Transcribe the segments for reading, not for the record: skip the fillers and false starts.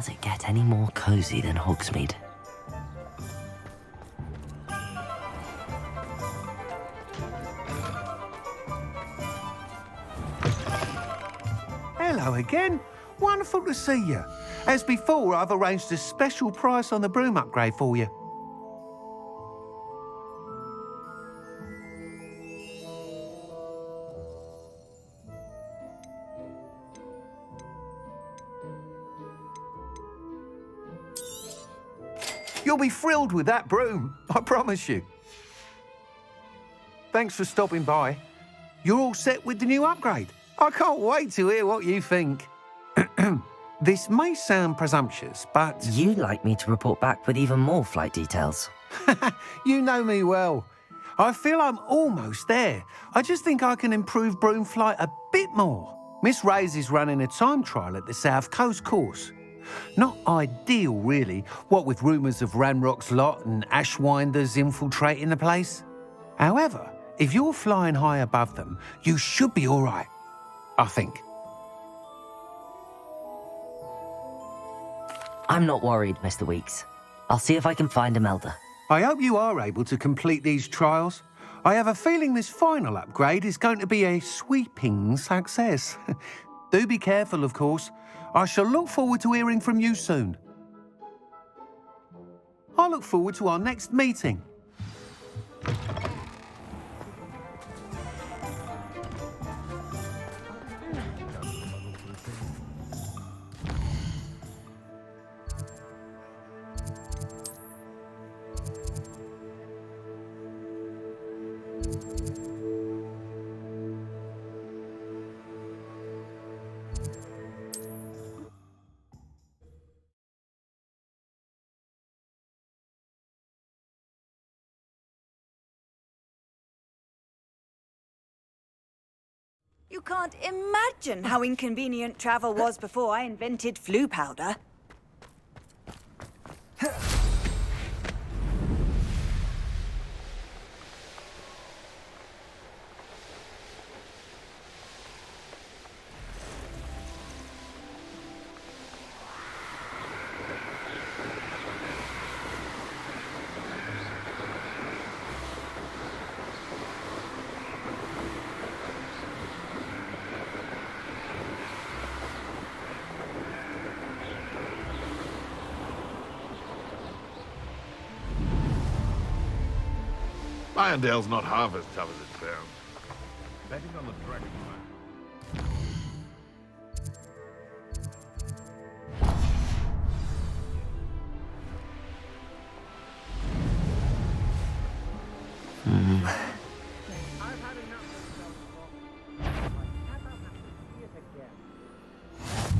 Does it get any more cozy than Hogsmeade? Hello again. Wonderful to see you. As before, I've arranged a special price on the broom upgrade for you. You'll be thrilled with that broom, I promise you. Thanks for stopping by. You're all set with the new upgrade. I can't wait to hear what you think. This may sound presumptuous, but... You'd like me to report back with even more flight details. You know me well. I feel I'm almost there. I just think I can improve broom flight a bit more. Miss Ray's is running a time trial at the South Coast course. Not ideal, really, what with rumours of Ranrock's lot and Ashwinders infiltrating the place. However, if you're flying high above them, you should be all right, I think. I'm not worried, Mr. Weeks. I'll see if I can find Imelda. I hope you are able to complete these trials. I have a feeling this final upgrade is going to be a sweeping success. Do be careful, of course. I shall look forward to hearing from you soon. I look forward to our next meeting. You can't imagine how inconvenient travel was before I invented flu powder. Irondale's not half as tough as it sounds. Betting on the dragon fight.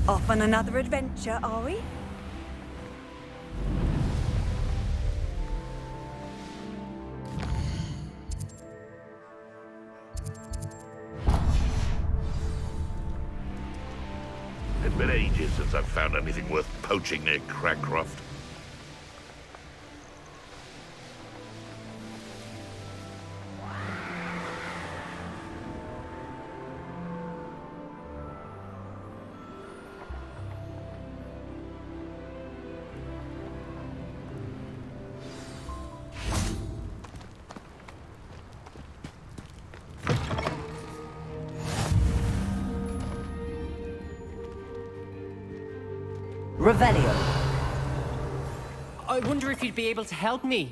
Off on another adventure, are we? It's been ages since I've found anything worth poaching near Cragcroft. Revelio. I wonder if you'd be able to help me.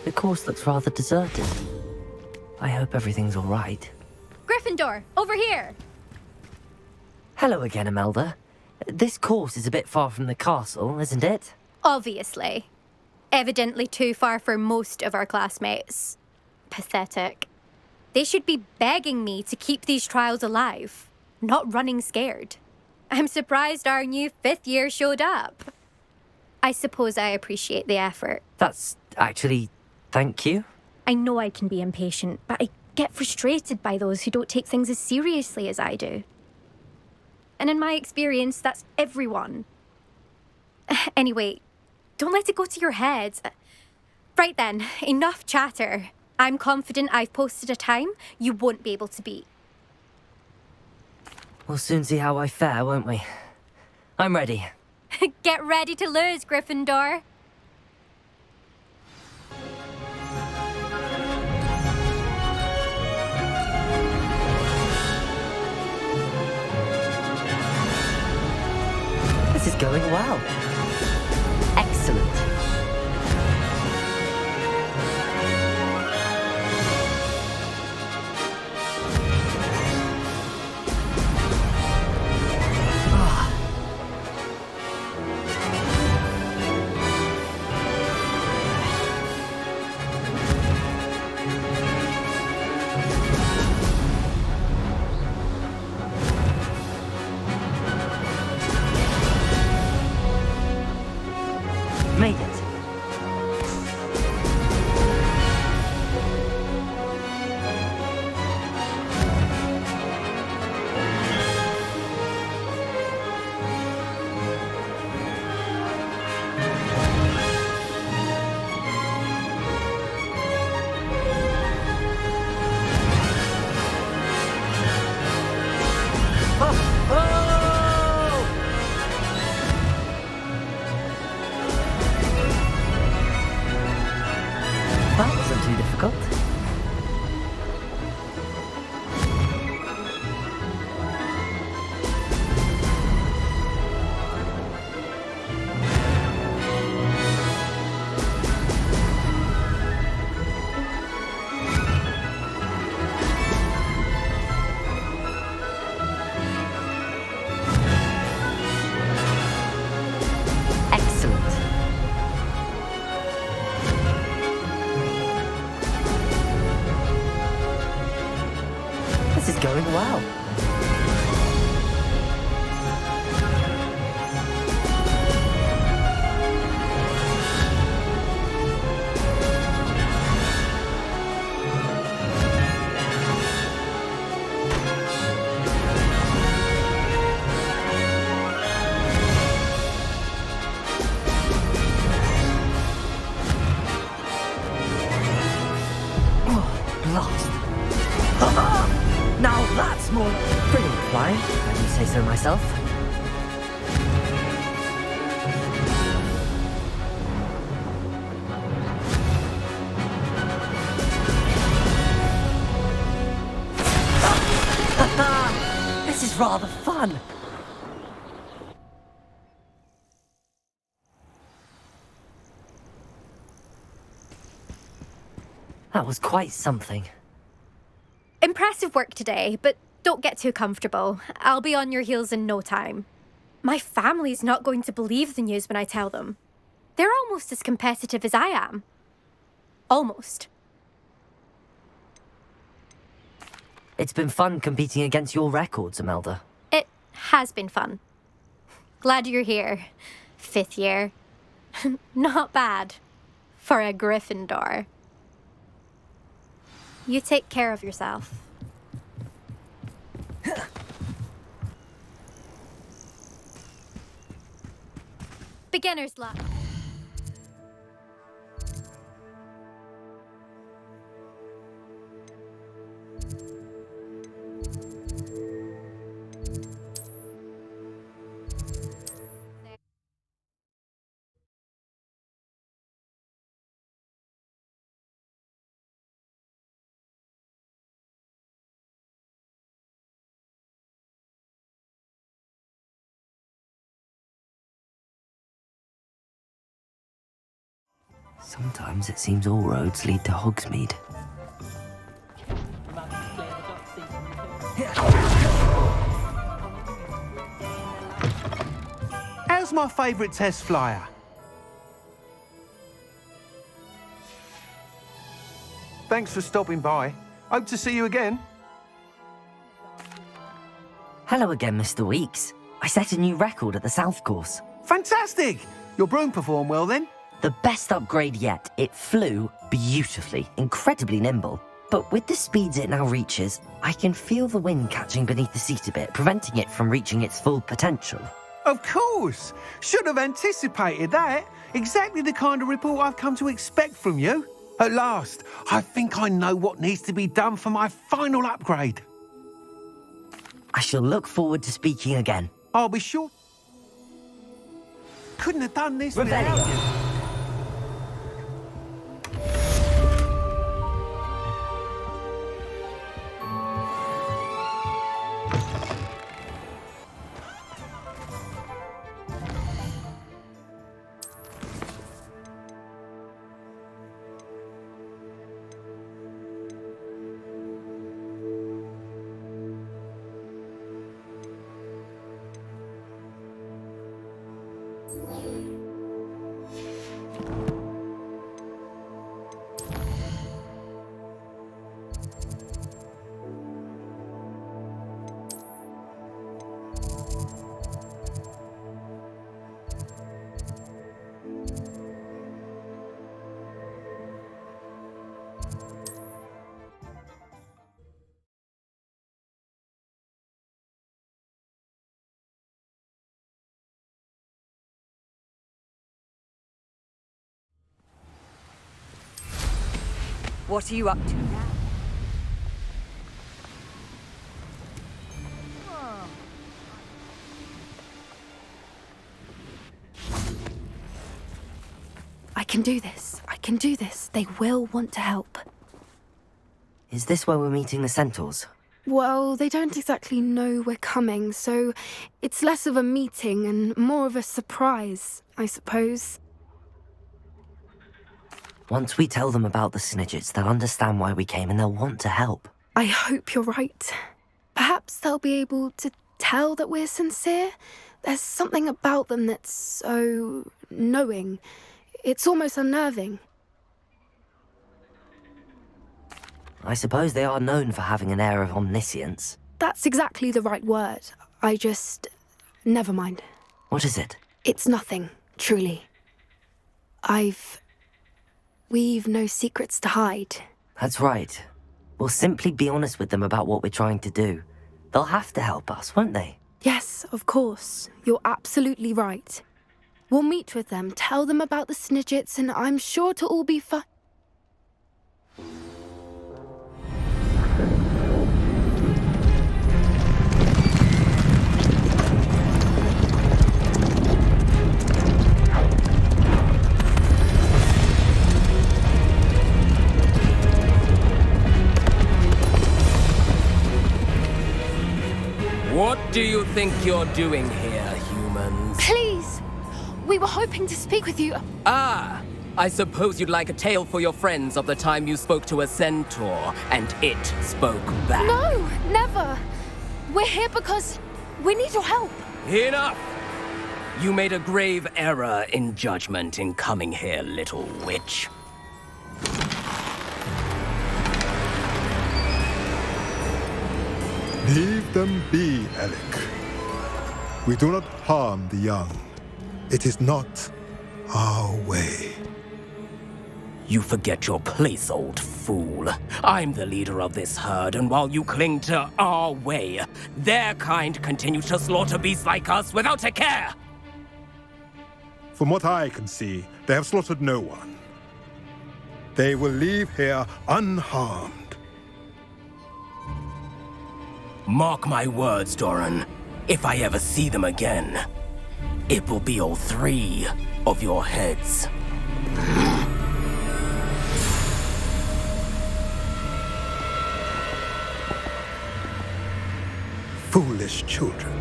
The course looks rather deserted. I hope everything's all right. Gryffindor, over here! Hello again, Imelda. This course is a bit far from the castle, isn't it? Obviously. Evidently too far for most of our classmates. Pathetic. They should be begging me to keep these trials alive, not running scared. I'm surprised our new 5th year showed up. I suppose I appreciate the effort. That's actually... thank you. I know I can be impatient, but I get frustrated by those who don't take things as seriously as I do. And in my experience, that's everyone. Anyway, don't let it go to your head. Right then, enough chatter. I'm confident I've posted a time you won't be able to beat. We'll soon see how I fare, won't we? I'm ready. Get ready to lose, Gryffindor. This is going well. Excellent. Made it. That wasn't too difficult. Excellent. This is going well. Lost. Now that's more brilliant flying, if I do say so myself. This is rather fun. That was quite something. Impressive work today, but don't get too comfortable. I'll be on your heels in no time. My family's not going to believe the news when I tell them. They're almost as competitive as I am. Almost. It's been fun competing against your records, Imelda. It has been fun. Glad you're here. 5th year. Not bad. For a Gryffindor. You take care of yourself. Beginner's luck. Sometimes it seems all roads lead to Hogsmeade. How's my favourite test flyer? Thanks for stopping by. Hope to see you again. Hello again, Mr. Weeks. I set a new record at the South Course. Fantastic! Your broom performed well then? The best upgrade yet. It flew beautifully, incredibly nimble. But with the speeds it now reaches, I can feel the wind catching beneath the seat a bit, preventing it from reaching its full potential. Of course! Should have anticipated that. Exactly the kind of report I've come to expect from you. At last, I think I know what needs to be done for my final upgrade. I shall look forward to speaking again. I'll be sure. Couldn't have done this without you. What are you up to now? I can do this. I can do this. They will want to help. Is this where we're meeting the centaurs? Well, they don't exactly know we're coming, so it's less of a meeting and more of a surprise, I suppose. Once we tell them about the Snidgets, they'll understand why we came and they'll want to help. I hope you're right. Perhaps they'll be able to tell that we're sincere. There's something about them that's so knowing. It's almost unnerving. I suppose they are known for having an air of omniscience. That's exactly the right word. Never mind. What is it? It's nothing, truly. We've no secrets to hide. That's right. We'll simply be honest with them about what we're trying to do. They'll have to help us, won't they? Yes, of course. You're absolutely right. We'll meet with them, tell them about the Snidgets, and I'm sure to all be fine. What do you think you're doing here, humans? Please! We were hoping to speak with you. Ah! I suppose you'd like a tale for your friends of the time you spoke to a centaur, and it spoke back. No, never! We're here because we need your help. Enough! You made a grave error in judgment in coming here, little witch. Leave them be, Alec. We do not harm the young. It is not our way. You forget your place, old fool. I'm the leader of this herd, and while you cling to our way, their kind continue to slaughter beasts like us without a care! From what I can see, they have slaughtered no one. They will leave here unharmed. Mark my words, Doran. If I ever see them again, it will be all 3 of your heads. Foolish children.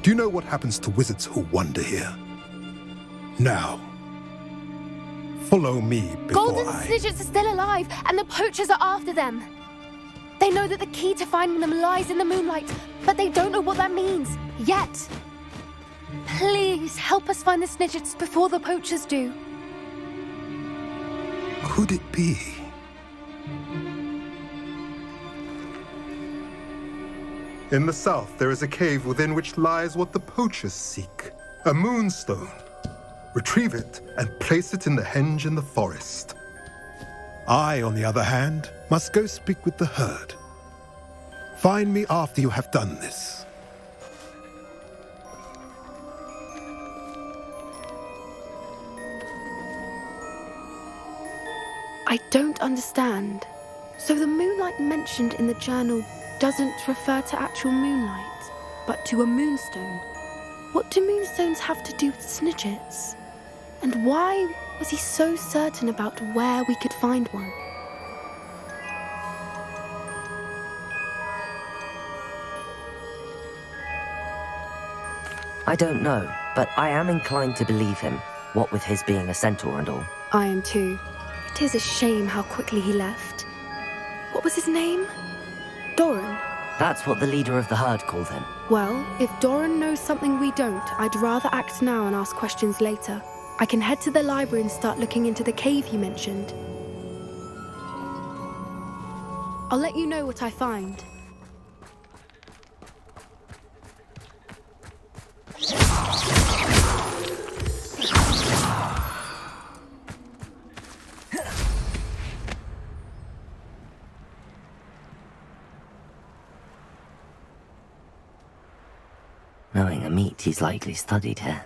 Do you know what happens to wizards who wander here? Now, follow me before Golden Snidgets are still alive, and the poachers are after them. They know that the key to finding them lies in the moonlight, but they don't know what that means, yet. Please, help us find the Snidgets before the poachers do. Could it be? In the south, there is a cave within which lies what the poachers seek. A moonstone. Retrieve it and place it in the henge in the forest. I, on the other hand, must go speak with the herd. Find me after you have done this. I don't understand. So the moonlight mentioned in the journal doesn't refer to actual moonlight, but to a moonstone. What do moonstones have to do with snidgets? And why was he so certain about where we could find one? I don't know, but I am inclined to believe him, what with his being a centaur and all. I am too. It is a shame how quickly he left. What was his name? Doran. That's what the leader of the herd called him. Well, if Doran knows something we don't, I'd rather act now and ask questions later. I can head to the library and start looking into the cave he mentioned. I'll let you know what I find. Knowing a meat, he's likely studied here.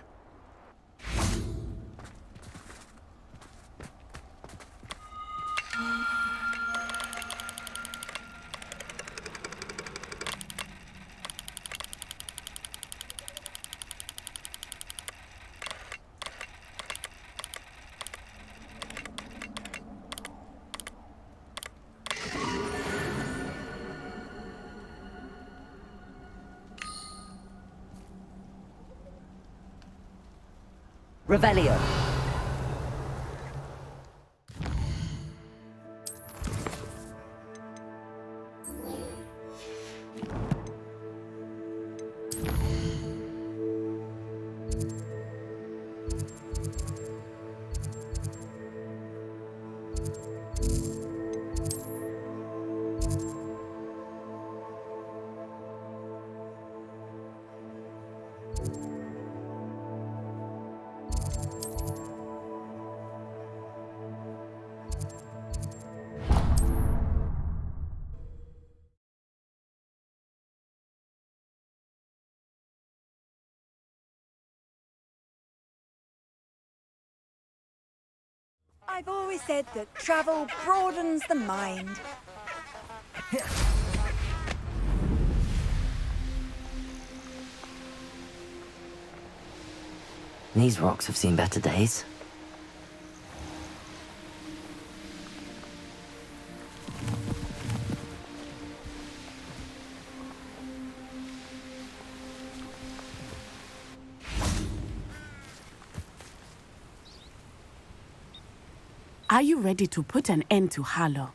Revelio. I've always said that travel broadens the mind. These rocks have seen better days. Are you ready to put an end to Harlow?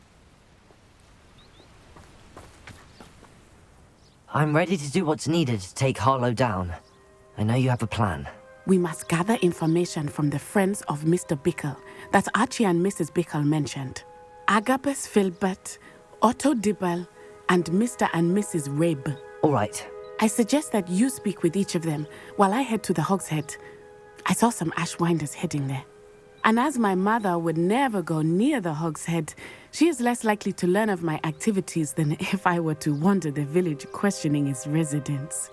I'm ready to do what's needed to take Harlow down. I know you have a plan. We must gather information from the friends of Mr. Bickle that Archie and Mrs. Bickle mentioned. Agabus Filbert, Otto Dibble, and Mr. and Mrs. Rabe. All right. I suggest that you speak with each of them while I head to the Hogshead. I saw some Ashwinders heading there. And as my mother would never go near the Hogshead, she is less likely to learn of my activities than if I were to wander the village questioning its residents.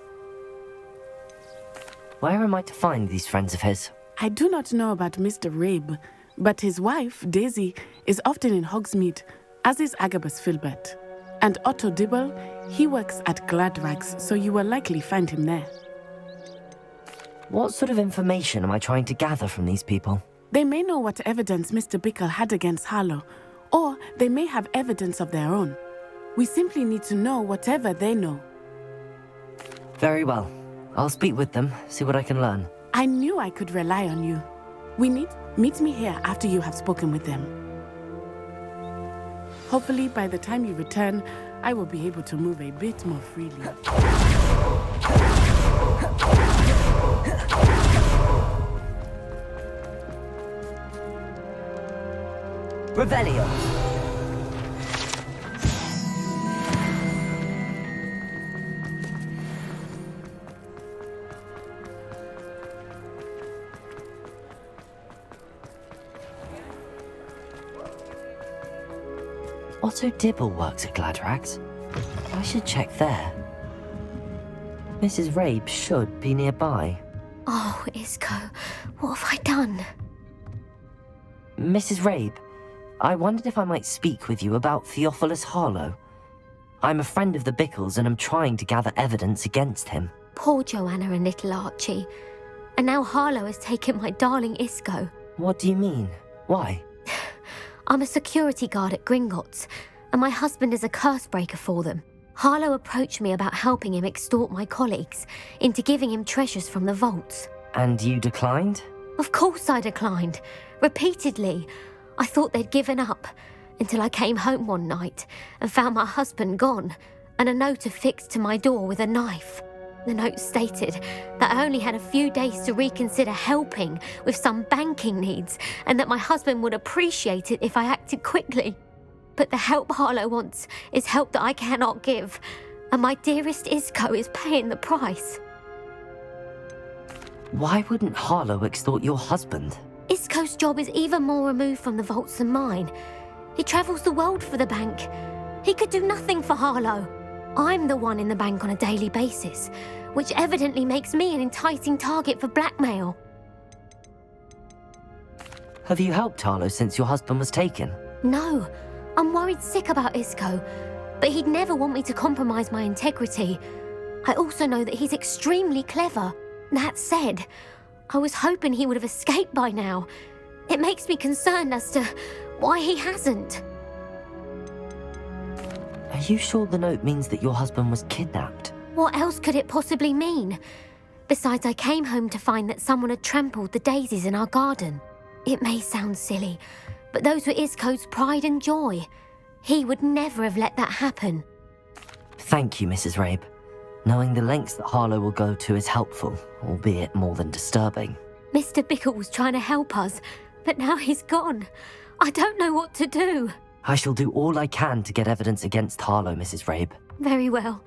Where am I to find these friends of his? I do not know about Mr. Rabe, but his wife, Daisy, is often in Hogsmeade, as is Agabus Filbert. And Otto Dibble, he works at Gladrags, so you will likely find him there. What sort of information am I trying to gather from these people? They may know what evidence Mr. Bickle had against Harlow, or they may have evidence of their own. We simply need to know whatever they know. Very well. I'll speak with them, see what I can learn. I knew I could rely on you. Meet me here after you have spoken with them. Hopefully, by the time you return, I will be able to move a bit more freely. Revelio. Otto Dibble works at Gladrags. I should check there. Mrs. Rabe should be nearby. Oh, Isco, what have I done? Mrs. Rabe, I wondered if I might speak with you about Theophilus Harlow. I'm a friend of the Bickles and I'm trying to gather evidence against him. Poor Joanna and little Archie. And now Harlow has taken my darling Isco. What do you mean? Why? I'm a security guard at Gringotts, and my husband is a curse breaker for them. Harlow approached me about helping him extort my colleagues into giving him treasures from the vaults. And you declined? Of course I declined. Repeatedly. I thought they'd given up, until I came home one night and found my husband gone, and a note affixed to my door with a knife. The note stated that I only had a few days to reconsider helping with some banking needs, and that my husband would appreciate it if I acted quickly. But the help Harlow wants is help that I cannot give, and my dearest Isco is paying the price. Why wouldn't Harlow extort your husband? Isco's job is even more removed from the vaults than mine. He travels the world for the bank. He could do nothing for Harlow. I'm the one in the bank on a daily basis, which evidently makes me an enticing target for blackmail. Have you helped Harlow since your husband was taken? No, I'm worried sick about Isco, but he'd never want me to compromise my integrity. I also know that he's extremely clever. That said, I was hoping he would have escaped by now. It makes me concerned as to why he hasn't. Are you sure the note means that your husband was kidnapped? What else could it possibly mean? Besides, I came home to find that someone had trampled the daisies in our garden. It may sound silly, but those were Isco's pride and joy. He would never have let that happen. Thank you, Mrs. Rabe. Knowing the lengths that Harlow will go to is helpful, albeit more than disturbing. Mr. Bickle was trying to help us, but now he's gone. I don't know what to do. I shall do all I can to get evidence against Harlow, Mrs. Rabe. Very well.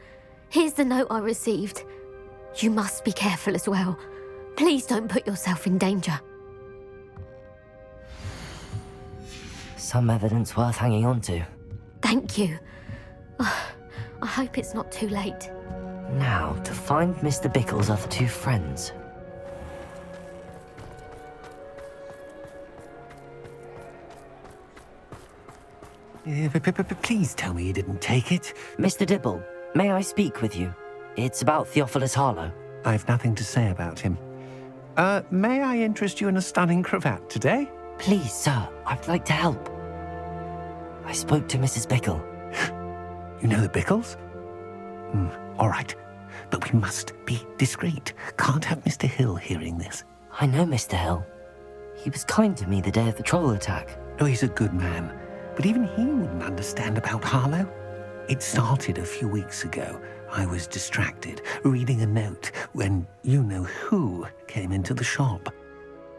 Here's the note I received. You must be careful as well. Please don't put yourself in danger. Some evidence worth hanging on to. Thank you. I hope it's not too late. Now, to find Mr. Bickle's other two friends. Please tell me you didn't take it. Mr. Dibble, may I speak with you? It's about Theophilus Harlow. I've nothing to say about him. May I interest you in a stunning cravat today? Please, sir, I'd like to help. I spoke to Mrs. Bickle. You know the Bickles? All right, but we must be discreet. Can't have Mr. Hill hearing this. I know Mr. Hill. He was kind to me the day of the troll attack. Oh, he's a good man, but even he wouldn't understand about Harlow. It started a few weeks ago. I was distracted, reading a note, when you-know-who came into the shop.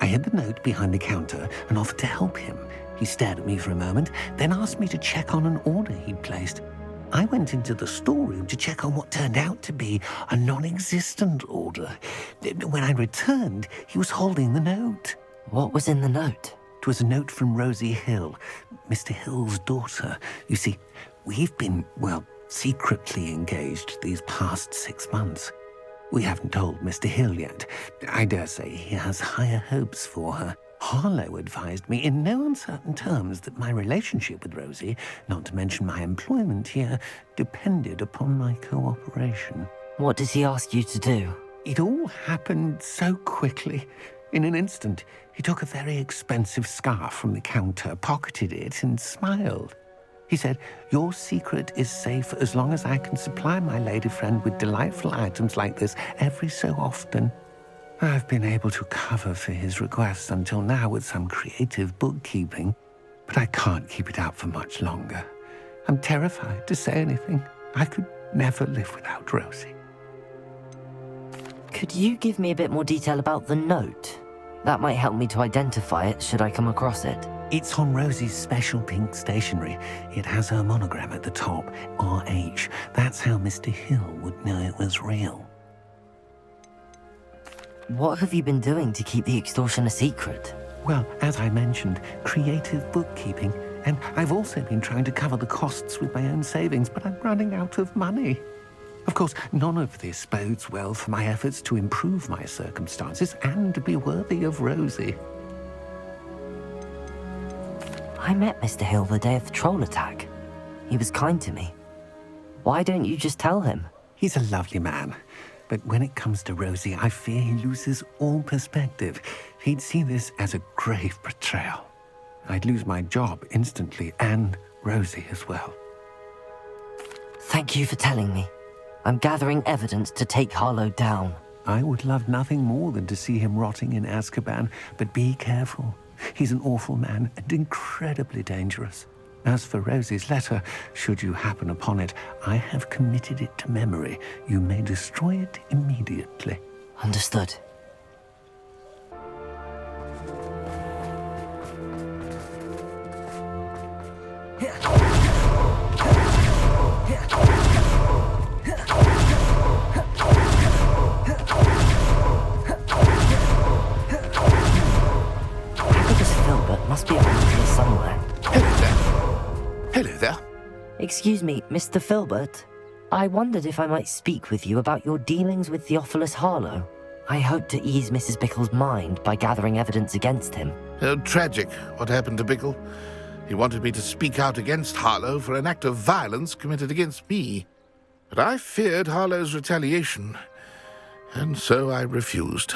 I hid the note behind the counter and offered to help him. He stared at me for a moment, then asked me to check on an order he'd placed. I went into the storeroom to check on what turned out to be a non-existent order. When I returned, he was holding the note. What was in the note? It was a note from Rosie Hill, Mr. Hill's daughter. You see, we've been, secretly engaged these past 6 months. We haven't told Mr. Hill yet. I dare say he has higher hopes for her. Harlow advised me in no uncertain terms that my relationship with Rosie, not to mention my employment here, depended upon my cooperation. What does he ask you to do? It all happened so quickly. In an instant, he took a very expensive scarf from the counter, pocketed it, and smiled. He said, "Your secret is safe as long as I can supply my lady friend with delightful items like this every so often." I've been able to cover for his requests until now with some creative bookkeeping, but I can't keep it up for much longer. I'm terrified to say anything. I could never live without Rosie. Could you give me a bit more detail about the note? That might help me to identify it should I come across it. It's on Rosie's special pink stationery. It has her monogram at the top, RH. That's how Mr. Hill would know it was real. What have you been doing to keep the extortion a secret? Well, as I mentioned, creative bookkeeping. And I've also been trying to cover the costs with my own savings, but I'm running out of money. Of course, none of this bodes well for my efforts to improve my circumstances and be worthy of Rosie. I met Mr. Hill the day of the troll attack. He was kind to me. Why don't you just tell him? He's a lovely man. But when it comes to Rosie, I fear he loses all perspective. He'd see this as a grave betrayal. I'd lose my job instantly, and Rosie as well. Thank you for telling me. I'm gathering evidence to take Harlow down. I would love nothing more than to see him rotting in Azkaban, but be careful. He's an awful man and incredibly dangerous. As for Rosie's letter, should you happen upon it, I have committed it to memory. You may destroy it immediately. Understood. Must be around here somewhere. Hello there. Hello there. Excuse me, Mr. Filbert. I wondered if I might speak with you about your dealings with Theophilus Harlow. I hope to ease Mrs. Bickle's mind by gathering evidence against him. Oh, tragic what happened to Bickle. He wanted me to speak out against Harlow for an act of violence committed against me. But I feared Harlow's retaliation, and so I refused.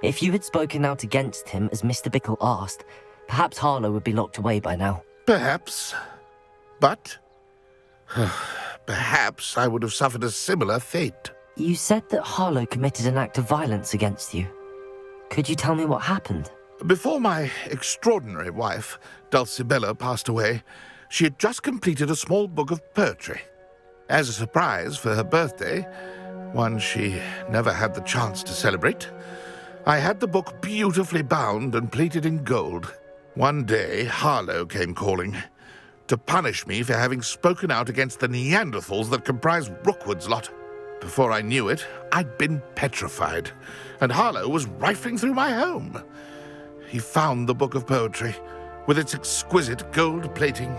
If you had spoken out against him as Mr. Bickle asked, perhaps Harlow would be locked away by now. Perhaps. But perhaps I would have suffered a similar fate. You said that Harlow committed an act of violence against you. Could you tell me what happened? Before my extraordinary wife, Dulcibella, passed away, she had just completed a small book of poetry. As a surprise for her birthday, one she never had the chance to celebrate, I had the book beautifully bound and plated in gold. One day, Harlow came calling to punish me for having spoken out against the Neanderthals that comprise Rookwood's lot. Before I knew it, I'd been petrified, and Harlow was rifling through my home. He found the book of poetry, with its exquisite gold plating.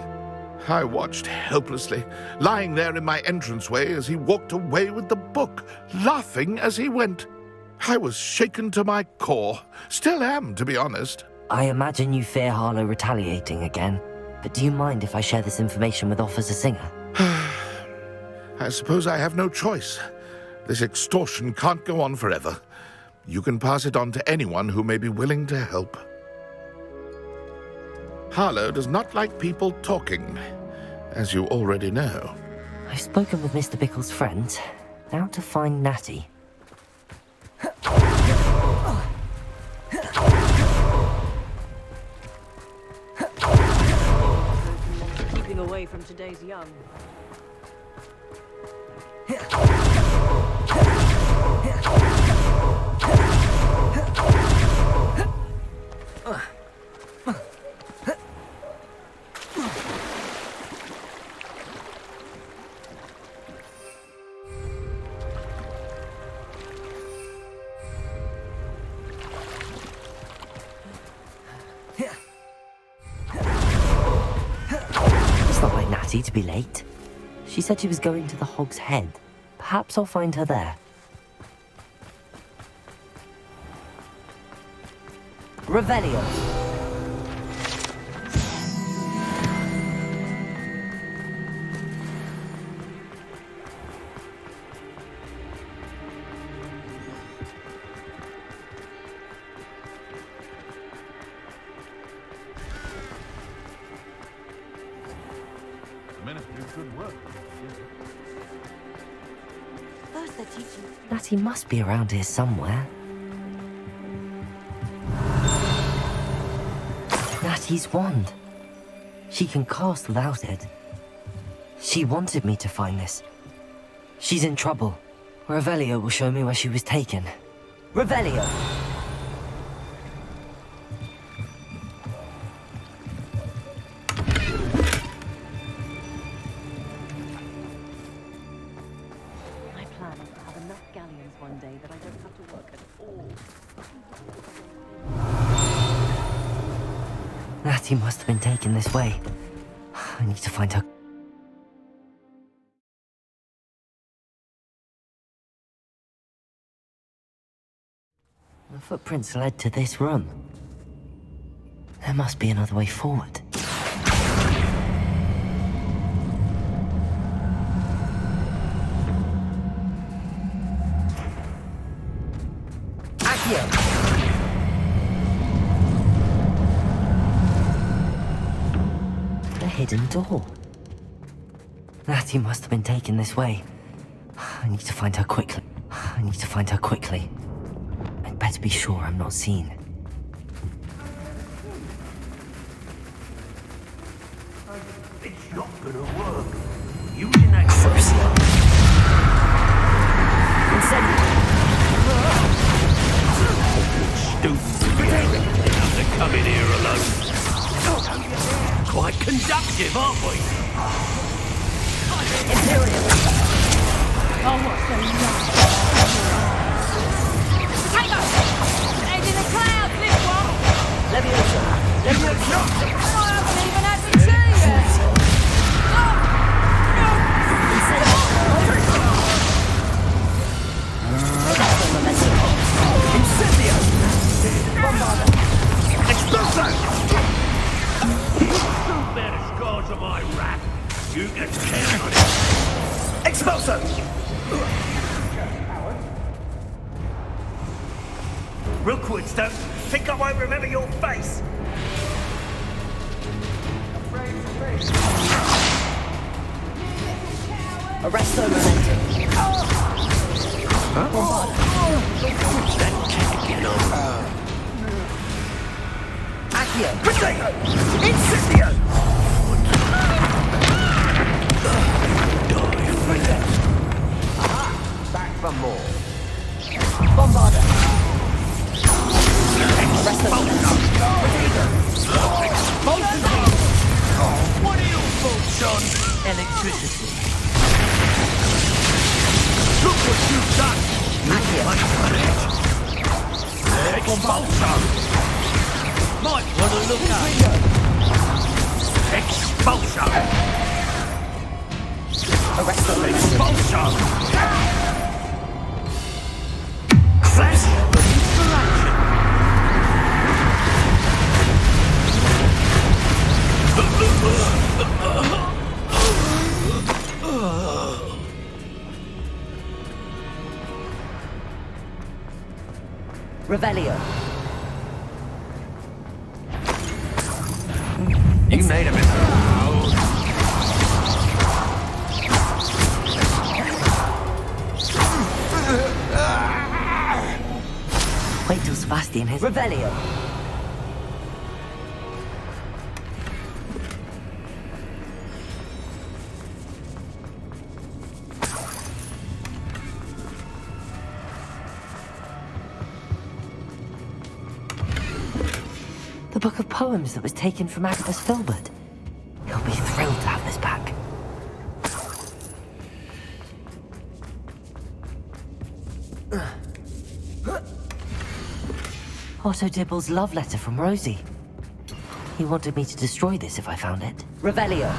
I watched helplessly, lying there in my entranceway as he walked away with the book, laughing as he went. I was shaken to my core. Still am, to be honest. I imagine you fear Harlow retaliating again, but do you mind if I share this information with Officer Singer? I suppose I have no choice. This extortion can't go on forever. You can pass it on to anyone who may be willing to help. Harlow does not like people talking, as you already know. I've spoken with Mr. Bickle's friends. Now to find Natty. Keeping away from today's young. It's not like Natty to be late. She said she was going to the Hog's Head. Perhaps I'll find her there. Revelio. Natty must be around here somewhere. Natty's wand. She can cast without it. She wanted me to find this. She's in trouble. Revelio will show me where she was taken. Revelio! I enough galleons one day that I don't have to work at all. Natty must have been taken this way. I need to find her. The footprints led to this room. There must be another way forward. Accio! The hidden door. Natty must have been taken this way. I need to find her quickly. I'd better be sure I'm not seen. It's not gonna work. Using that first stupid. To come in here alone. Quite conductive, aren't we? Imperial. Oh, what's the Potato! Head in the clouds, this one! Leviosa! I haven't even had the tea yet! Incendio! Bombarda! Exploso! You bear the scars of my wrath. You can count on it. Exploso! Rookwood, don't think I won't remember your face. Arresto momentum. Bombarda. That can't get on. Accio. Potato! Incendio! Die, friend. Back for more. Bombarda. Arresto momentum. What are your thoughts on electricity? Look what you've done! Accio. Expulso! Might want to look up. Expulso! Arresto momentum. Expulso! Flash of inspiration! Revelio. You made a mistake. Wait till Sebastian hits. Revelio. The book of poems that was taken from Agnes Filbert. He'll be thrilled to have this back. Otto Dibble's love letter from Rosie. He wanted me to destroy this if I found it. Revelio.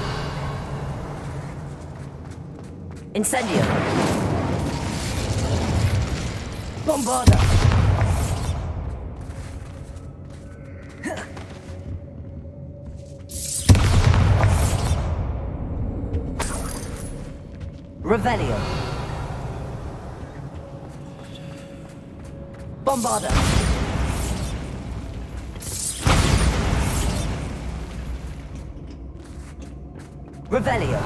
Incendio. Bombarda. Revelio. Bombarda. Revelio.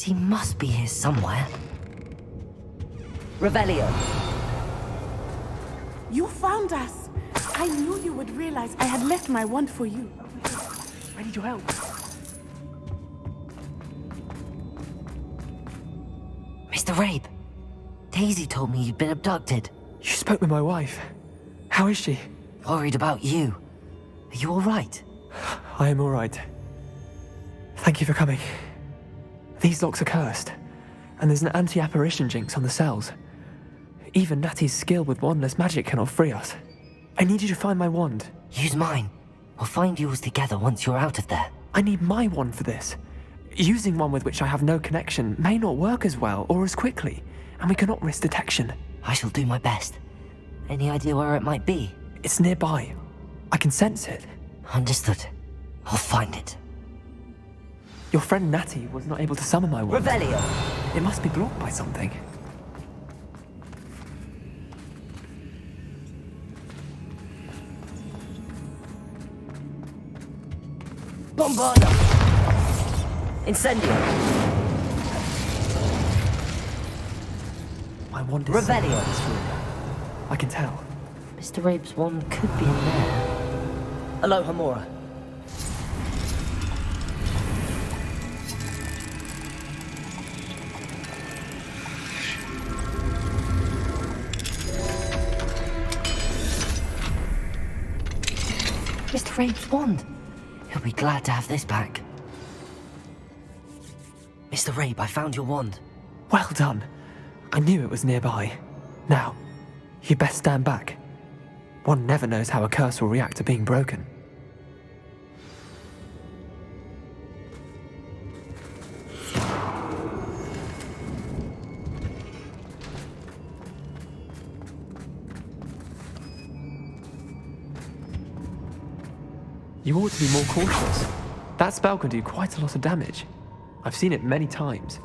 He must be here somewhere. Revelio. You found us! I knew you would realize I had left my wand for you. I need your help. Mr. Rabe, Daisy told me you'd been abducted. You spoke with my wife. How is she? Worried about you. Are you all right? I am all right. Thank you for coming. These locks are cursed, and there's an anti-apparition jinx on the cells. Even Natty's skill with wandless magic cannot free us. I need you to find my wand. Use mine. We'll find yours together once you're out of there. I need my wand for this. Using one with which I have no connection may not work as well or as quickly, and we cannot risk detection. I shall do my best. Any idea where it might be? It's nearby. I can sense it. Understood. I'll find it. Your friend Natty was not able to summon my wand. Revelio! It must be blocked by something. Bombarda! Incendio! My wand is Revelio! in this room. I can tell. Mr. Rabe's wand could be in there. Aloha Mora. Mr. Rabe's wand. He'll be glad to have this back. Mr. Rabe, I found your wand. Well done. I knew it was nearby. Now, you best stand back. One never knows how a curse will react to being broken. You ought to be more cautious. That spell can do quite a lot of damage. I've seen it many times.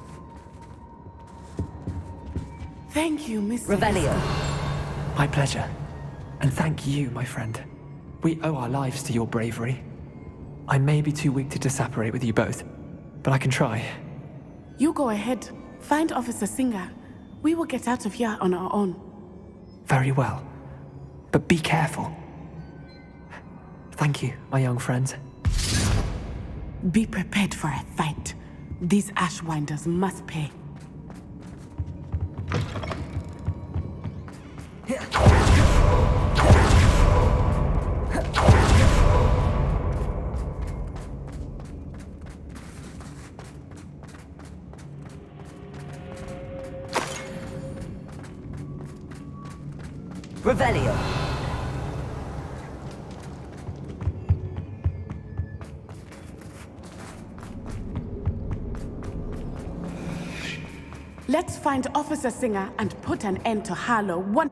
Thank you, Miss Revelio. My pleasure. And thank you, my friend. We owe our lives to your bravery. I may be too weak to disapparate with you both, but I can try. You go ahead. Find Officer Singer. We will get out of here on our own. Very well. But be careful. Thank you, my young friends. Be prepared for a fight. These Ashwinders must pay. Revelio. Let's find Officer Singer and put an end to Harlow one.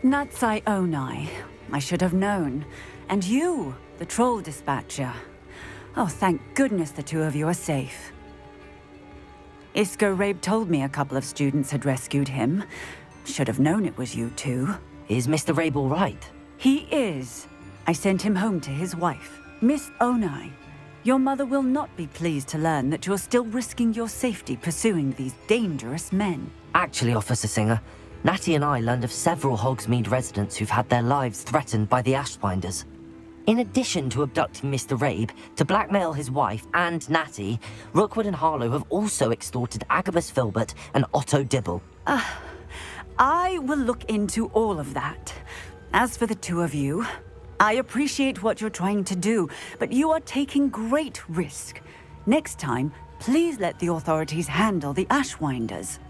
Natsai Onai. I should have known. And you, the troll dispatcher. Oh, thank goodness the two of you are safe. Isco Rabe told me a couple of students had rescued him. Should have known it was you two. Is Mr. Rabe all right? He is. I sent him home to his wife, Miss Onai. Your mother will not be pleased to learn that you're still risking your safety pursuing these dangerous men. Actually, Officer Singer, Natty and I learned of several Hogsmeade residents who've had their lives threatened by the Ashwinders. In addition to abducting Mr. Rabe, to blackmail his wife and Natty, Rookwood and Harlow have also extorted Agabus Filbert and Otto Dibble. I will look into all of that. As for the two of you, I appreciate what you're trying to do, but you are taking great risk. Next time, please let the authorities handle the Ashwinders.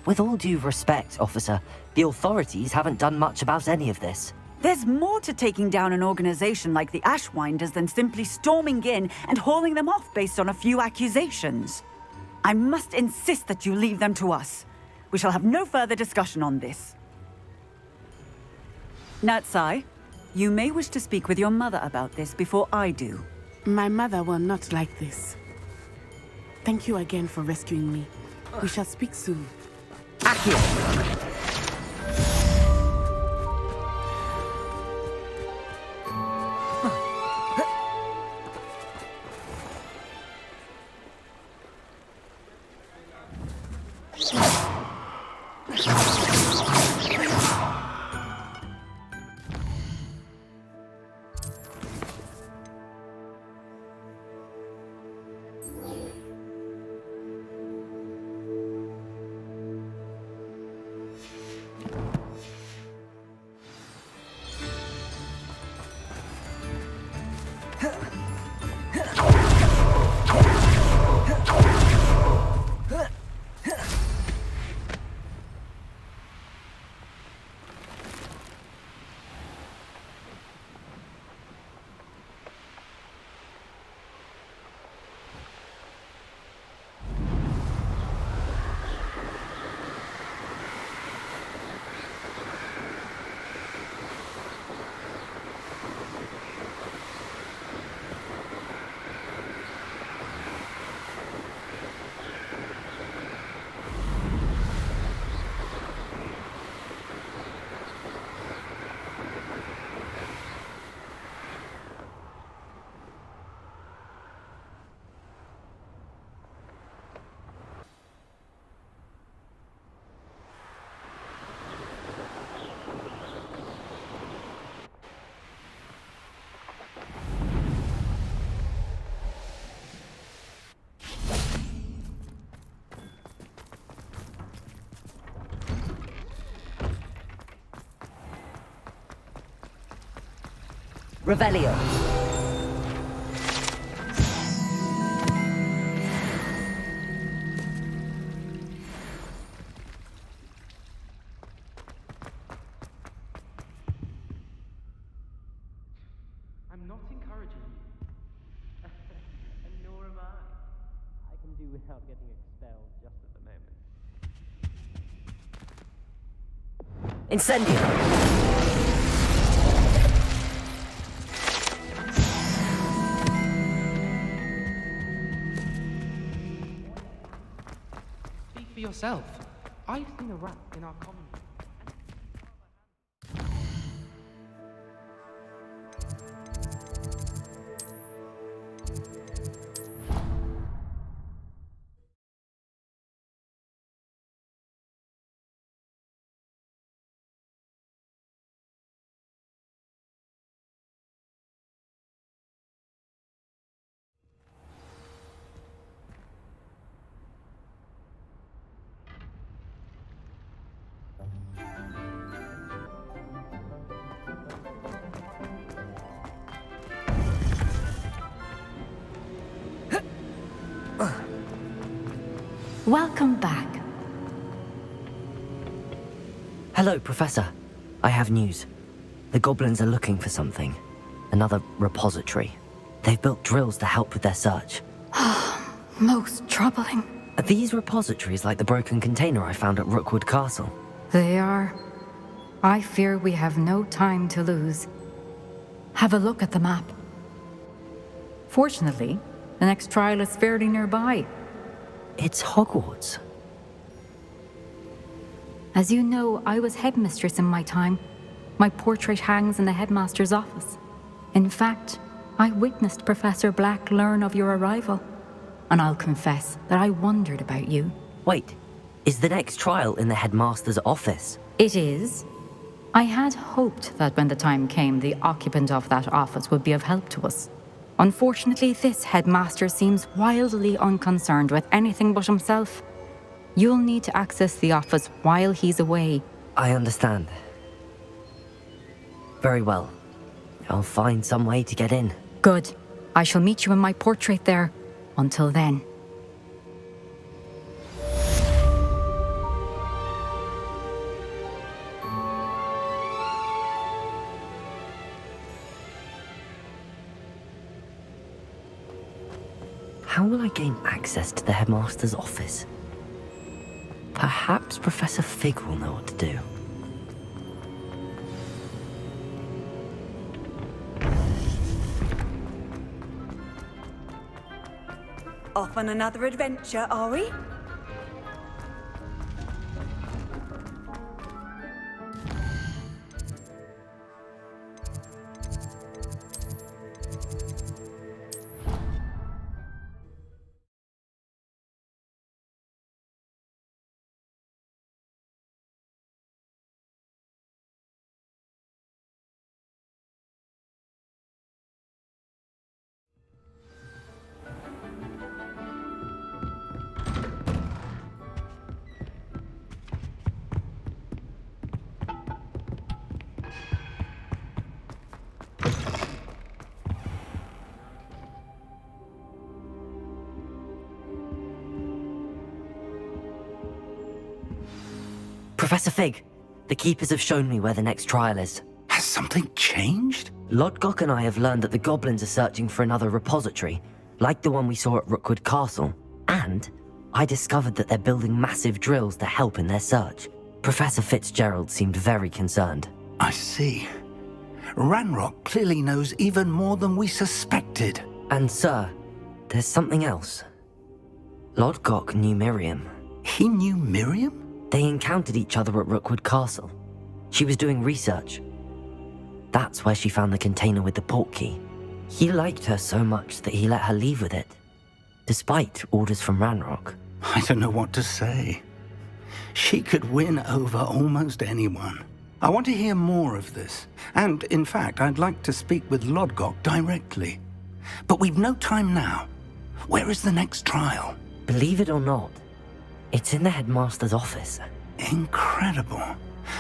With all due respect, officer, the authorities haven't done much about any of this. There's more to taking down an organization like the Ashwinders than simply storming in and hauling them off based on a few accusations. I must insist that you leave them to us. We shall have no further discussion on this. Natsai, You may wish to speak with your mother about this before I do. My mother will not like this. Thank you again for rescuing me. We shall speak soon. Accio! Revelio. I'm not encouraging you. And nor am I. I can do without getting expelled just at the moment. Incendio! Speak for yourself. I've seen a rat in our common room. Welcome back. Hello, Professor. I have news. The goblins are looking for something. Another repository. They've built drills to help with their search. Most troubling. Are these repositories like the broken container I found at Rookwood Castle? They are. I fear we have no time to lose. Have a look at the map. Fortunately, the next trial is fairly nearby. It's Hogwarts. As you know, I was headmistress in my time. My portrait hangs in the headmaster's office. In fact, I witnessed Professor Black learn of your arrival. And I'll confess that I wondered about you. Wait, is the next trial in the headmaster's office? It is. I had hoped that when the time came, the occupant of that office would be of help to us. Unfortunately, this headmaster seems wildly unconcerned with anything but himself. You'll need to access the office while he's away. I understand. Very well. I'll find some way to get in. Good. I shall meet you in my portrait there. Until then. How will I gain access to the headmaster's office? Perhaps Professor Fig will know what to do. Off on another adventure, are we? Professor Fig, the Keepers have shown me where the next trial is. Has something changed? Lodgok and I have learned that the goblins are searching for another repository, like the one we saw at Rookwood Castle. And I discovered that they're building massive drills to help in their search. Professor Fitzgerald seemed very concerned. I see. Ranrock clearly knows even more than we suspected. And sir, there's something else. Lodgok knew Miriam. He knew Miriam? They encountered each other at Rookwood Castle. She was doing research. That's where she found the container with the port key. He liked her so much that he let her leave with it, despite orders from Ranrock. I don't know what to say. She could win over almost anyone. I want to hear more of this. And, in fact, I'd like to speak with Lodgok directly. But we've no time now. Where is the next trial? Believe it or not, it's in the headmaster's office. Incredible.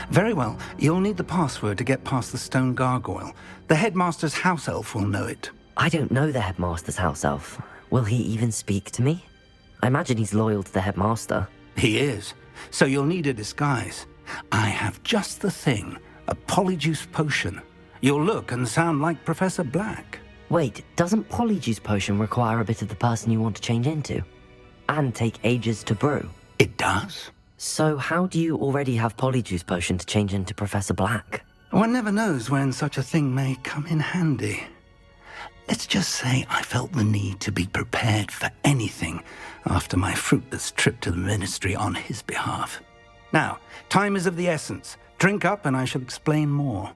Very well, you'll need the password to get past the stone gargoyle. The headmaster's house elf will know it. I don't know the headmaster's house elf. Will he even speak to me? I imagine he's loyal to the headmaster. He is. So you'll need a disguise. I have just the thing. A polyjuice potion. You'll look and sound like Professor Black. Wait, doesn't polyjuice potion require a bit of the person you want to change into? And take ages to brew? It does. So how do you already have polyjuice potion to change into Professor Black? One never knows when such a thing may come in handy. Let's just say I felt the need to be prepared for anything after my fruitless trip to the ministry on his behalf. Now, time is of the essence. Drink up and I shall explain more.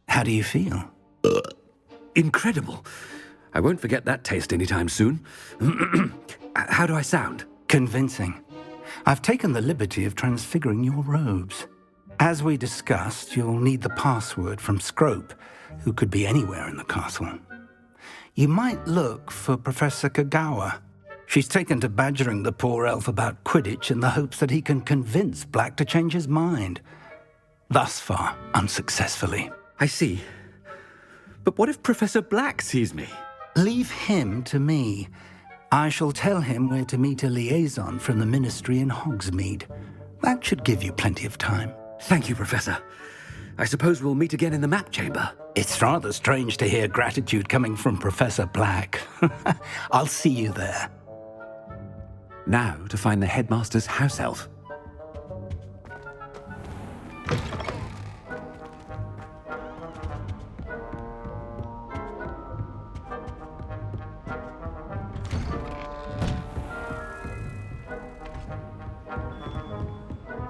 How do you feel? Incredible. I won't forget that taste anytime soon. How do I sound? Convincing. I've taken the liberty of transfiguring your robes. As we discussed, you'll need the password from Scrope, who could be anywhere in the castle. You might look for Professor Kagawa. She's taken to badgering the poor elf about Quidditch in the hopes that he can convince Black to change his mind. Thus far, unsuccessfully. I see. But what if Professor Black sees me? Leave him to me. I shall tell him where to meet a liaison from the ministry in Hogsmeade. That should give you plenty of time. Thank you, Professor. I suppose we'll meet again in the map chamber. It's rather strange to hear gratitude coming from Professor Black. I'll see you there. Now to find the headmaster's house elf.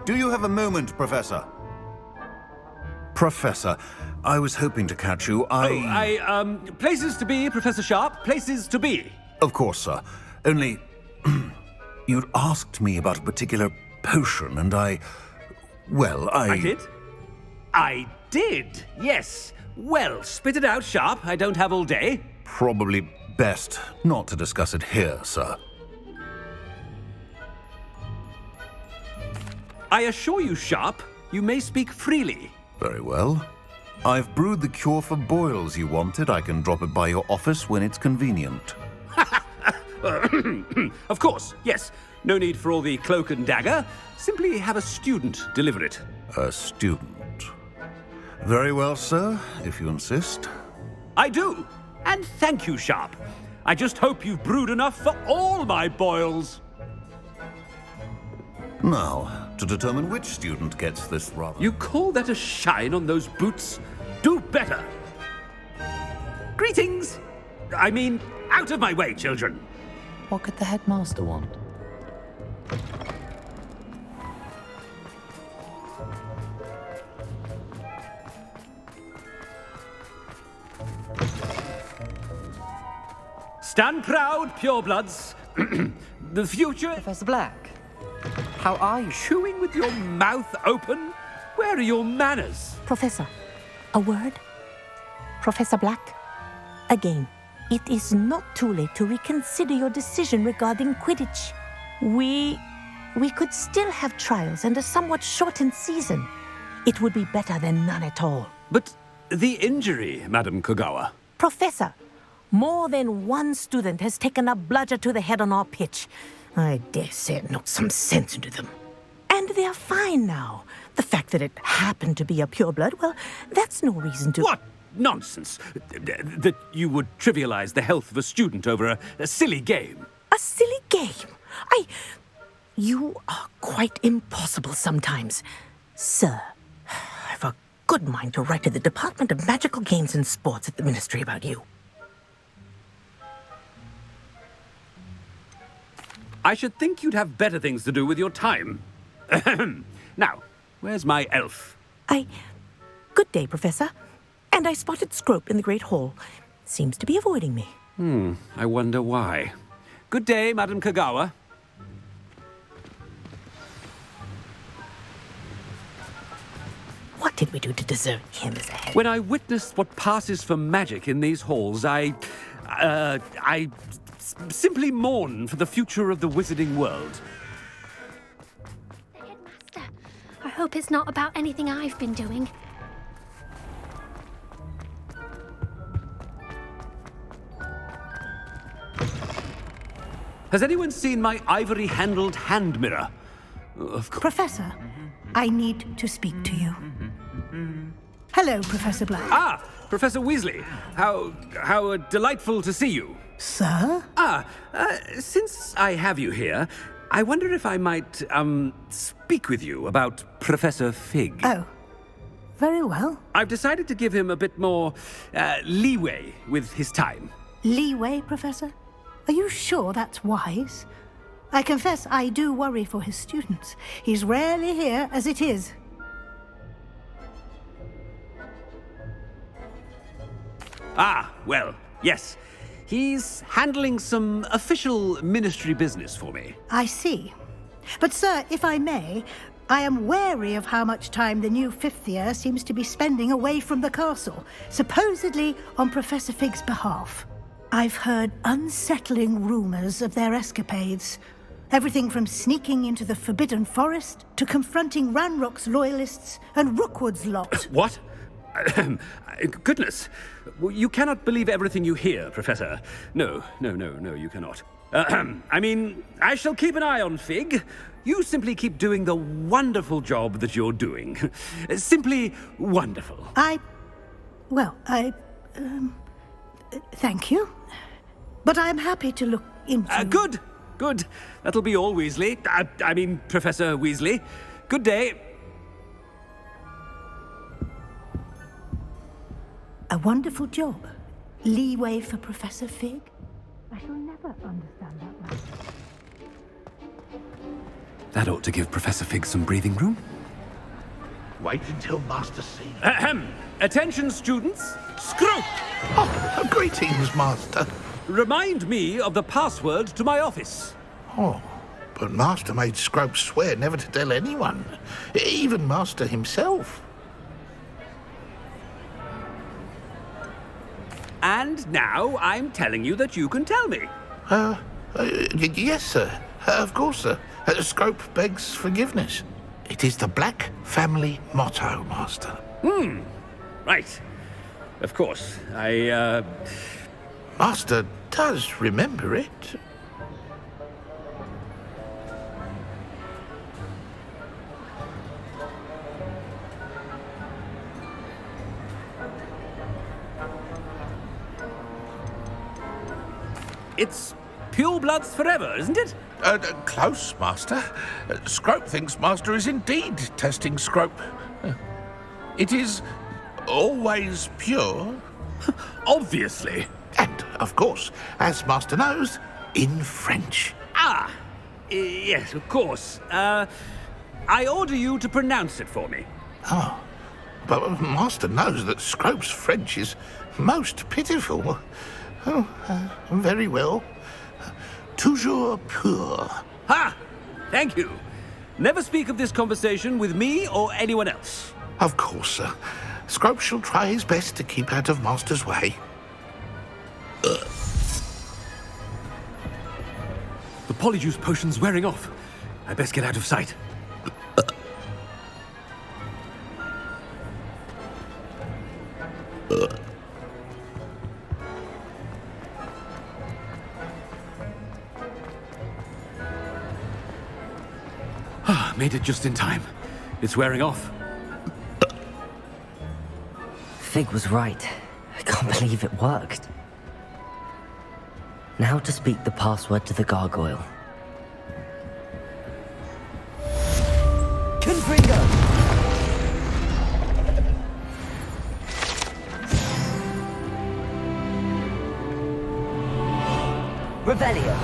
Do you have a moment, Professor? Professor, I was hoping to catch you. Places to be, Professor Sharp. Places to be. Of course, sir. Only, you'd asked me about a particular potion, and I did? I did, yes. Well, spit it out, Sharp. I don't have all day. Probably best not to discuss it here, sir. I assure you, Sharp, you may speak freely. Very well. I've brewed the cure for boils you wanted. I can drop it by your office when it's convenient. Of course, yes. No need for all the cloak and dagger. Simply have a student deliver it. A student? Very well, sir, if you insist. I do. And thank you, Sharp. I just hope you've brewed enough for all my boils. Now, to determine which student gets this rather... You call that a shine on those boots? Do better. Greetings! I mean, out of my way, children. What could the headmaster want? Stand proud, purebloods. The future... Professor Black, how are you? Chewing with your mouth open? Where are your manners? Professor, a word? Professor Black, again, it is not too late to reconsider your decision regarding Quidditch. We could still have trials and a somewhat shortened season. It would be better than none at all. But the injury, Madam Kogawa. Professor, more than one student has taken a bludger to the head on our pitch. I dare say it knocked some sense into them. And they're fine now. The fact that it happened to be a pureblood, well, that's no reason to... What nonsense! That you would trivialize the health of a student over a silly game. A silly game? You are quite impossible sometimes. Sir, I've a good mind to write to the Department of Magical Games and Sports at the Ministry about you. I should think you'd have better things to do with your time. Now, where's my elf? Good day, Professor. And I spotted Scrope in the Great Hall. Seems to be avoiding me. I wonder why. Good day, Madam Kogawa. What did we do to deserve him as a head? When I witnessed what passes for magic in these halls, I simply mourn for the future of the wizarding world. Headmaster, I hope it's not about anything I've been doing. Has anyone seen my ivory-handled hand mirror? Of course. Professor, I need to speak to you. Hello, Professor Black. Ah, Professor Weasley. How delightful to see you. Sir? Since I have you here, I wonder if I might, speak with you about Professor Fig. Oh, very well. I've decided to give him a bit more, leeway with his time. Leeway, Professor? Are you sure that's wise? I confess I do worry for his students. He's rarely here as it is. Ah, well, yes. He's handling some official ministry business for me. I see. But, sir, if I may, I am wary of how much time the new fifth year seems to be spending away from the castle, supposedly on Professor Fig's behalf. I've heard unsettling rumors of their escapades. Everything from sneaking into the Forbidden Forest to confronting Ranrock's loyalists and Rookwood's lot. What? Goodness. You cannot believe everything you hear, Professor. No, you cannot. I mean, I shall keep an eye on Fig. You simply keep doing the wonderful job that you're doing. Simply wonderful. Thank you. But I'm happy to look into... Good. That'll be all, Weasley. I mean, Professor Weasley. Good day. A wonderful job. Leeway for Professor Fig? I shall never understand that matter. That ought to give Professor Fig some breathing room. Wait until Master sees. Attention, students. Scrope! Oh, greetings, Master. Remind me of the password to my office. Oh, but Master made Scrope swear never to tell anyone, even Master himself. And now I'm telling you that you can tell me. Yes, sir. Of course, sir. Scrope begs forgiveness. It is the Black family motto, Master. Right. Of course. Master does remember it. It's pure bloods forever, isn't it? Close, Master. Scrope thinks Master is indeed testing Scrope. It is always pure. Obviously. And, of course, as Master knows, in French. Ah, yes, of course. I order you to pronounce it for me. Oh, but Master knows that Scrope's French is most pitiful. Oh, very well. Toujours pur. Ha! Thank you. Never speak of this conversation with me or anyone else. Of course, sir. Scrope shall try his best to keep out of Master's way. The polyjuice potion's wearing off. I best get out of sight. Made it just in time. It's wearing off. Fig was right. I can't believe it worked. Now to speak the password to the gargoyle. Confringo! Revelio!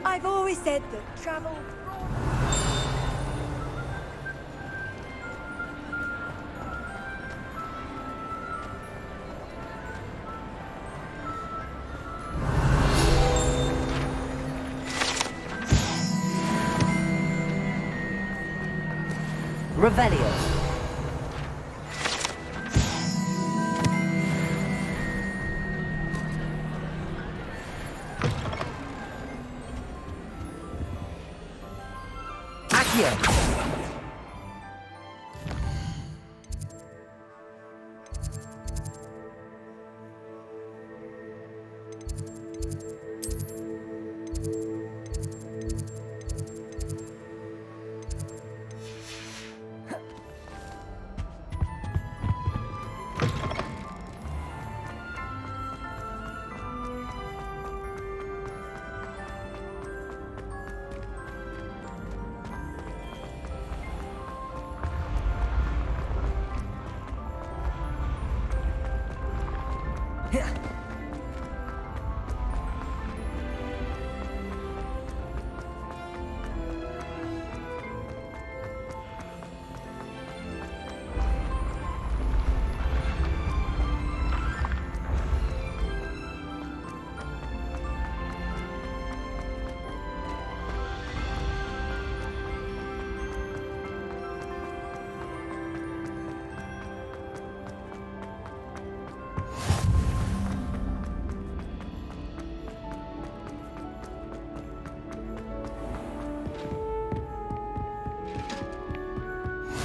I've always said that travel... Revelio. Accio.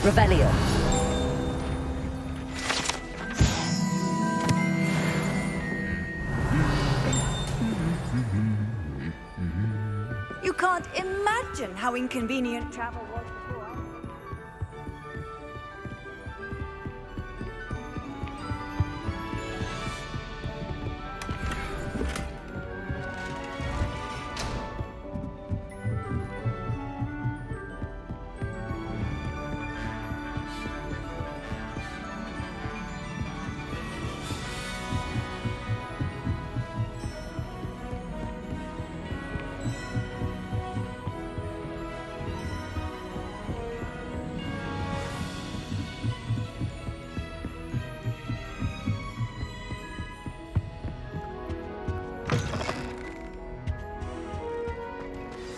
Revelio. You can't imagine how inconvenient travel was before.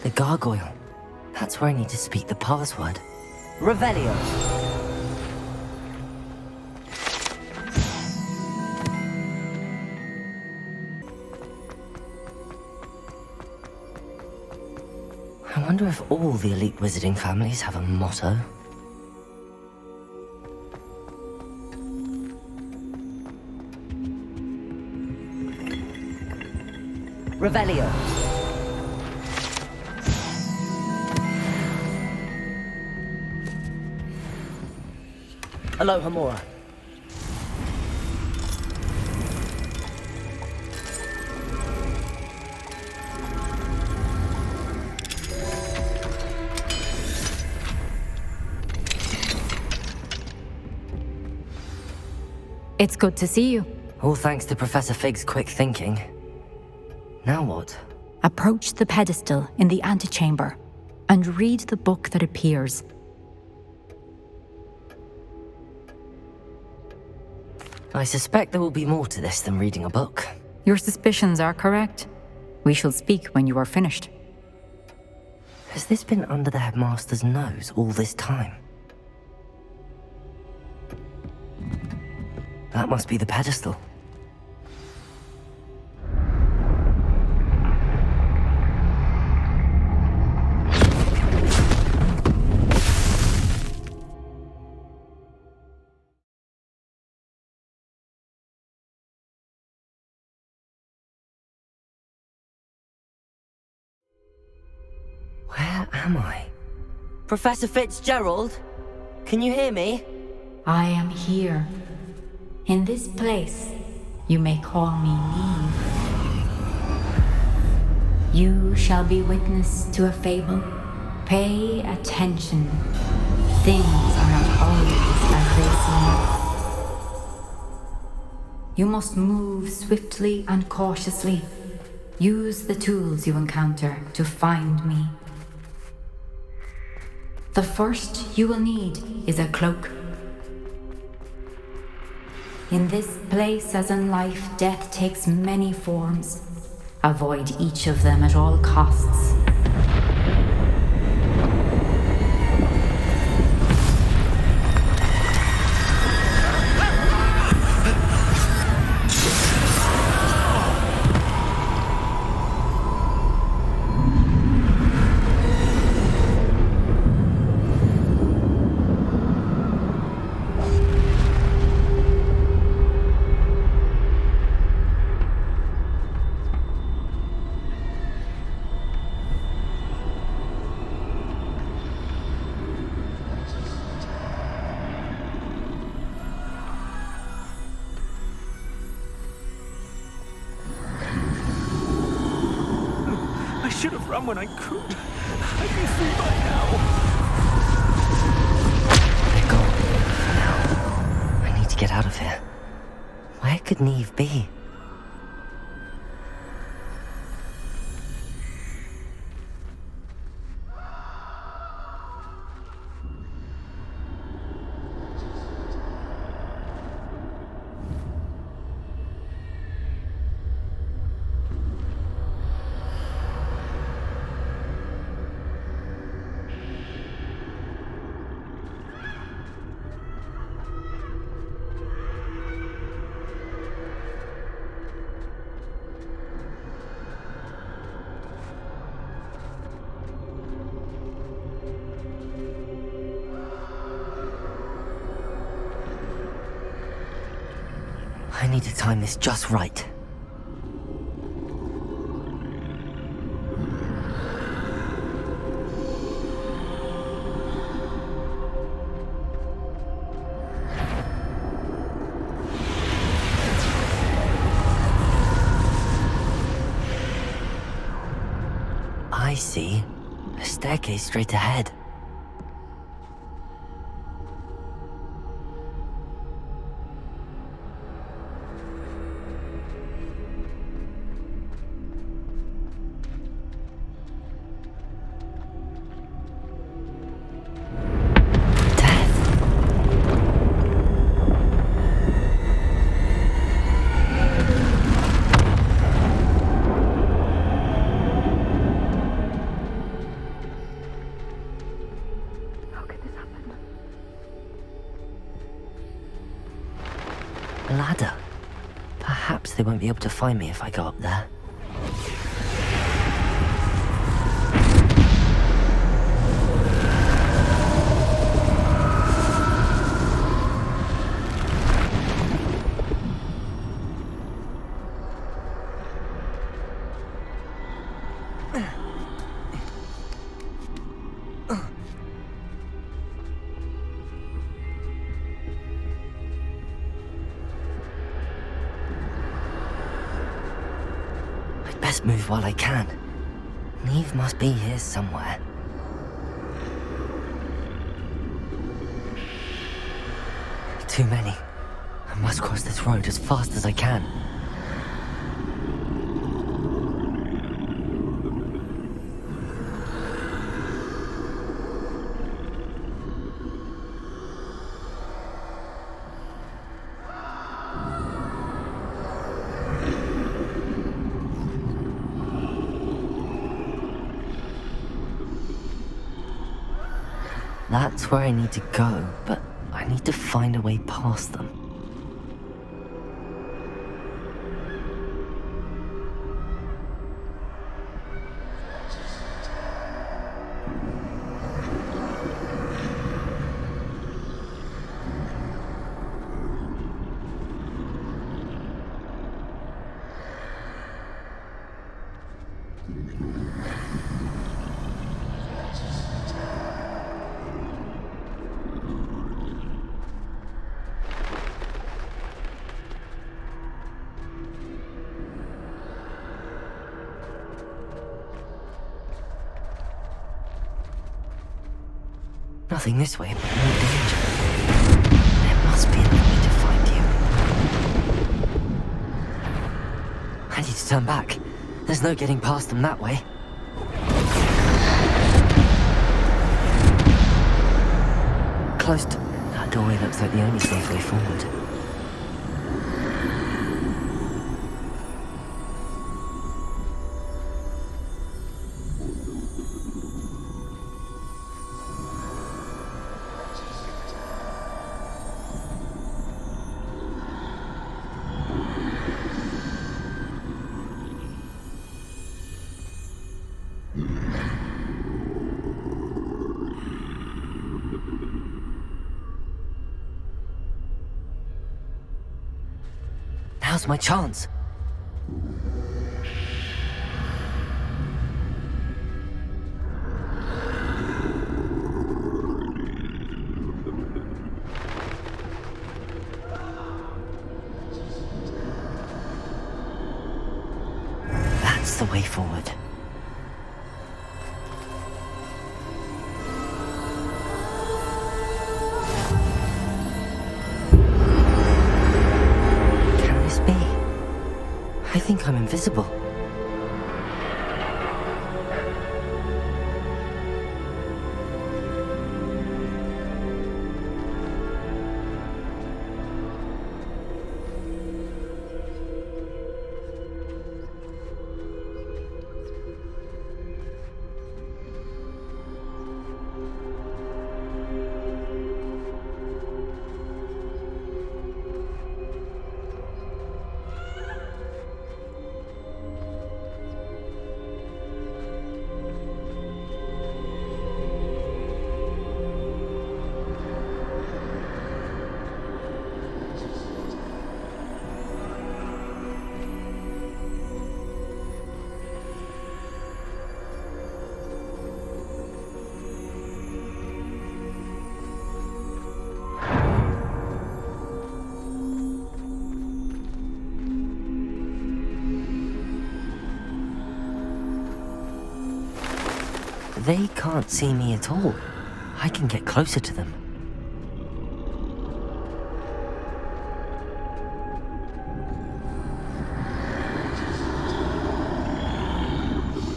The gargoyle. That's where I need to speak the password. Revelio. I wonder if all the elite wizarding families have a motto. Revelio. Aloha, Mora. It's good to see you. All thanks to Professor Fig's quick thinking. Now what? Approach the pedestal in the antechamber and read the book that appears. I suspect there will be more to this than reading a book. Your suspicions are correct. We shall speak when you are finished. Has this been under the headmaster's nose all this time? That must be the pedestal. Where am I? Professor Fitzgerald? Can you hear me? I am here. In this place, you may call me Neve. You shall be witness to a fable. Pay attention. Things are not always as they seem. You must move swiftly and cautiously. Use the tools you encounter to find me. The first you will need is a cloak. In this place, as in life, death takes many forms. Avoid each of them at all costs. I should have run when I could. I'd be free by now. They're gone. For now. I need to get out of here. Where could Neve be? I need to time this just right. I see. A staircase straight ahead. A ladder. Perhaps they won't be able to find me if I go up there. best move while I can. Neve must be here somewhere. Too many. I must cross this road as fast as I can. That's where I need to go, but I need to find a way past them. Nothing this way, but no danger. There must be another way to find you. I need to turn back. There's no getting past them that way. Closed. That doorway looks like the only safe way forward. Now's my chance. That's the way forward. I think I'm invisible. They can't see me at all. I can get closer to them.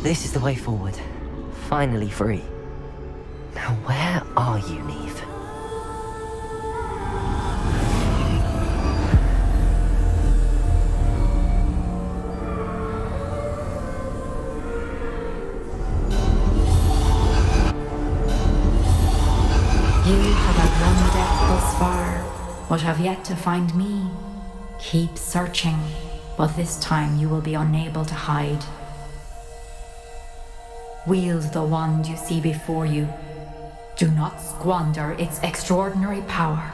This is the way forward. Finally free. Now where are you, Neve? You have outrun death thus far, but have yet to find me. Keep searching, but this time you will be unable to hide. Wield the wand you see before you. Do not squander its extraordinary power.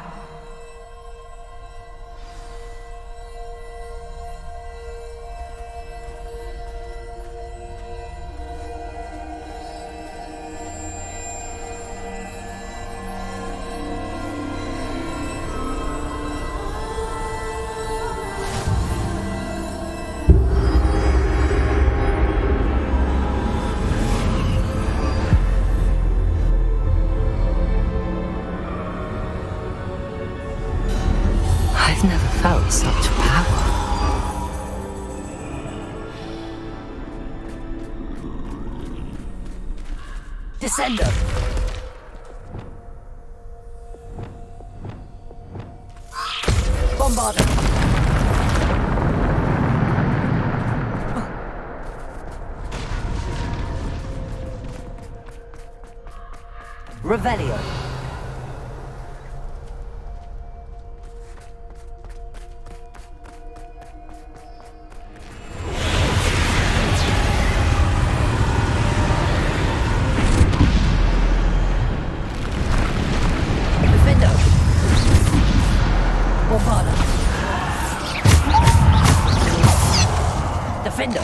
Descender! Bombarder! Revelio! Defender!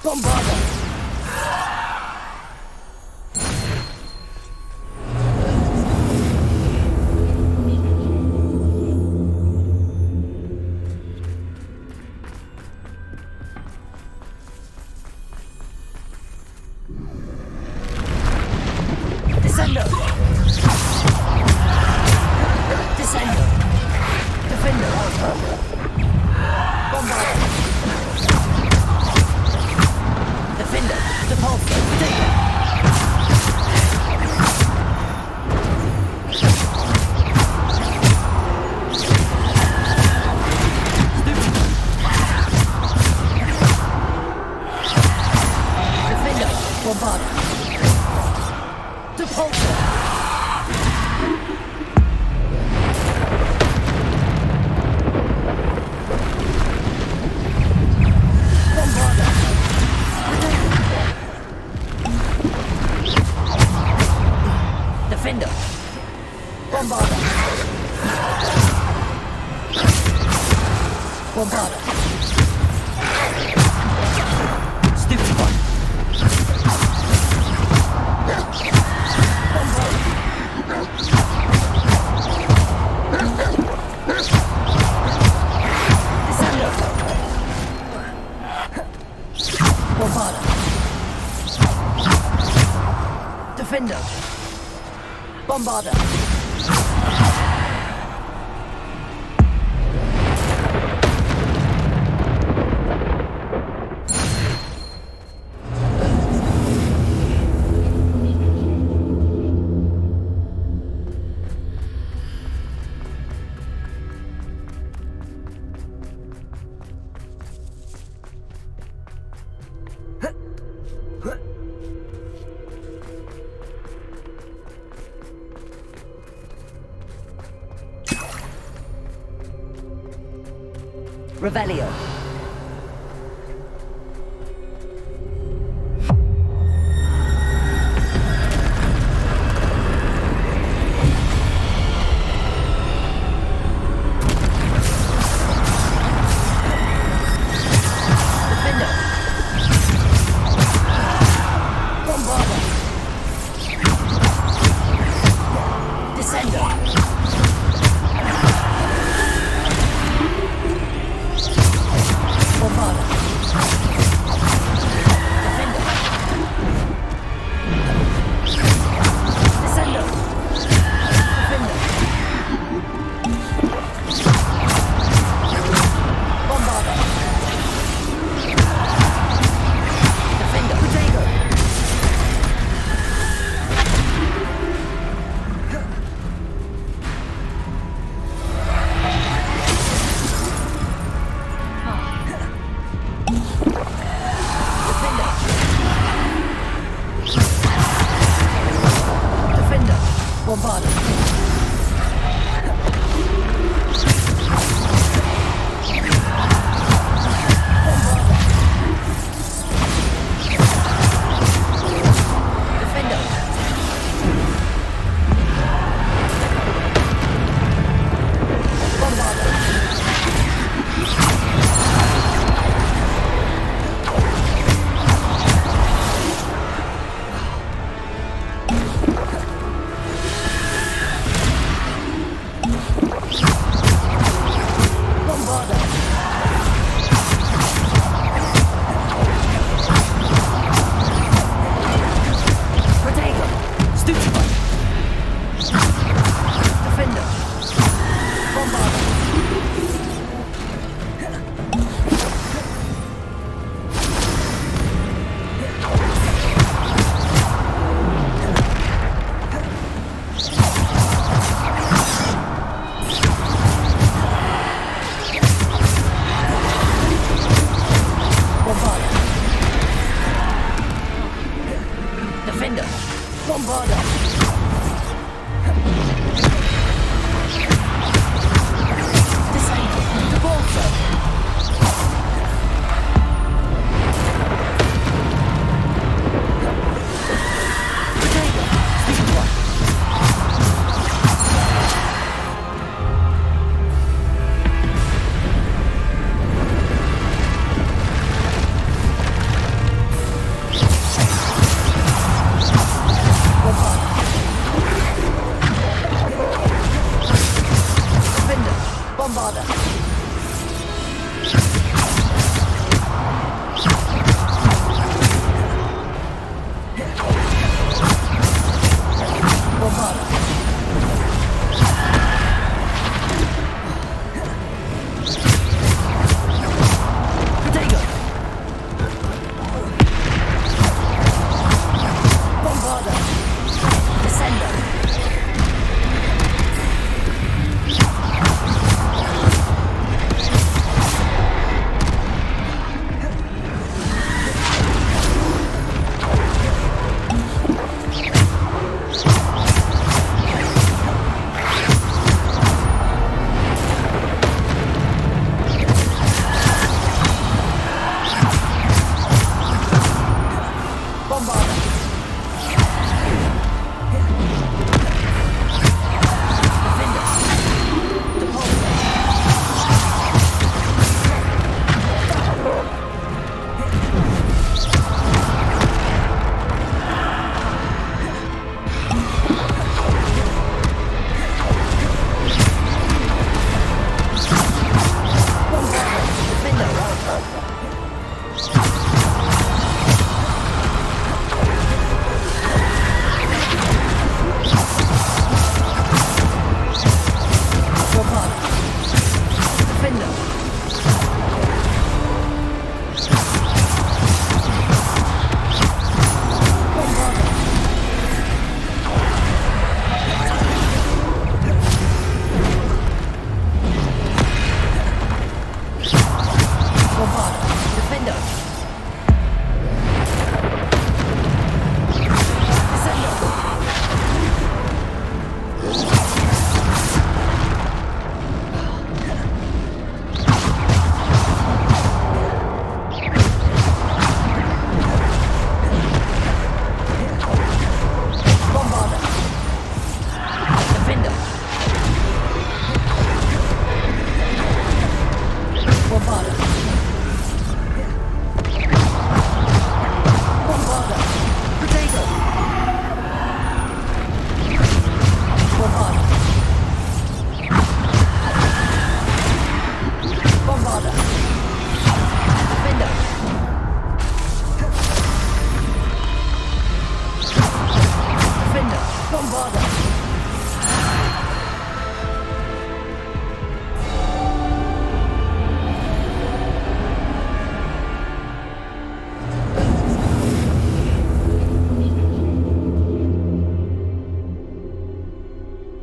Bombarder! Descender! Descender! Defender! Bombarder! Defender! Depulsor! Taker! Defender! Bombarder! Depulsor! Bombarder! Defender! Bombarder! Bombarder! Stupid one! Bombarder! Defender! Bombarder! Revelio. Defender. Bombarder. Descender. Bombarder. Defender. Descender. Defender. Bombarder. Defender. Potato. Defender. Bombarder. Defender. Bombarder. Defender! Bombarder! Disable! The ball circle!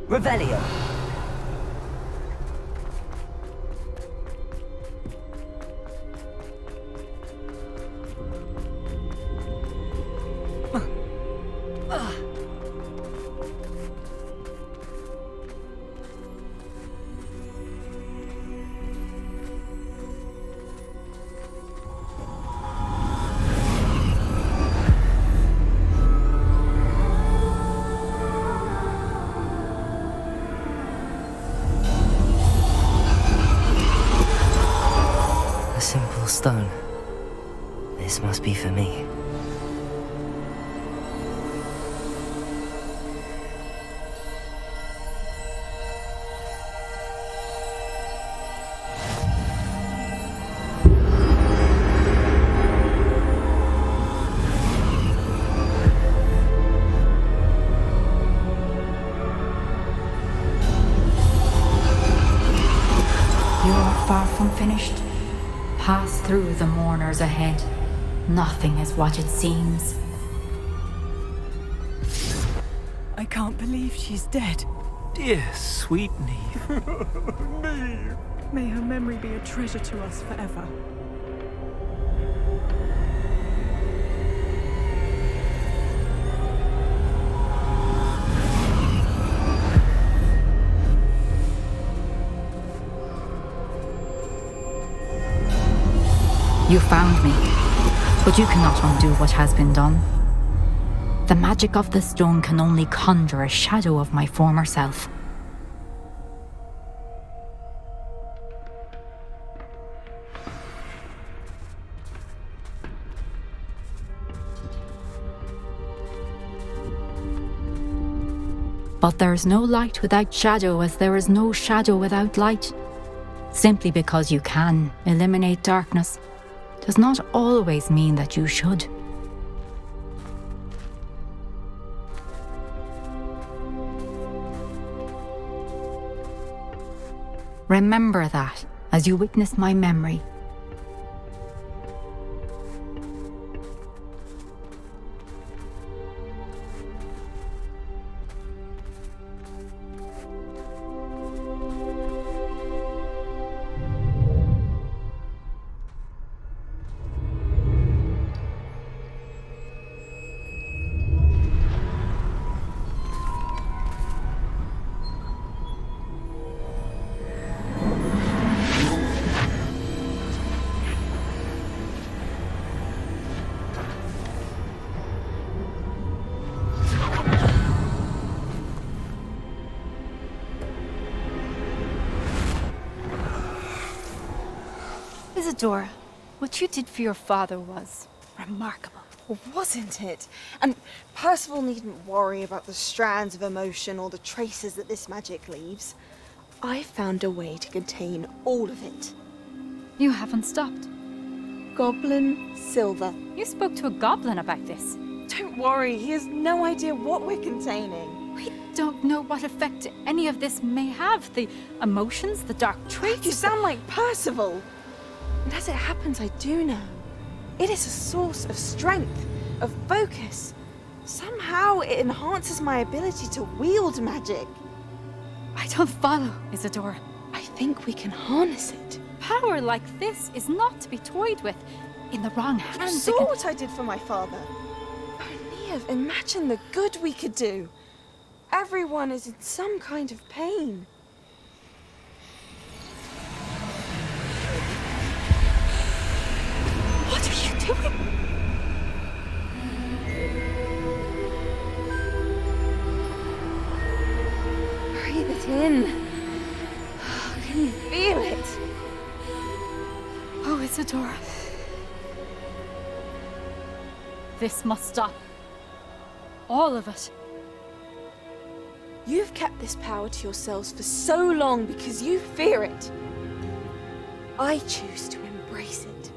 Revelio. Stone. This must be for me. You're far from finished. Pass through the mourners ahead. Nothing is what it seems. I can't believe she's dead. Dear sweet Neve. Neve! May her memory be a treasure to us forever. You found me, but you cannot undo what has been done. The magic of the stone can only conjure a shadow of my former self. But there is no light without shadow, as there is no shadow without light. Simply because you can eliminate darkness does not always mean that you should. Remember that as you witness my memory. Isadora, what you did for your father was remarkable. Well, wasn't it? And Percival needn't worry about the strands of emotion or the traces that this magic leaves. I found a way to contain all of it. You haven't stopped. Goblin Silver. You spoke to a goblin about this. Don't worry, he has no idea what we're containing. We don't know what effect any of this may have. The emotions, the dark traits. You sound like Percival. And as it happens, I do know. It is a source of strength, of focus. Somehow it enhances my ability to wield magic. I don't follow, Isadora. I think we can harness it. Power like this is not to be toyed with. In the wrong hands. You saw what I did for my father. Oh, Neve, imagine the good we could do. Everyone is in some kind of pain. What are you doing? Breathe it in. Can you feel it? Oh, Isadora. This must stop. All of it. You've kept this power to yourselves for so long because you fear it. I choose to embrace it.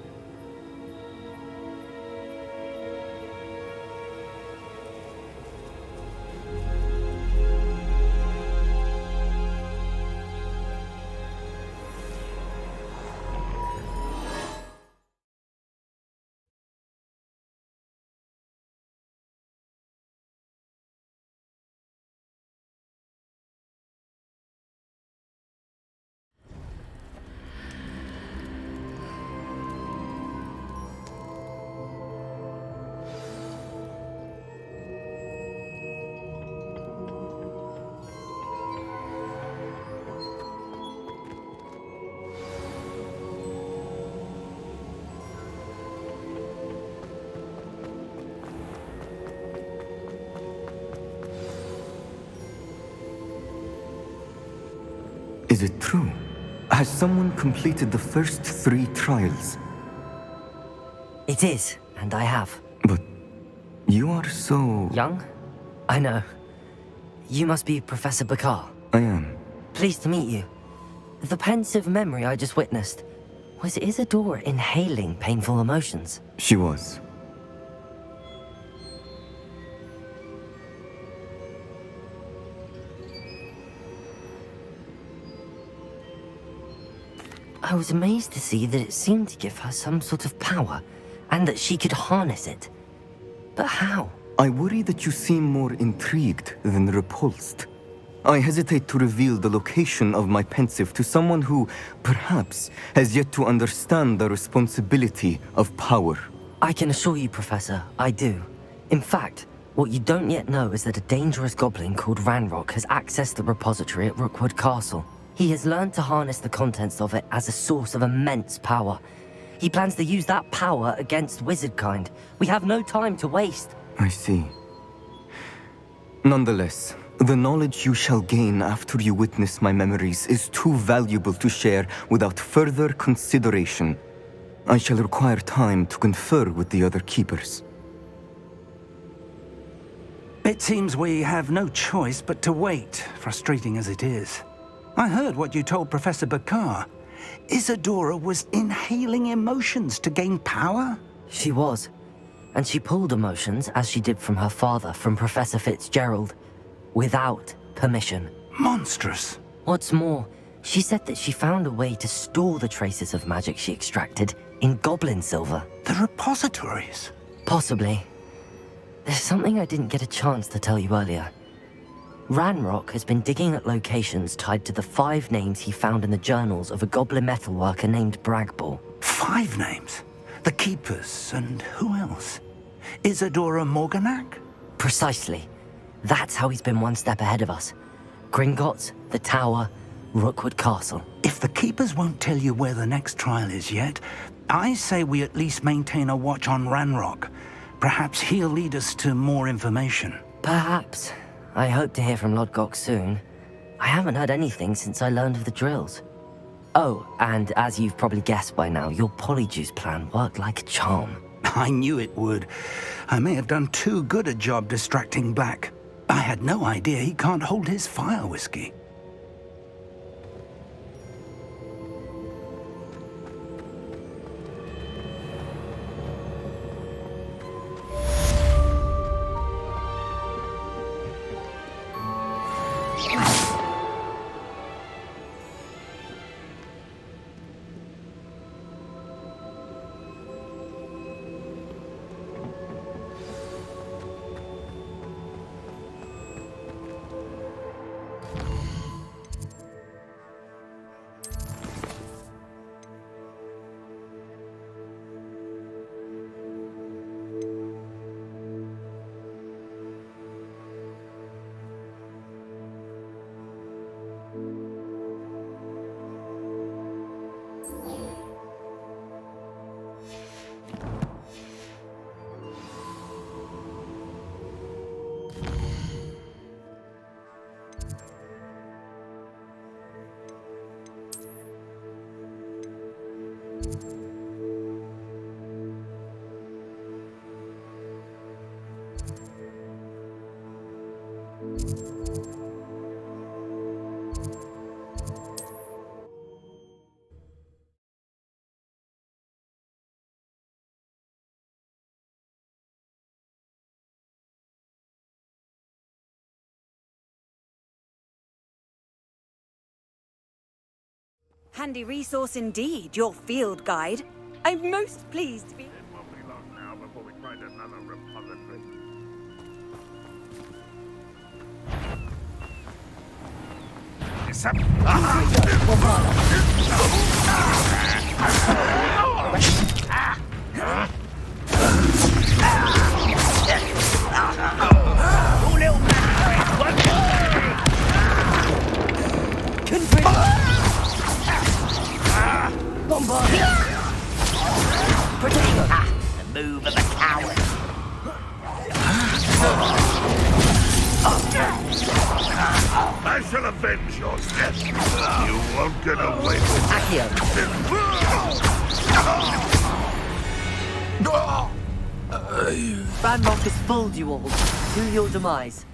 Is it true? Has someone completed the first 3 trials? It is, and I have. But you are so... Young? I know. You must be Professor Bakar. I am. Pleased to meet you. The pensive memory I just witnessed, was Isadora inhaling painful emotions? She was. I was amazed to see that it seemed to give her some sort of power, and that she could harness it. But how? I worry that you seem more intrigued than repulsed. I hesitate to reveal the location of my pensive to someone who, perhaps, has yet to understand the responsibility of power. I can assure you, Professor, I do. In fact, what you don't yet know is that a dangerous goblin called Ranrock has accessed the repository at Rookwood Castle. He has learned to harness the contents of it as a source of immense power. He plans to use that power against wizardkind. We have no time to waste. I see. Nonetheless, the knowledge you shall gain after you witness my memories is too valuable to share without further consideration. I shall require time to confer with the other keepers. It seems we have no choice but to wait, frustrating as it is. I heard what you told Professor Bakar. Isadora was inhaling emotions to gain power? She was. And she pulled emotions, as she did from her father, from Professor Fitzgerald, without permission. Monstrous. What's more, she said that she found a way to store the traces of magic she extracted in goblin silver. The repositories? Possibly. There's something I didn't get a chance to tell you earlier. Ranrock has been digging at locations tied to the 5 names he found in the journals of a goblin metalworker named Bragball. 5 names? The Keepers, and who else? Isadora Morganac? Precisely. That's how he's been one step ahead of us. Gringotts, the Tower, Rookwood Castle. If the Keepers won't tell you where the next trial is yet, I say we at least maintain a watch on Ranrock. Perhaps he'll lead us to more information. Perhaps. I hope to hear from Lodgok soon. I haven't heard anything since I learned of the drills. Oh, and as you've probably guessed by now, your polyjuice plan worked like a charm. I knew it would. I may have done too good a job distracting Black. I had no idea he can't hold his fire whiskey. Handy resource indeed, your field guide. I'm most pleased to be... It won't be long now before we find another repository. It's up. The move of a coward. I shall avenge your death. You won't get away with it. Ranrock has fooled you all to your demise.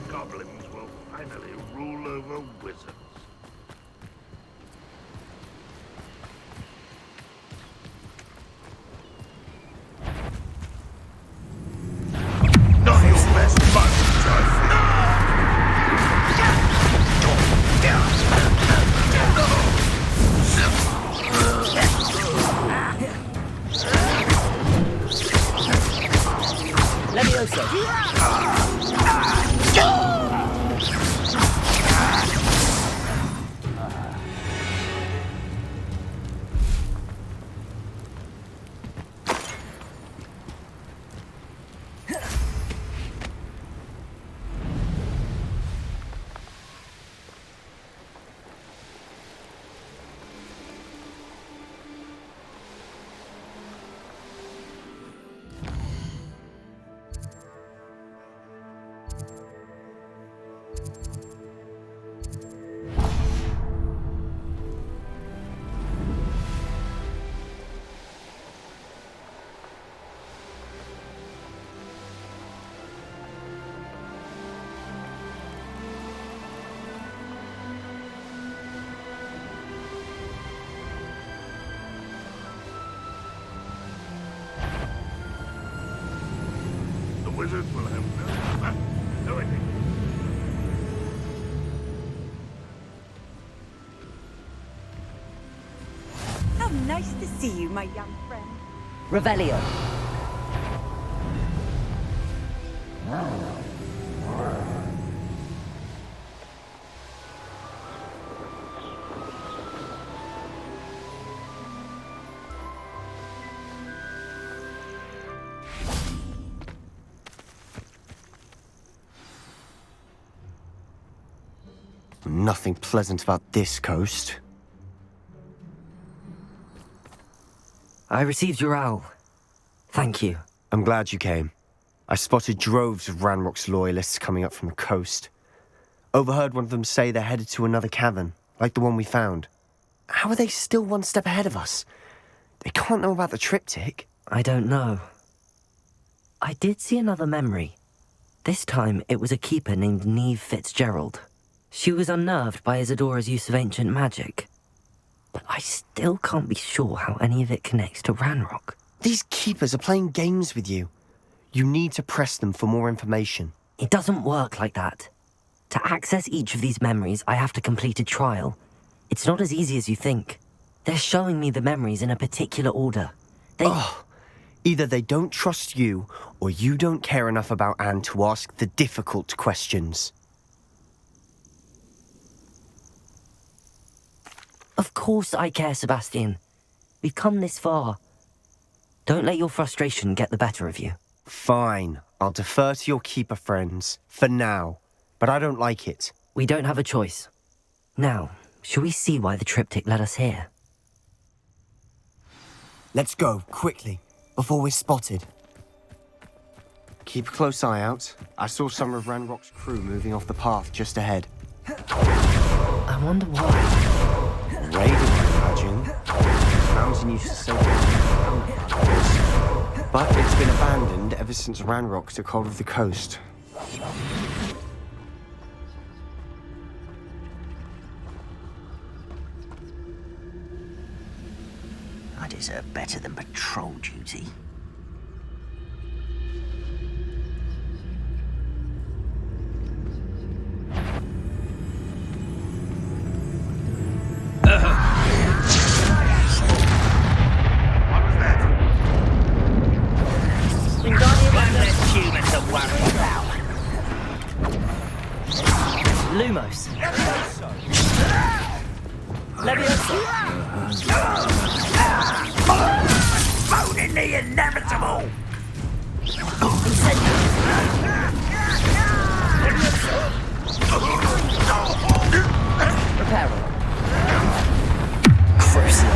Goblins will finally rule over wizards. Not your best moment, Levioso. wizard will have no idea. How nice to see you, my young friend. Revelio. Nothing pleasant about this coast. I received your owl. Thank you. I'm glad you came. I spotted droves of Ranrock's loyalists coming up from the coast. Overheard one of them say they're headed to another cavern, like the one we found. How are they still one step ahead of us? They can't know about the triptych. I don't know. I did see another memory. This time it was a keeper named Neve Fitzgerald. She was unnerved by Isadora's use of ancient magic. But I still can't be sure how any of it connects to Ranrock. These keepers are playing games with you. You need to press them for more information. It doesn't work like that. To access each of these memories, I have to complete a trial. It's not as easy as you think. They're showing me the memories in a particular order. Either they don't trust you, or you don't care enough about Anne to ask the difficult questions. Of course I care, Sebastian. We've come this far. Don't let your frustration get the better of you. Fine. I'll defer to your keeper friends, for now. But I don't like it. We don't have a choice. Now, shall we see why the triptych led us here? Let's go, quickly, before we're spotted. Keep a close eye out. I saw some of Ranrock's crew moving off the path just ahead. I wonder why. Raiding, I imagine. The mountain used to say but it's been abandoned ever since Ranrock took hold of the coast. I deserve better than patrol duty. Lumos. Leviosa. Phoning the inevitable! Reparo. Crucial.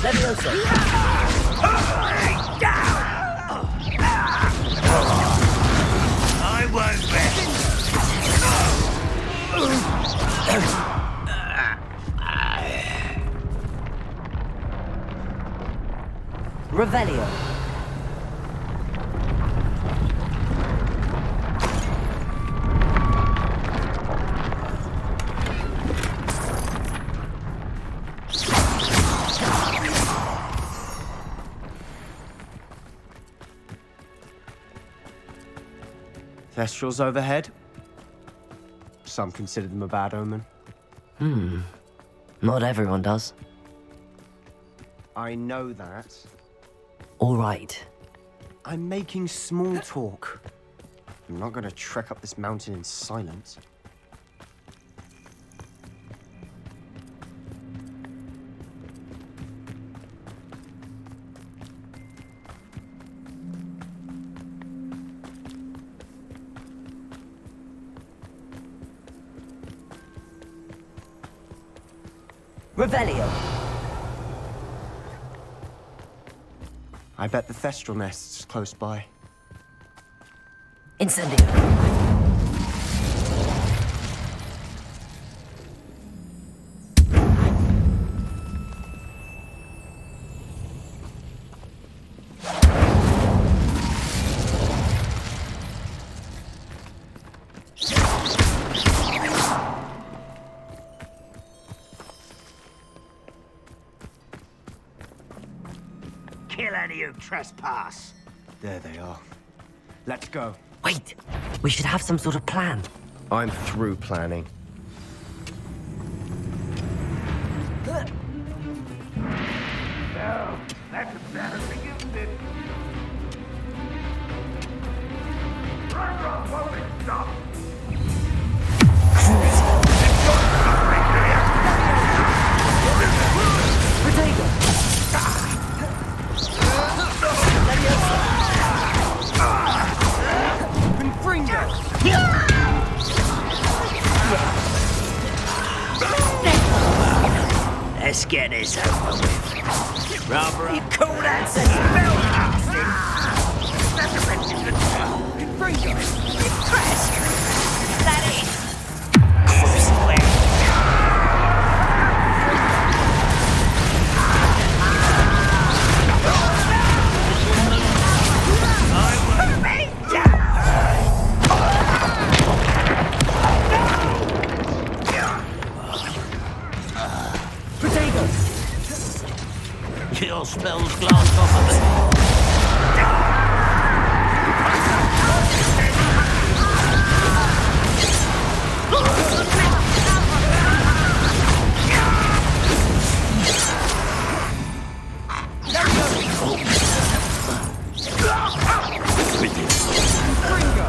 Leviosa. I won't bet. Revelio. Thestrals overhead. Some consider them a bad omen. Not everyone does. I know that. All right. I'm making small talk. I'm not going to trek up this mountain in silence. Revelio. I bet the Thestral nest's close by. Incendio. kill any who trespass. There they are. Let's go. Wait, we should have some sort of plan. I'm through planning. No, that's embarrassing, isn't it? Run, won't it stop? Let's get this over with. Rather, you call that spellcasting? That's a mention of Confringo. Impressed? Is that it? Your spells glanced off of it.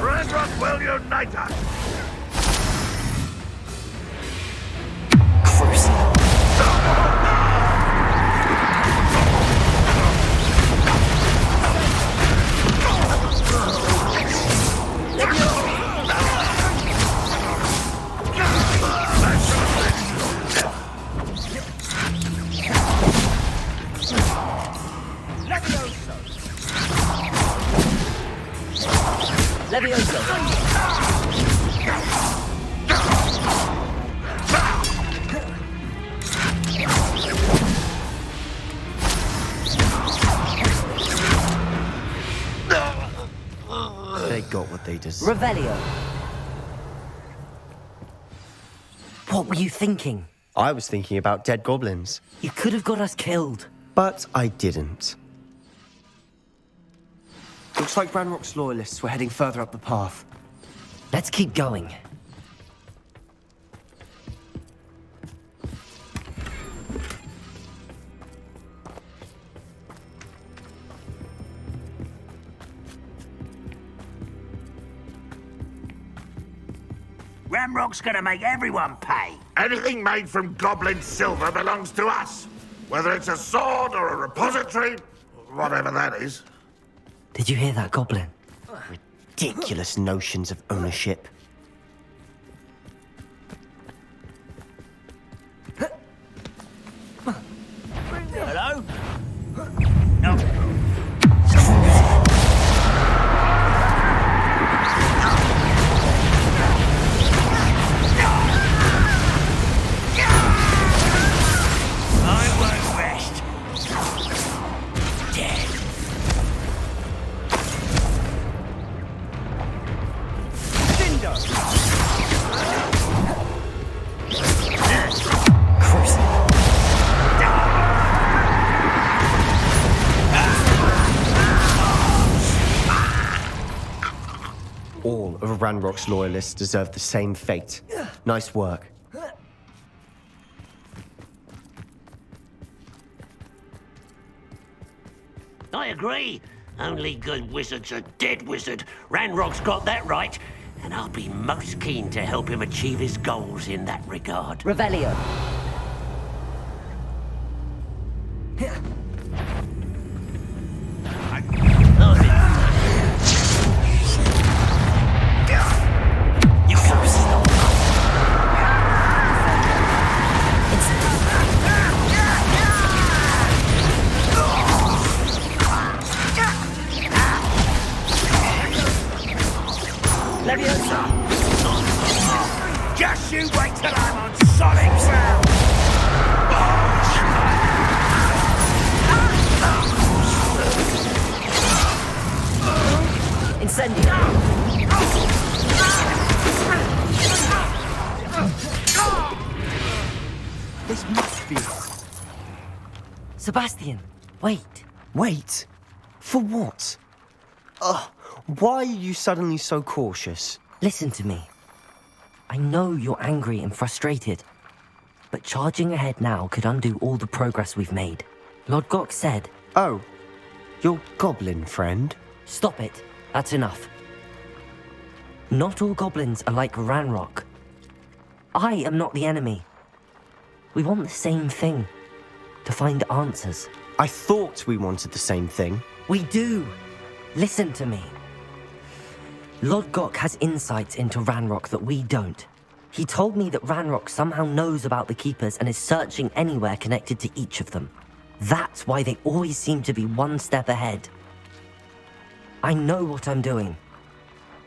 Ranrock will unite us! They got what they deserved. Revelio. What were you thinking? I was thinking about dead goblins. You could have got us killed. But I didn't. Looks like Ranrock's loyalists were heading further up the path. Let's keep going. Ranrock's gonna make everyone pay. Anything made from goblin silver belongs to us. Whether it's a sword or a repository, whatever that is. Did you hear that, Goblin? Ridiculous notions of ownership. Hello? No. I won't rest. Dead. All of Ranrock's loyalists deserve the same fate. Nice work. I agree. Only good wizard's a dead wizard. Ranrock's got that right, and I'll be most keen to help him achieve his goals in that regard. Revelio. You can't stop. Leviosa! Just you wait till I'm on solid ground! Incendio! This must be it. Sebastian, wait. Wait. For what? Why are you suddenly so cautious? Listen to me. I know you're angry and frustrated, but charging ahead now could undo all the progress we've made. Lord Gok said... Oh, your goblin friend? Stop it. That's enough. Not all goblins are like Ranrock. I am not the enemy. We want the same thing. To find answers. I thought we wanted the same thing. We do. Listen to me. Lord Gok has insights into Ranrock that we don't. He told me that Ranrock somehow knows about the Keepers and is searching anywhere connected to each of them. That's why they always seem to be one step ahead. I know what I'm doing.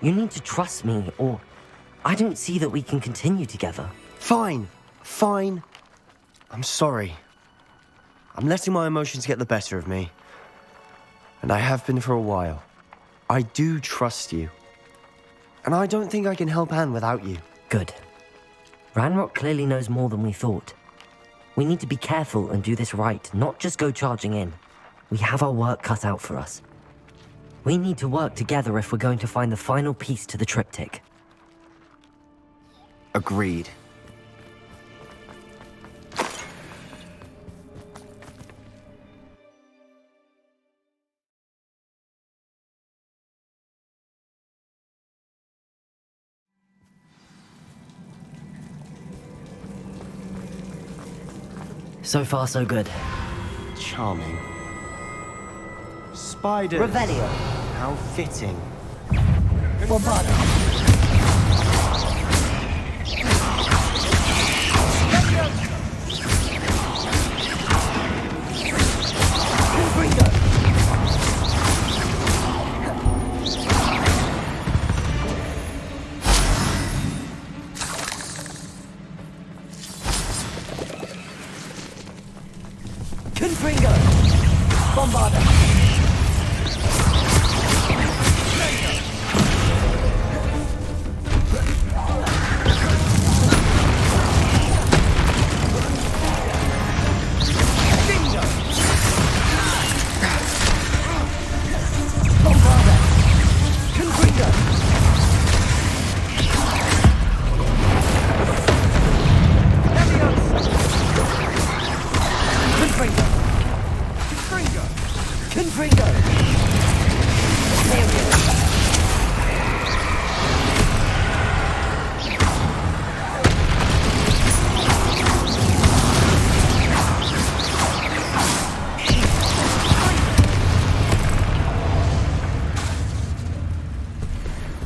You need to trust me, or I don't see that we can continue together. Fine. I'm sorry. I'm letting my emotions get the better of me. And I have been for a while. I do trust you. And I don't think I can help Anne without you. Good. Ranrock clearly knows more than we thought. We need to be careful and do this right, not just go charging in. We have our work cut out for us. We need to work together if we're going to find the final piece to the triptych. Agreed. So far, so good. Charming. Spiders. Revelio. How fitting. Bombardo.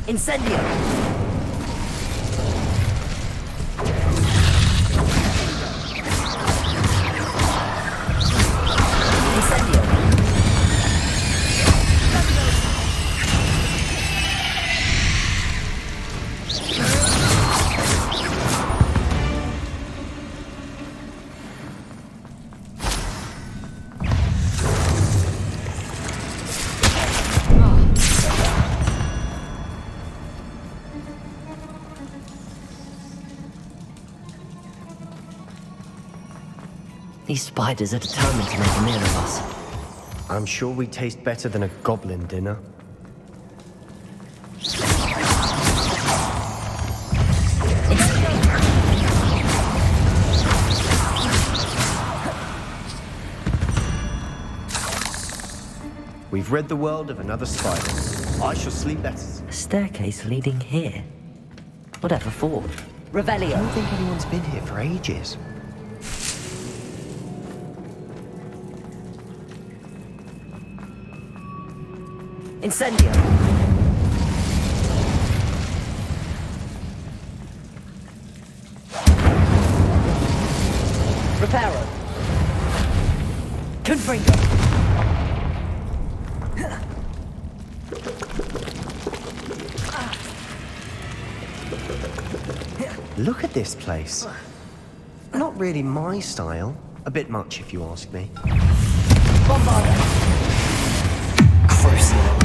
Incendio! Incendio! These spiders are determined to make a meal of us. I'm sure we taste better than a goblin dinner. We've rid the world of another spider. I shall sleep better. A staircase leading here? Whatever for? Revelio! I don't think anyone's been here for ages. Incendio! Reparo! Confringo! Look at this place. Not really my style. A bit much, if you ask me. Bombardo! Crucial!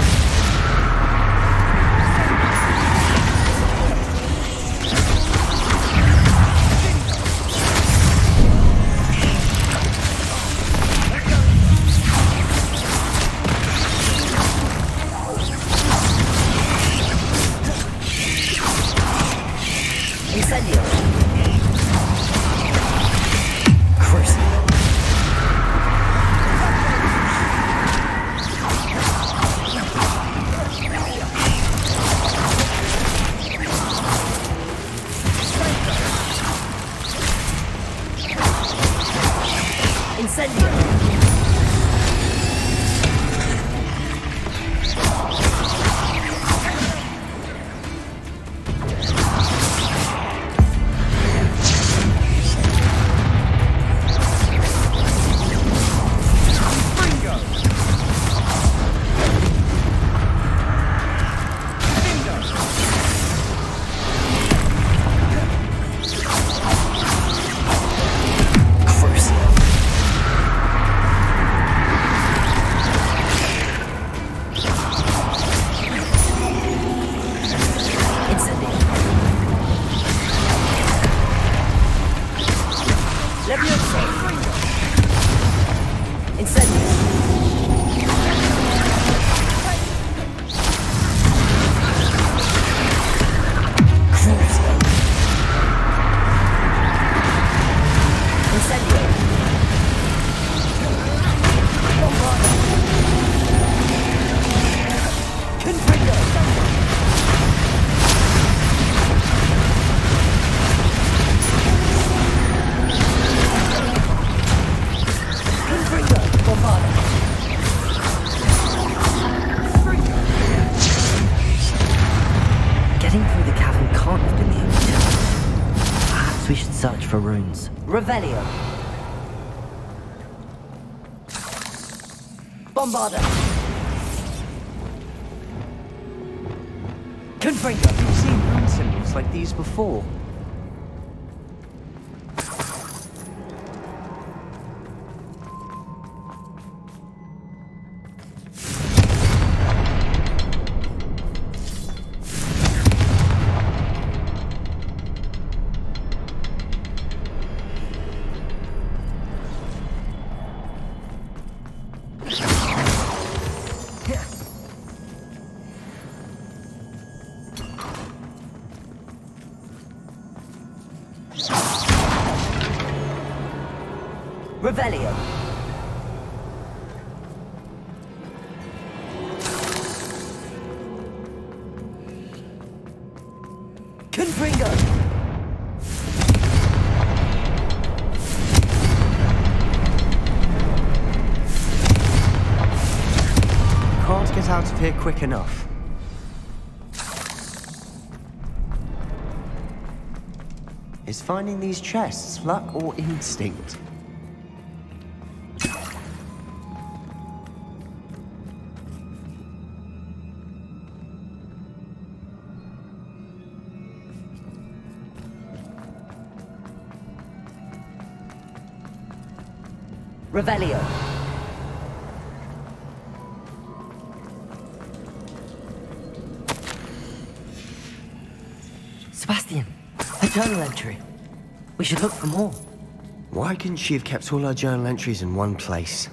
for runes. Revelio. Bombarda. Confringo. I've seen rune symbols like these before. Revelio. Confringo. Can't get out of here quick enough. Is finding these chests luck or instinct? Revelio. Sebastian, a journal entry. We should look for more. Why couldn't she have kept all her journal entries in one place?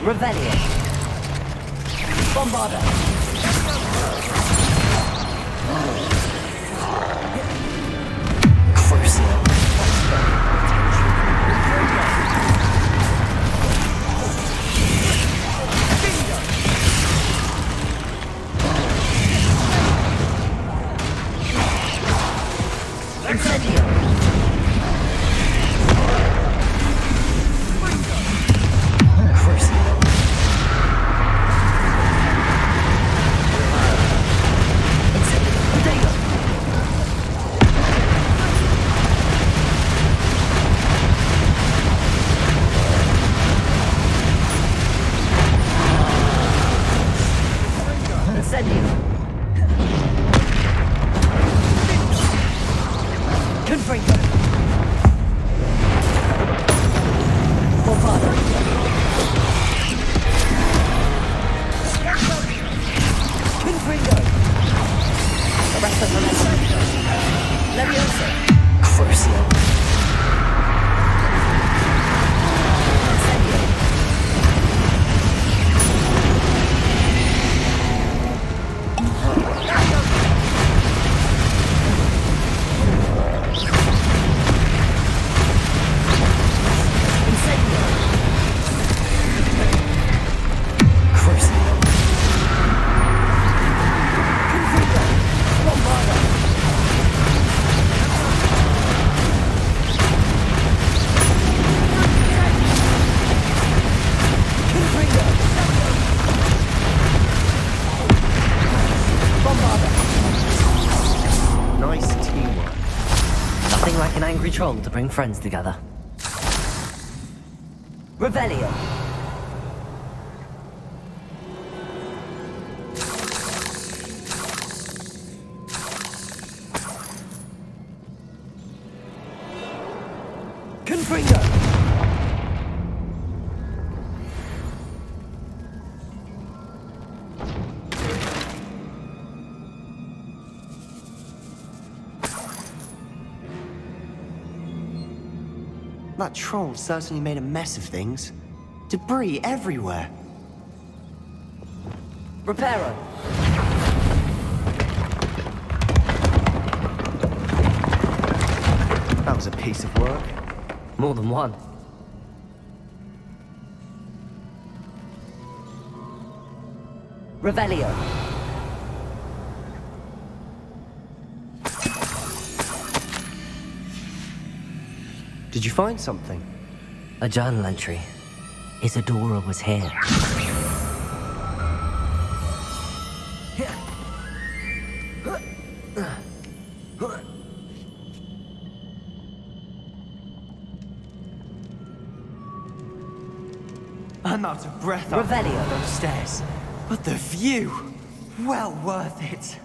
Revelio. Bombarda. Troll to bring friends together. Revelio. Confringo. That troll certainly made a mess of things. Debris everywhere. Reparo. That was a piece of work. More than one. Revelio. Did you find something? A journal entry. Isadora was here. I'm out of breath Revelio. up those stairs. But the view! Well worth it.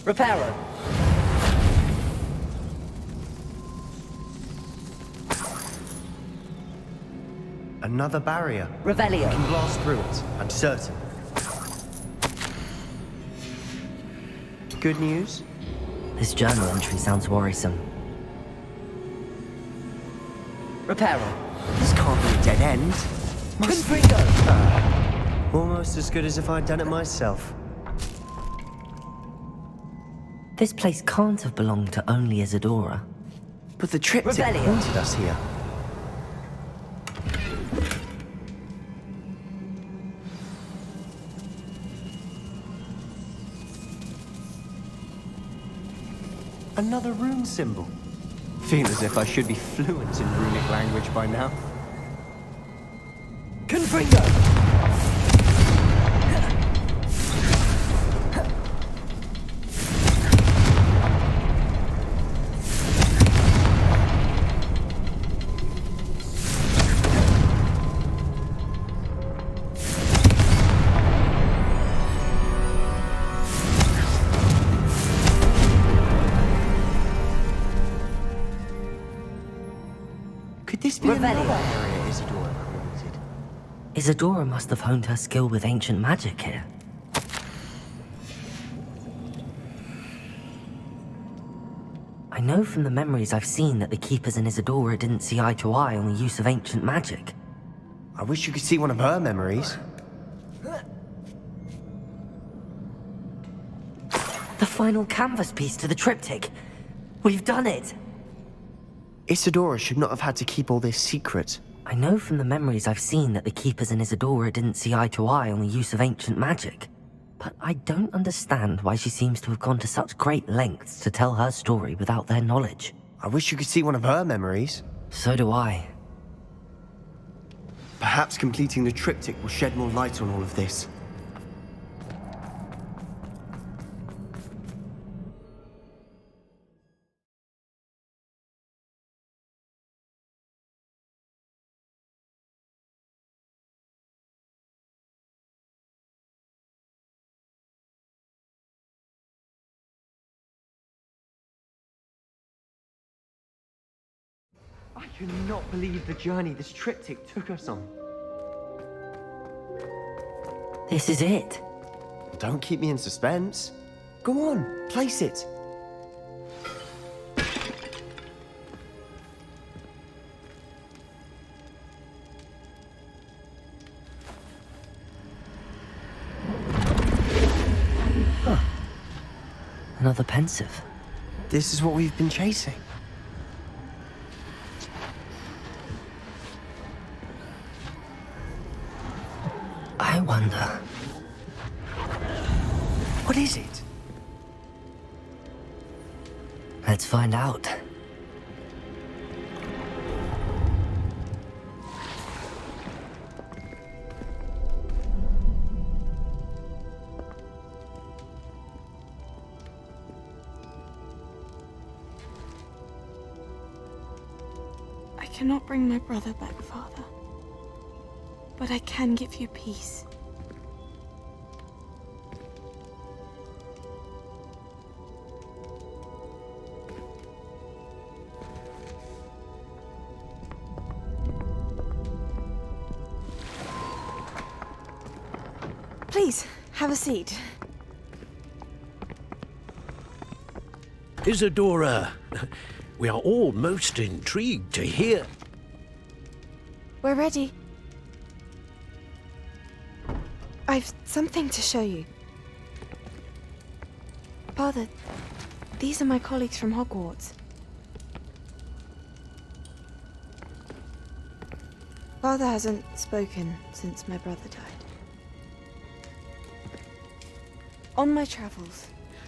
Reparo. Another barrier. Revelio. We can blast through it, I'm certain. Good news? This journal entry sounds worrisome. Reparo. This can't be a dead end. Confringo. Almost as good as if I'd done it myself. This place can't have belonged to only Isadora. But the triptych Revelio. pointed us here. Another rune symbol. Feel as if I should be fluent in runic language by now. Confringo. Could this be another area Isadora created? Isadora must have honed her skill with ancient magic here. I know from the memories I've seen that the Keepers and Isadora didn't see eye to eye on the use of ancient magic. I wish you could see one of her memories. The final canvas piece to the triptych. We've done it! Isadora should not have had to keep all this secret. I know from the memories I've seen that the Keepers and Isadora didn't see eye to eye on the use of ancient magic. But I don't understand why she seems to have gone to such great lengths to tell her story without their knowledge. I wish you could see one of her memories. So do I. Perhaps completing the triptych will shed more light on all of this. I cannot believe the journey this triptych took us on. This is it. Don't keep me in suspense. Go on, place it. Huh. Another pensive. This is what we've been chasing. I wonder... What is it? Let's find out. cannot bring my brother back, Father. But I can give you peace. Please, have a seat. Isadora, we are all most intrigued to hear. We're ready. I've something to show you. Father, these are my colleagues from Hogwarts. Father hasn't spoken since my brother died. On my travels,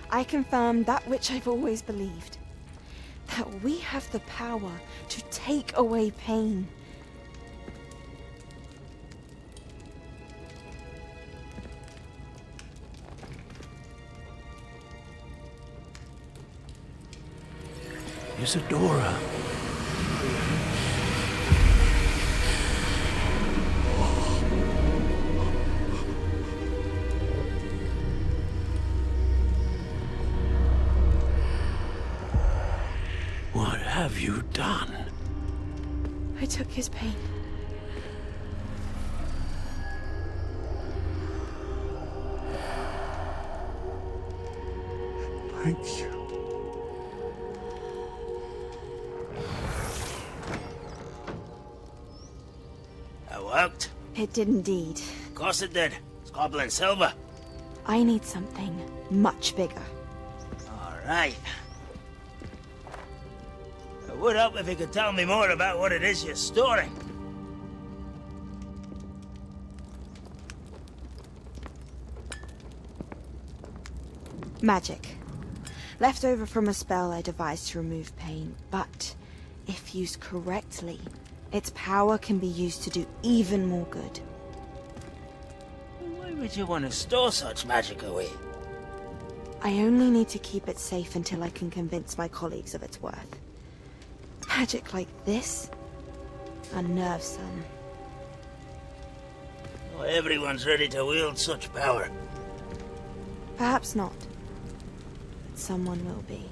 I confirmed that which I've always believed. That we have the power to take away pain. Isadora. What have you done? I took his pain. Thank you. That worked? It did indeed. Of course it did. It's goblin silver. I need something much bigger. All right. It would help if you could tell me more about what it is you're storing. Magic. Left over from a spell I devised to remove pain, but if used correctly, its power can be used to do even more good. Why would you want to store such magic away? I only need to keep it safe until I can convince my colleagues of its worth. Magic like this unnerves some. Not everyone's ready to wield such power. Perhaps not. But someone will be.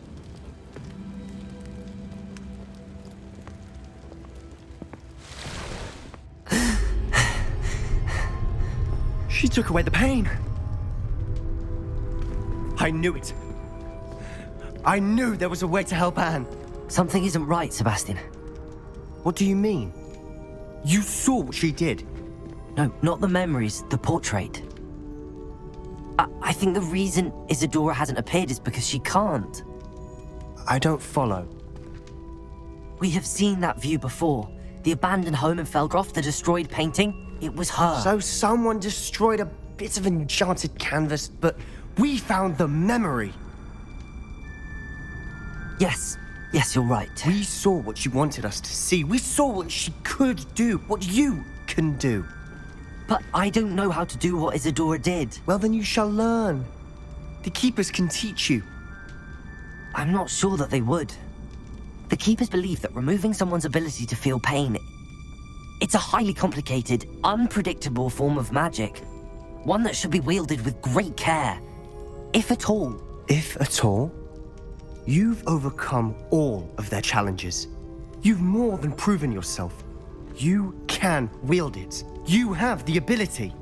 She took away the pain. I knew it. I knew there was a way to help Anne. Something isn't right, Sebastian. What do you mean? You saw what she did. No, not the memories, the portrait. I think the reason Isadora hasn't appeared is because she can't. I don't follow. We have seen that view before. The abandoned home in Felgroth, the destroyed painting. It was her. So someone destroyed a bit of enchanted canvas, but we found the memory. Yes, you're right. We saw what she wanted us to see. We saw what she could do, what you can do. But I don't know how to do what Isadora did. Well, then you shall learn. The Keepers can teach you. I'm not sure that they would. The Keepers believe that removing someone's ability to feel pain, it's a highly complicated, unpredictable form of magic. One that should be wielded with great care. If at all. If at all? You've overcome all of their challenges. You've more than proven yourself. You can wield it. You have the ability.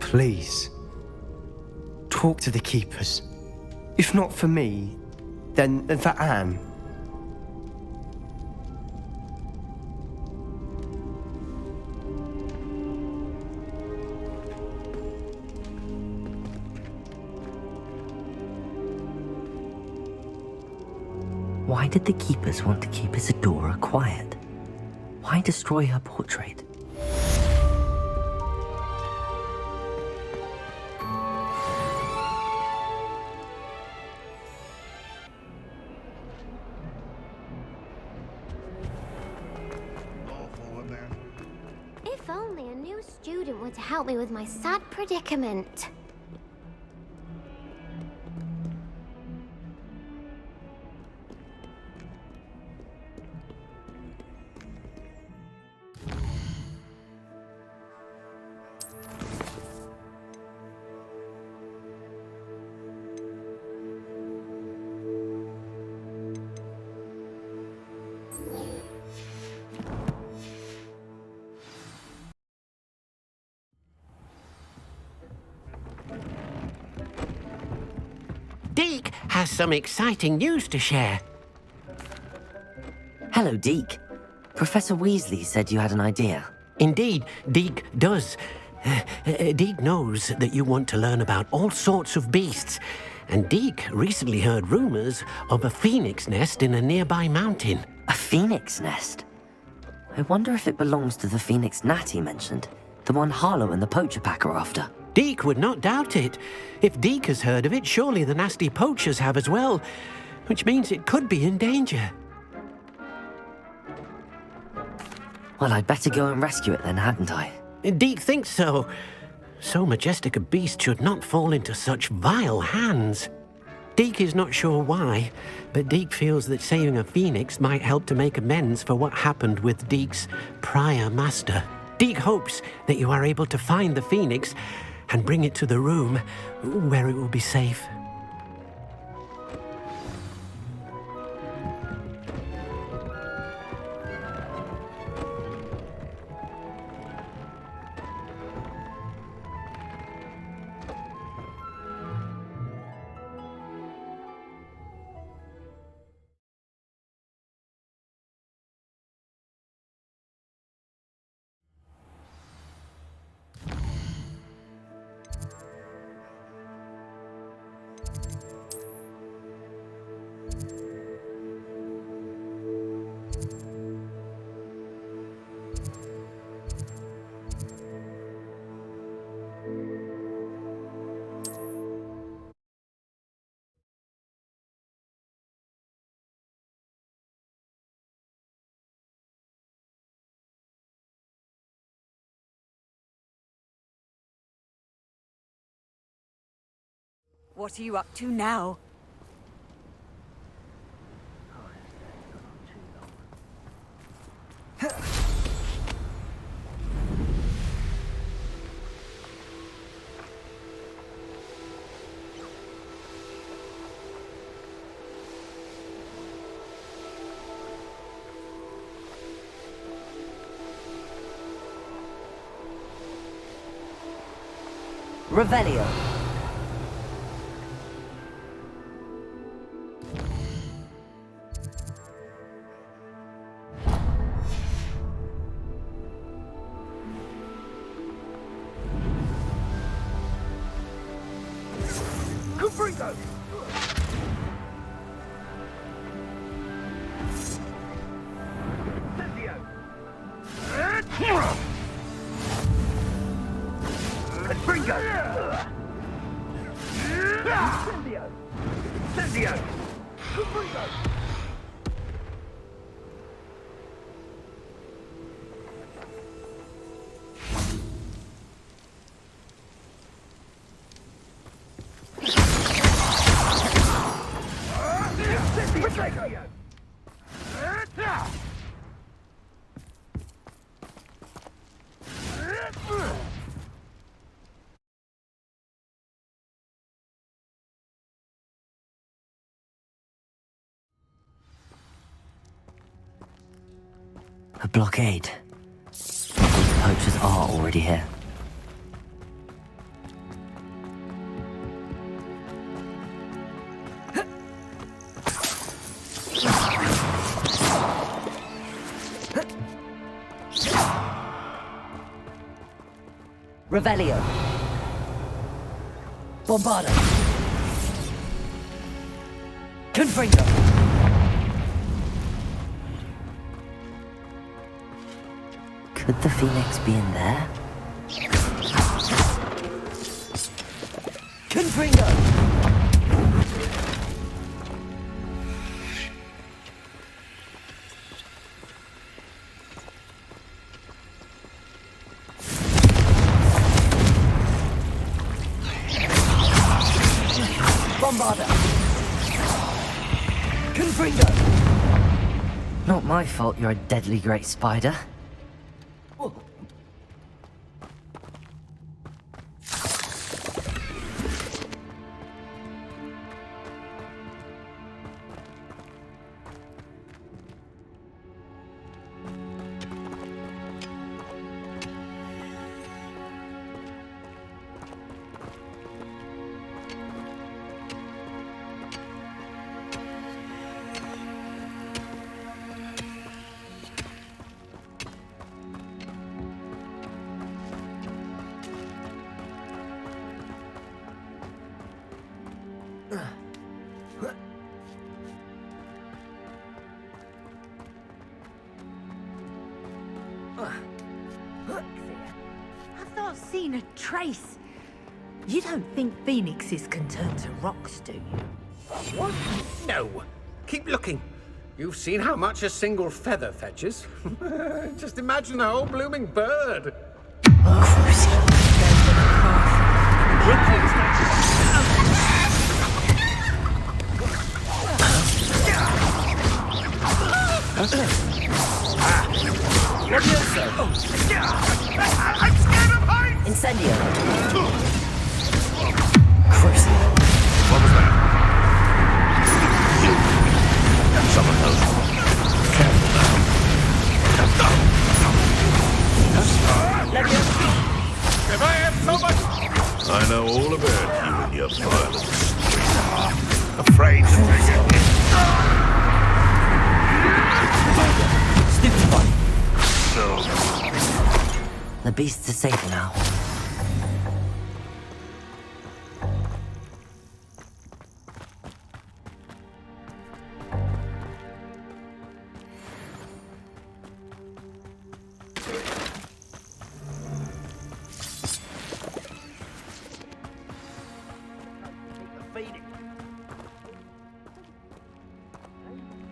Please, talk to the Keepers. If not for me, then for Anne. Why did the Keepers want to keep Isadora quiet? Why destroy her portrait? If only a new student were to help me with my sad predicament. has some exciting news to share. Hello, Deke. Professor Weasley said you had an idea. Indeed, Deke does. Deke knows that you want to learn about all sorts of beasts, and Deke recently heard rumors of a phoenix nest in a nearby mountain. A phoenix nest? I wonder if it belongs to the phoenix gnat he mentioned, the one Harlow and the poacher pack are after. Deke would not doubt it. If Deke has heard of it, surely the nasty poachers have as well, which means it could be in danger. Well, I'd better go and rescue it then, hadn't I? Deke thinks so. So majestic a beast should not fall into such vile hands. Deke is not sure why, but Deke feels that saving a phoenix might help to make amends for what happened with Deke's prior master. Deke hopes that you are able to find the phoenix and bring it to the room where it will be safe. What are you up to now? Revelio. Confringo! Confringo! Incendio! Incendio! Confringo! A blockade. The poachers are already here. Revelio. Bombarda. Confringo. Could the phoenix be in there? Confringo. Bombarda! Confringo! Not my fault you're a deadly great spider. I've not seen a trace. You don't think phoenixes can turn to rocks, do you? What? No. Keep looking. You've seen how much a single feather fetches. Just imagine a whole blooming bird. I'm scared of heights! Incendio. Cruising. What was that? Someone knows. Careful now. If I have so much... I know all about you and your violence. Afraid to take it. Stupid one. No. The beasts are safe now.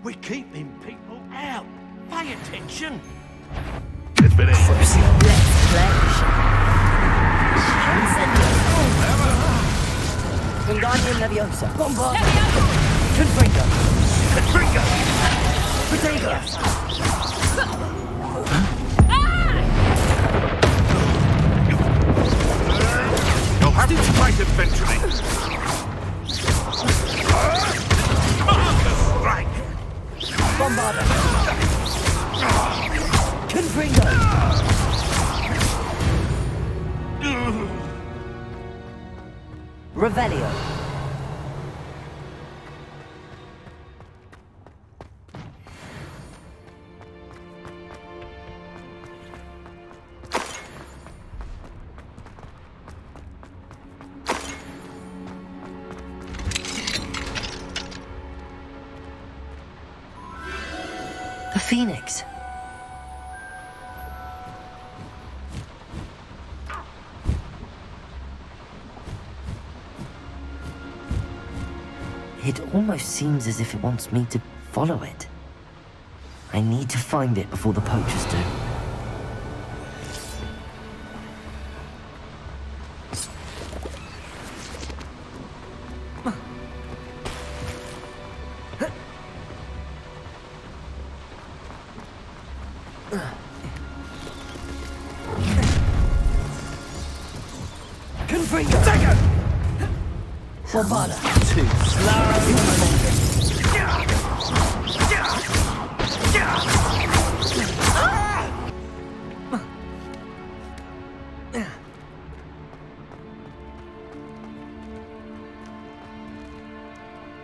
We're keeping people out. Pay attention. It's been easy. Let's play. Wingardium Leviosa. Bombard. Confringo. Confringo. Potato. You'll have to fight eventually. Strike. Bombarda. Confringo. Revelio. The Phoenix. It almost seems as if it wants me to follow it. I need to find it before the poachers do. Confringo! Second! Bombarda! Too slow!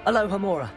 Aloha Mora.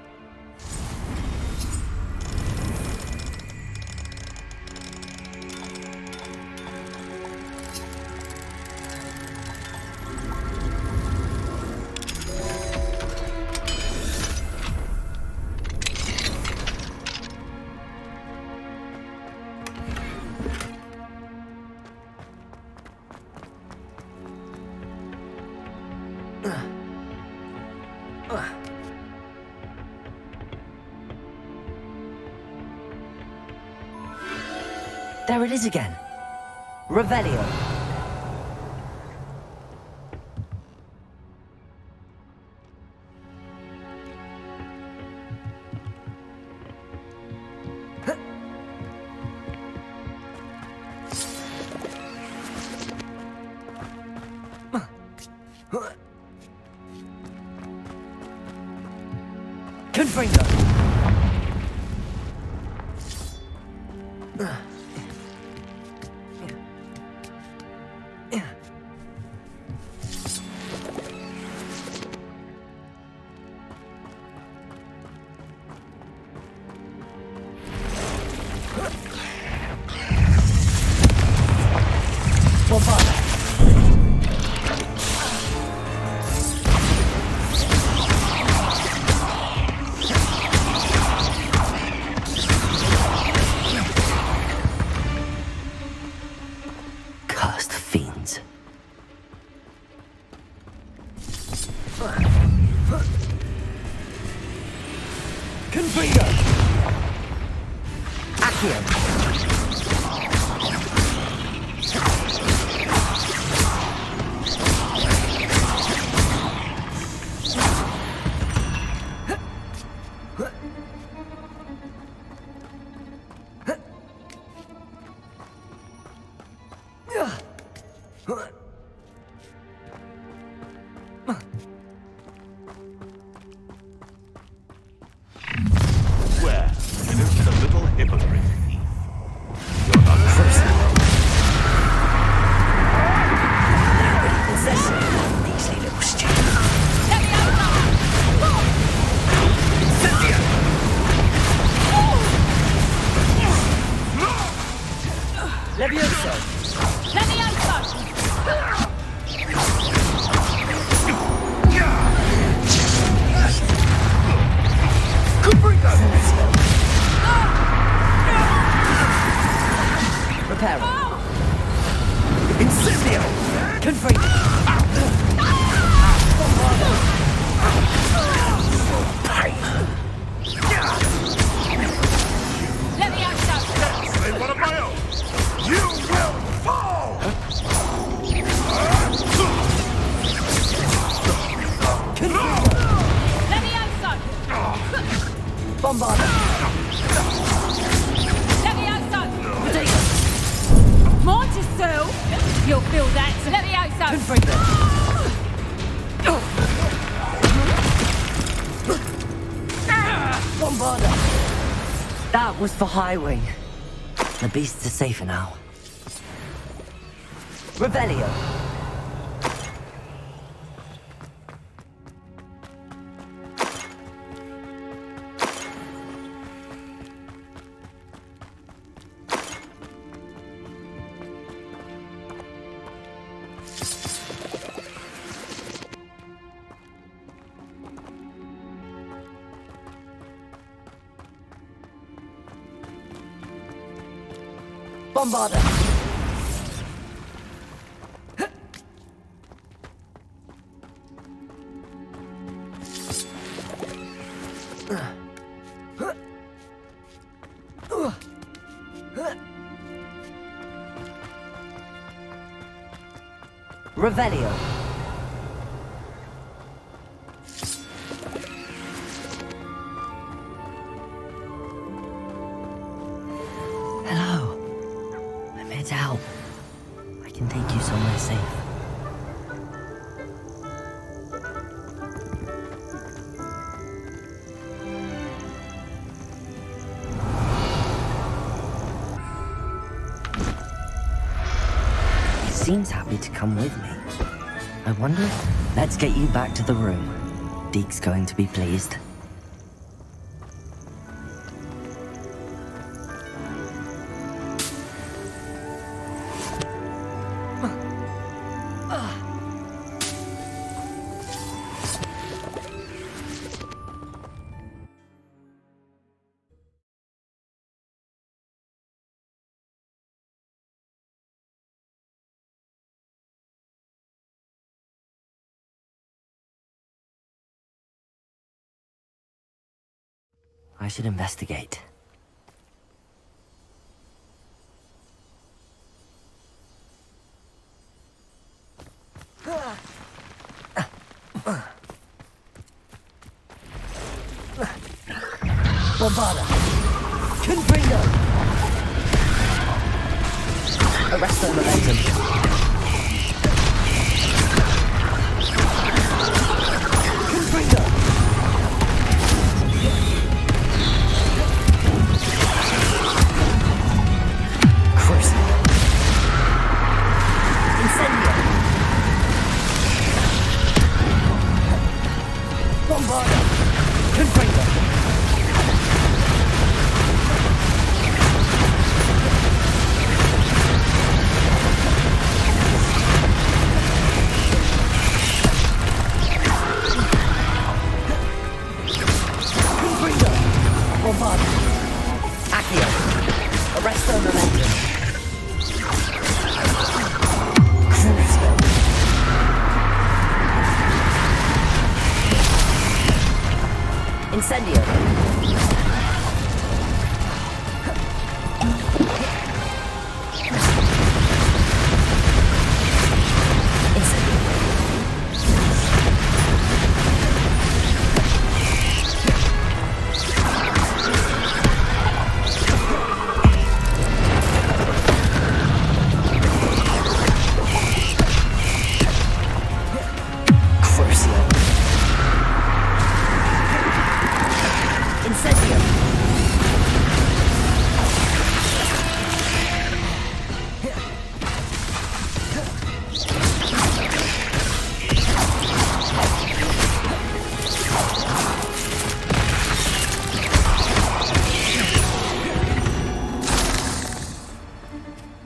There it is again. Revelio. Confringo. Accio. Swear, it is a little hypocrite, Eve. You're not a person. Measly little stupid. Levioso! Reparo. Incendio! Confringo! Say one of my own. You will fall! Bombarda! Mortiso! You'll feel that. Levioso! Bombarda! That was for Highwing. The beasts are safer now. Revelio! Bombarda! Revelio! Hello. I'm here to help. I can take you somewhere safe. He seems happy to come with me. I wonder. Let's get you back to the room. Deke's going to be pleased. I should investigate. Bombarda! Confringo! Arrest the momentum. Confringo! Bombarda! Confringo! Confringo! Bombarda! Accio! Arresto momentum! Incendio!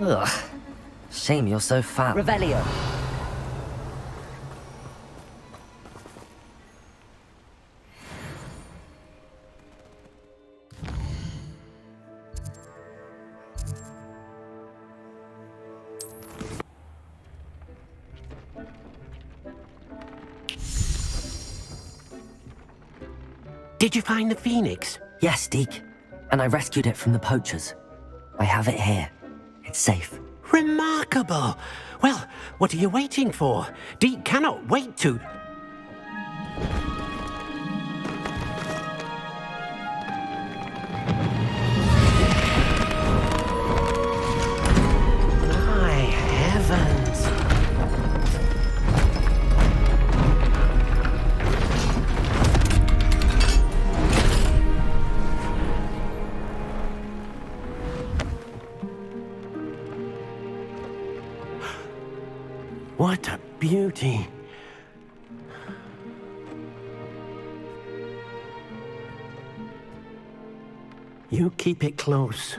Ugh. Shame you're so fat. Revelio. Did you find the phoenix? Yes, Deke. And I rescued it from the poachers. I have it here. It's safe. Remarkable! Well, what are you waiting for? Deke cannot wait to... My heavens! What a beauty! You keep it close.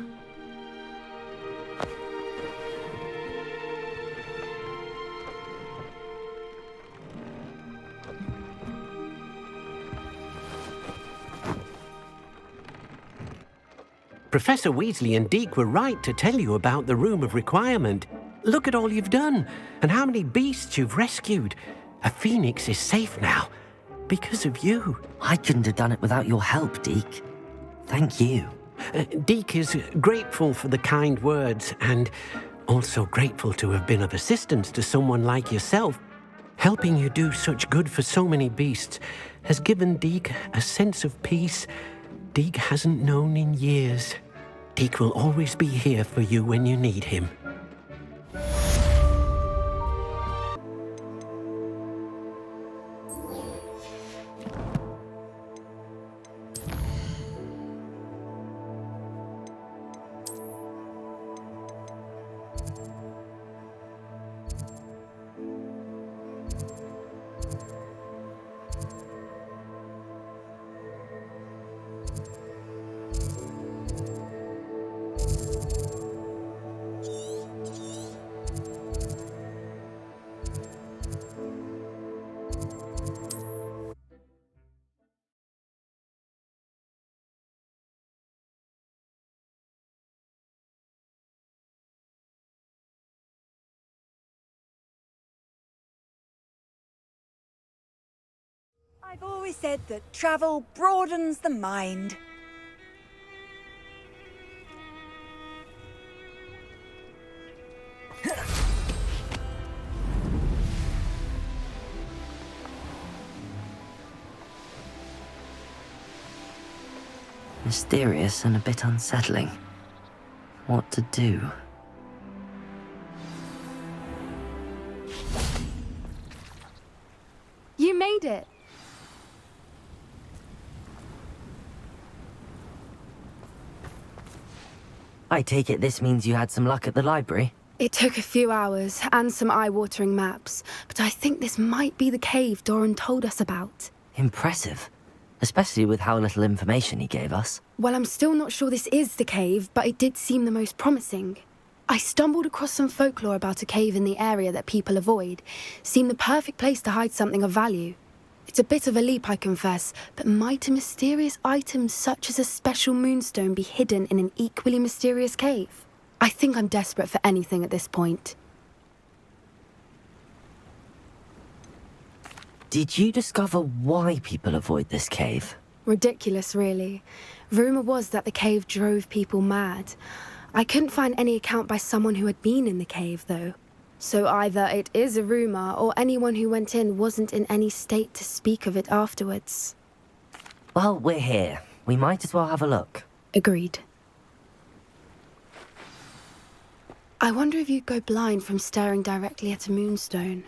Professor Weasley and Deke were right to tell you about the Room of Requirement. Look at all you've done, and how many beasts you've rescued. A phoenix is safe now, because of you. I couldn't have done it without your help, Deke. Thank you. Deke is grateful for the kind words, and also grateful to have been of assistance to someone like yourself. Helping you do such good for so many beasts has given Deke a sense of peace Deke hasn't known in years. Deke will always be here for you when you need him. I've always said that travel broadens the mind. Mysterious and a bit unsettling. What to do? You made it. I take it this means you had some luck at the library? It took a few hours and some eye-watering maps, but I think this might be the cave Doran told us about. Impressive. Especially with how little information he gave us. Well, I'm still not sure this is the cave, but it did seem the most promising. I stumbled across some folklore about a cave in the area that people avoid. Seemed the perfect place to hide something of value. It's a bit of a leap, I confess, but might a mysterious item such as a special moonstone be hidden in an equally mysterious cave? I think I'm desperate for anything at this point. Did you discover why people avoid this cave? Ridiculous, really. Rumour was that the cave drove people mad. I couldn't find any account by someone who had been in the cave, though. So either it is a rumour, or anyone who went in wasn't in any state to speak of it afterwards. Well, we're here. We might as well have a look. Agreed. I wonder if you'd go blind from staring directly at a moonstone.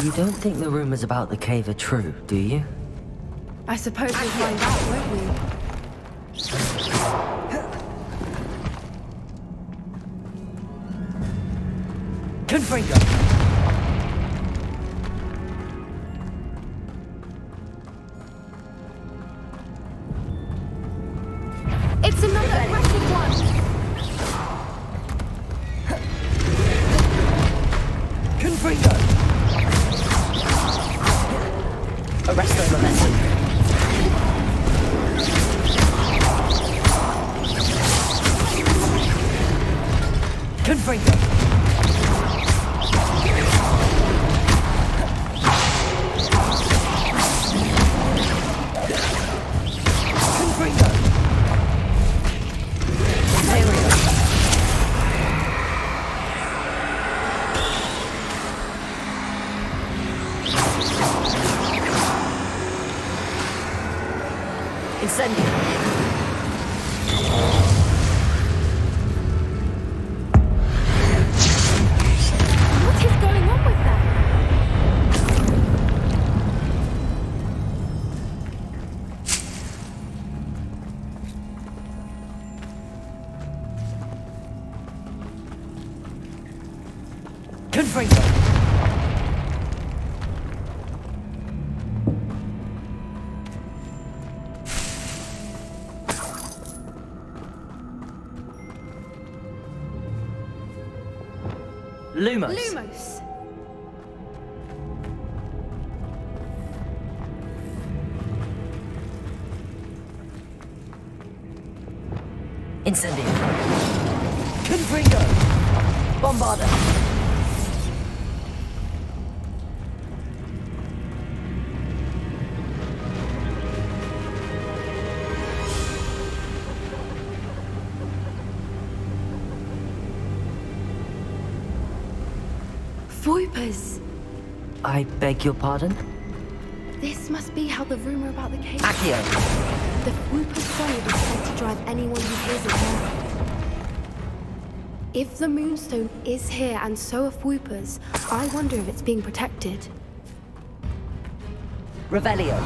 You don't think the rumors about the cave are true, do you? I suppose we'll find out, won't we? Confringo! It's another aggressive one! Confringo! Arrest their momentum. Confringo! Confringo! Incendio! What is going on with that? Confringo! Lumos. Lumos! Incendio. Confringo. Bombarda. Voipers! I beg your pardon? This must be how the rumor about the cave... Accio! The Whooper's blade is said to drive anyone who hears it mad. If the Moonstone is here and so are Whoopers, I wonder if it's being protected. Revelio.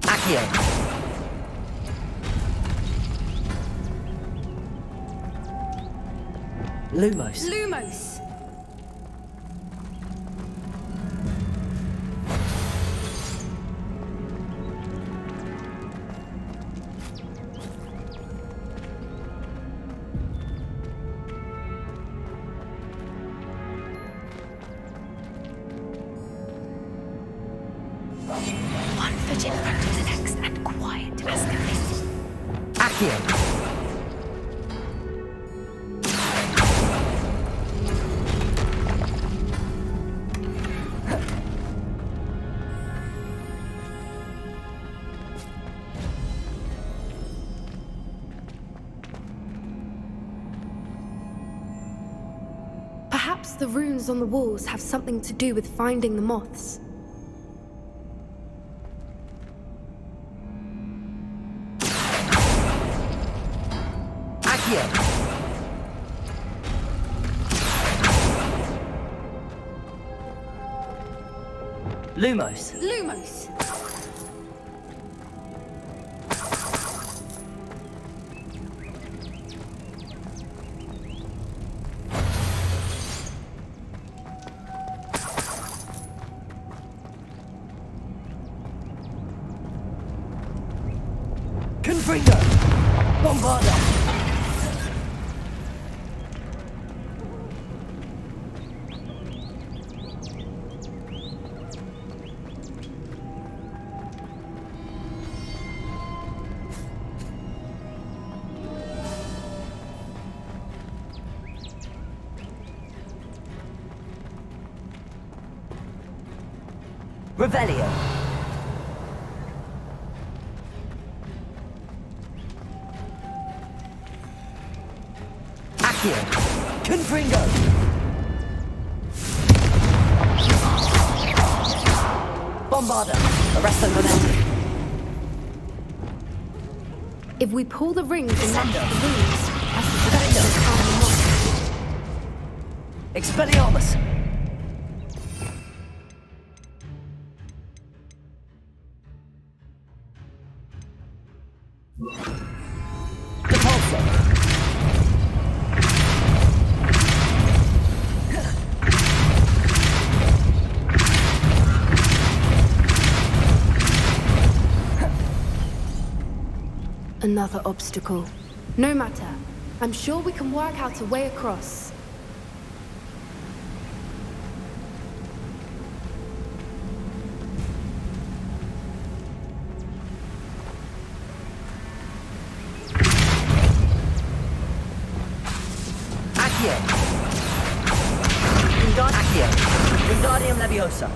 Accio. Lumos. Lumos! One foot in front of the next and quiet escalate. Accio. Perhaps the runes on the walls have something to do with finding the moths. Accio. Lumos. Lumos! Confringo. Bombarda. Revelio. Accio. Confringo. Bombarder! Arrest the momentum! If we pull the rings and match the runes, Expelliarmus! Depulso! Another obstacle. No matter. I'm sure we can work out a way across. Accio! Accio! Wingardium Leviosa!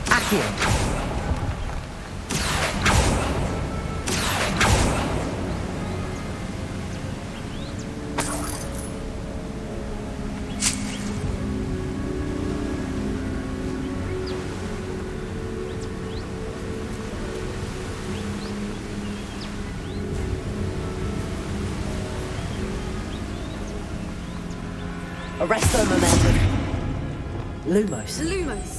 Accio! Arrest the momentum. Lumos. Lumos.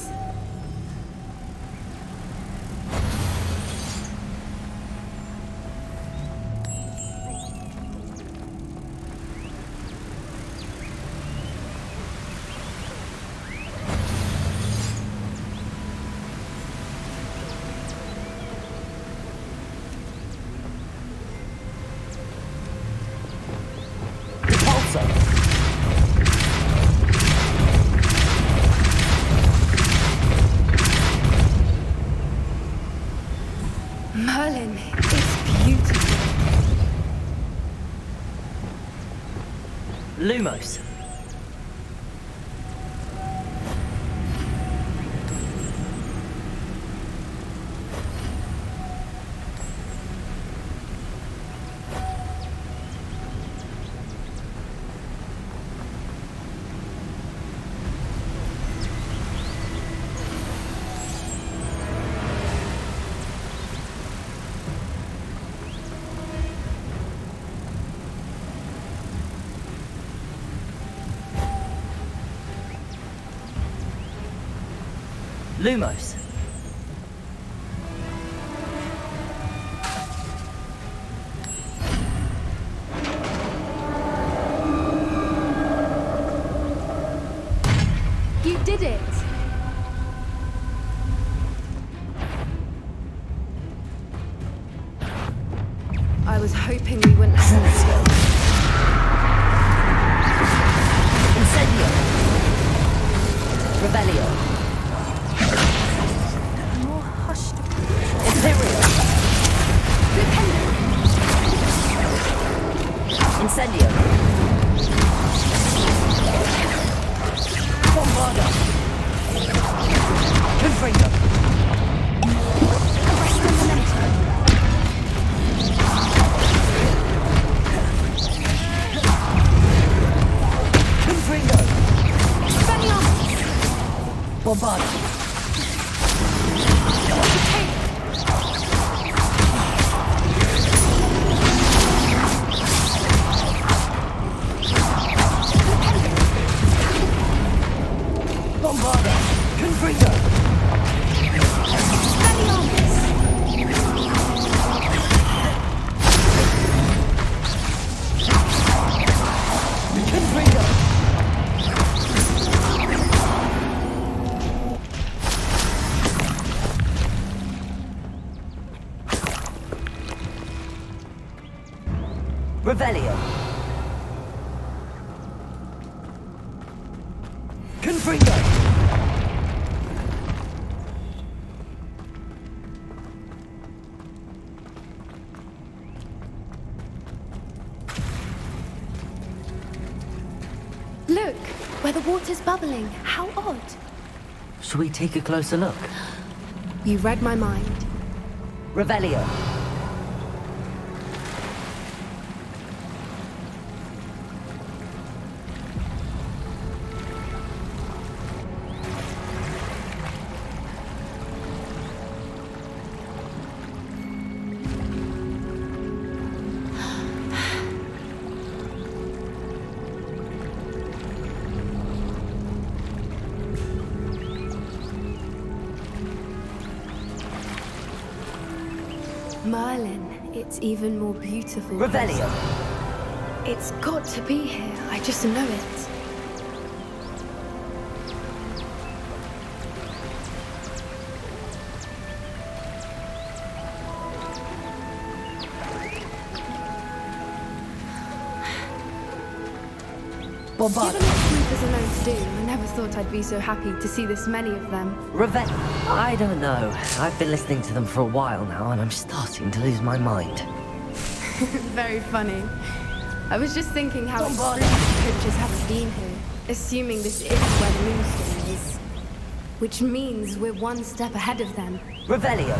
Merlin, it's beautiful. Lumos. Lumos. You did it! I was hoping we wouldn't have to. Incendio. Rebellion. Imperial. Incendio. Bombarda. Confringo. Arrest the momentum. Confringo. Expelliarmus. Bombarda. Bombarda! Confringo! Confringo! Revelio! Confringo! Look, where the water's bubbling. How odd. Should we take a closer look? You read my mind. Revelio. Merlin, it's even more beautiful. Revelio. It's got to be here. I just know it. Given what sleepers are known to do, I never thought I'd be so happy to see this many of them. I don't know. I've been listening to them for a while now, and I'm starting to lose my mind. Very funny. I was just thinking how coaches haven't been here, assuming this is where the moonstone is. Which means we're one step ahead of them. Revelio.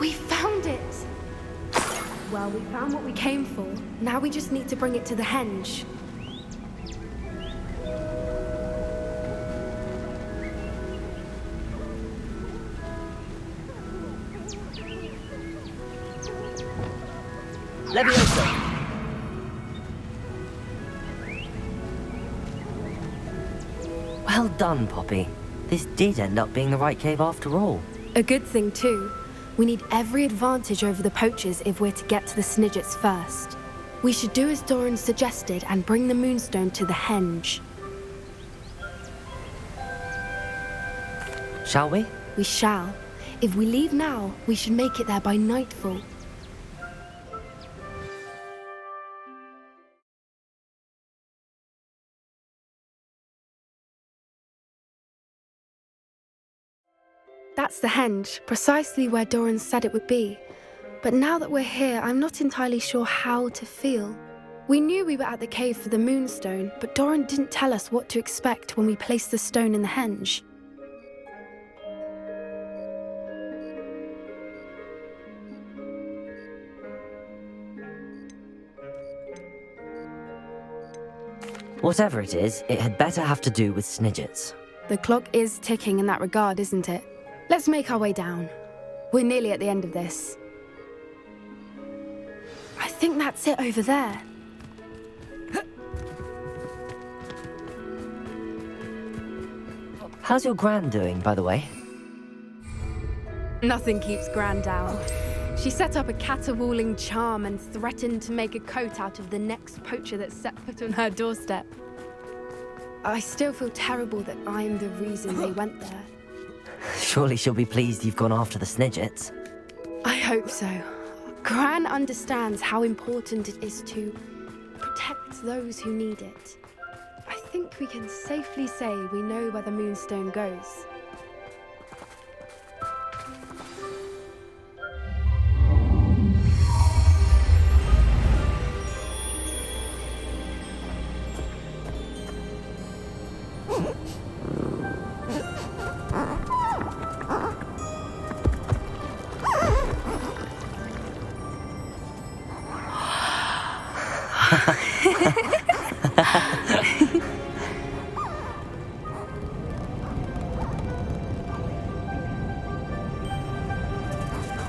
We found it! Well, we found what we came for. Now we just need to bring it to the henge. Leviosa. Well done, Poppy. This did end up being the right cave after all. A good thing, too. We need every advantage over the poachers if we're to get to the Snidgets first. We should do as Doran suggested and bring the moonstone to the henge. Shall we? We shall. If we leave now, we should make it there by nightfall. That's the henge, precisely where Doran said it would be. But now that we're here, I'm not entirely sure how to feel. We knew we were at the cave for the moonstone, but Doran didn't tell us what to expect when we placed the stone in the henge. Whatever it is, it had better have to do with Snidgets. The clock is ticking in that regard, isn't it? Let's make our way down. We're nearly at the end of this. I think that's it over there. How's your Gran doing, by the way? Nothing keeps Gran down. She set up a caterwauling charm and threatened to make a coat out of the next poacher that set foot on her doorstep. I still feel terrible that I'm the reason they went there. Surely she'll be pleased you've gone after the Snidgets. I hope so. Gran understands how important it is to protect those who need it. I think we can safely say we know where the moonstone goes.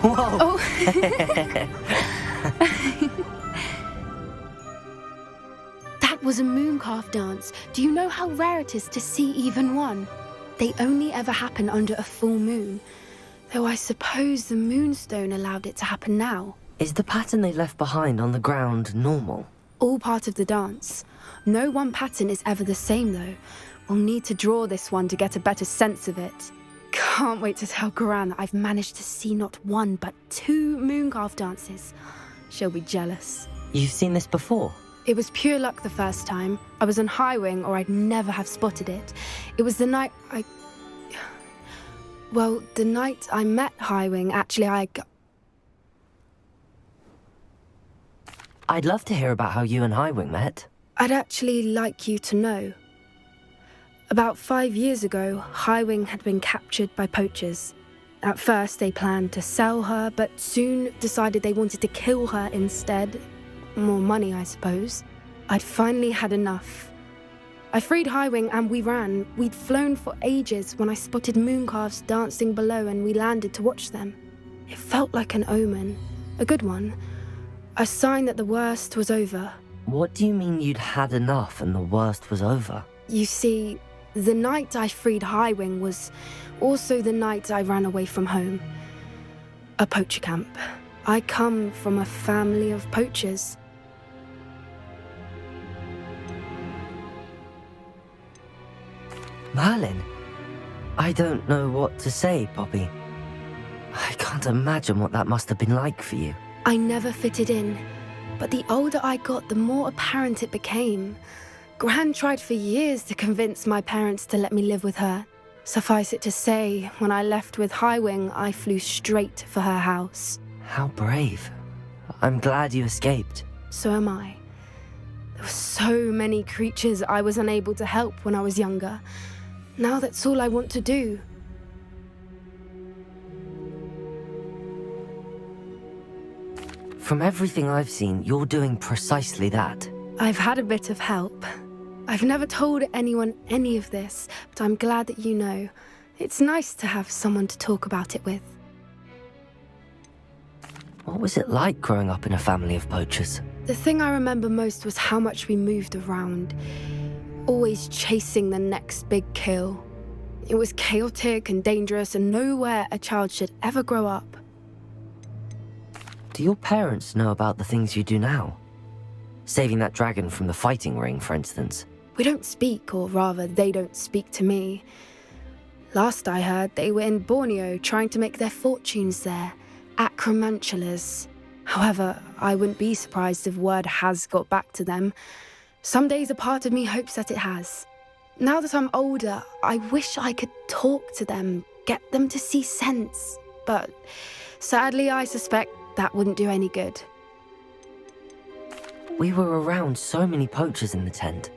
Whoa! That was a mooncalf dance. Do you know how rare it is to see even one? They only ever happen under a full moon. Though I suppose the moonstone allowed it to happen now. Is the pattern they left behind on the ground normal? All part of the dance. No one pattern is ever the same, though. We'll need to draw this one to get a better sense of it. Can't wait to tell Gran that I've managed to see not one, but 2 mooncalf dances. She'll be jealous. You've seen this before? It was pure luck the first time. I was on Highwing, or I'd never have spotted it. It was the night Well, the night I met Highwing, actually, I'd love to hear about how you and Highwing met. I'd actually like you to know. About 5 years ago, Highwing had been captured by poachers. At first, they planned to sell her, but soon decided they wanted to kill her instead. More money, I suppose. I'd finally had enough. I freed Highwing and we ran. We'd flown for ages when I spotted mooncalves dancing below and we landed to watch them. It felt like an omen. A good one. A sign that the worst was over. What do you mean you'd had enough and the worst was over? You see, The night I freed Highwing was also the night I ran away from home. A poacher camp. I come from a family of poachers. Merlin? I don't know what to say, Poppy. I can't imagine what that must have been like for you. I never fitted in, but the older I got, the more apparent it became. Gran tried for years to convince my parents to let me live with her. Suffice it to say, when I left with Highwing, I flew straight for her house. How brave. I'm glad you escaped. So am I. There were so many creatures I was unable to help when I was younger. Now that's all I want to do. From everything I've seen, you're doing precisely that. I've had a bit of help. I've never told anyone any of this, but I'm glad that you know. It's nice to have someone to talk about it with. What was it like growing up in a family of poachers? The thing I remember most was how much we moved around, always chasing the next big kill. It was chaotic and dangerous, and nowhere a child should ever grow up. Do your parents know about the things you do now? Saving that dragon from the fighting ring, for instance. We don't speak, or rather, they don't speak to me. Last I heard, they were in Borneo trying to make their fortunes there, acromantulas. However, I wouldn't be surprised if word has got back to them. Some days a part of me hopes that it has. Now that I'm older, I wish I could talk to them, get them to see sense. But sadly, I suspect that wouldn't do any good. We were around so many poachers in the tent.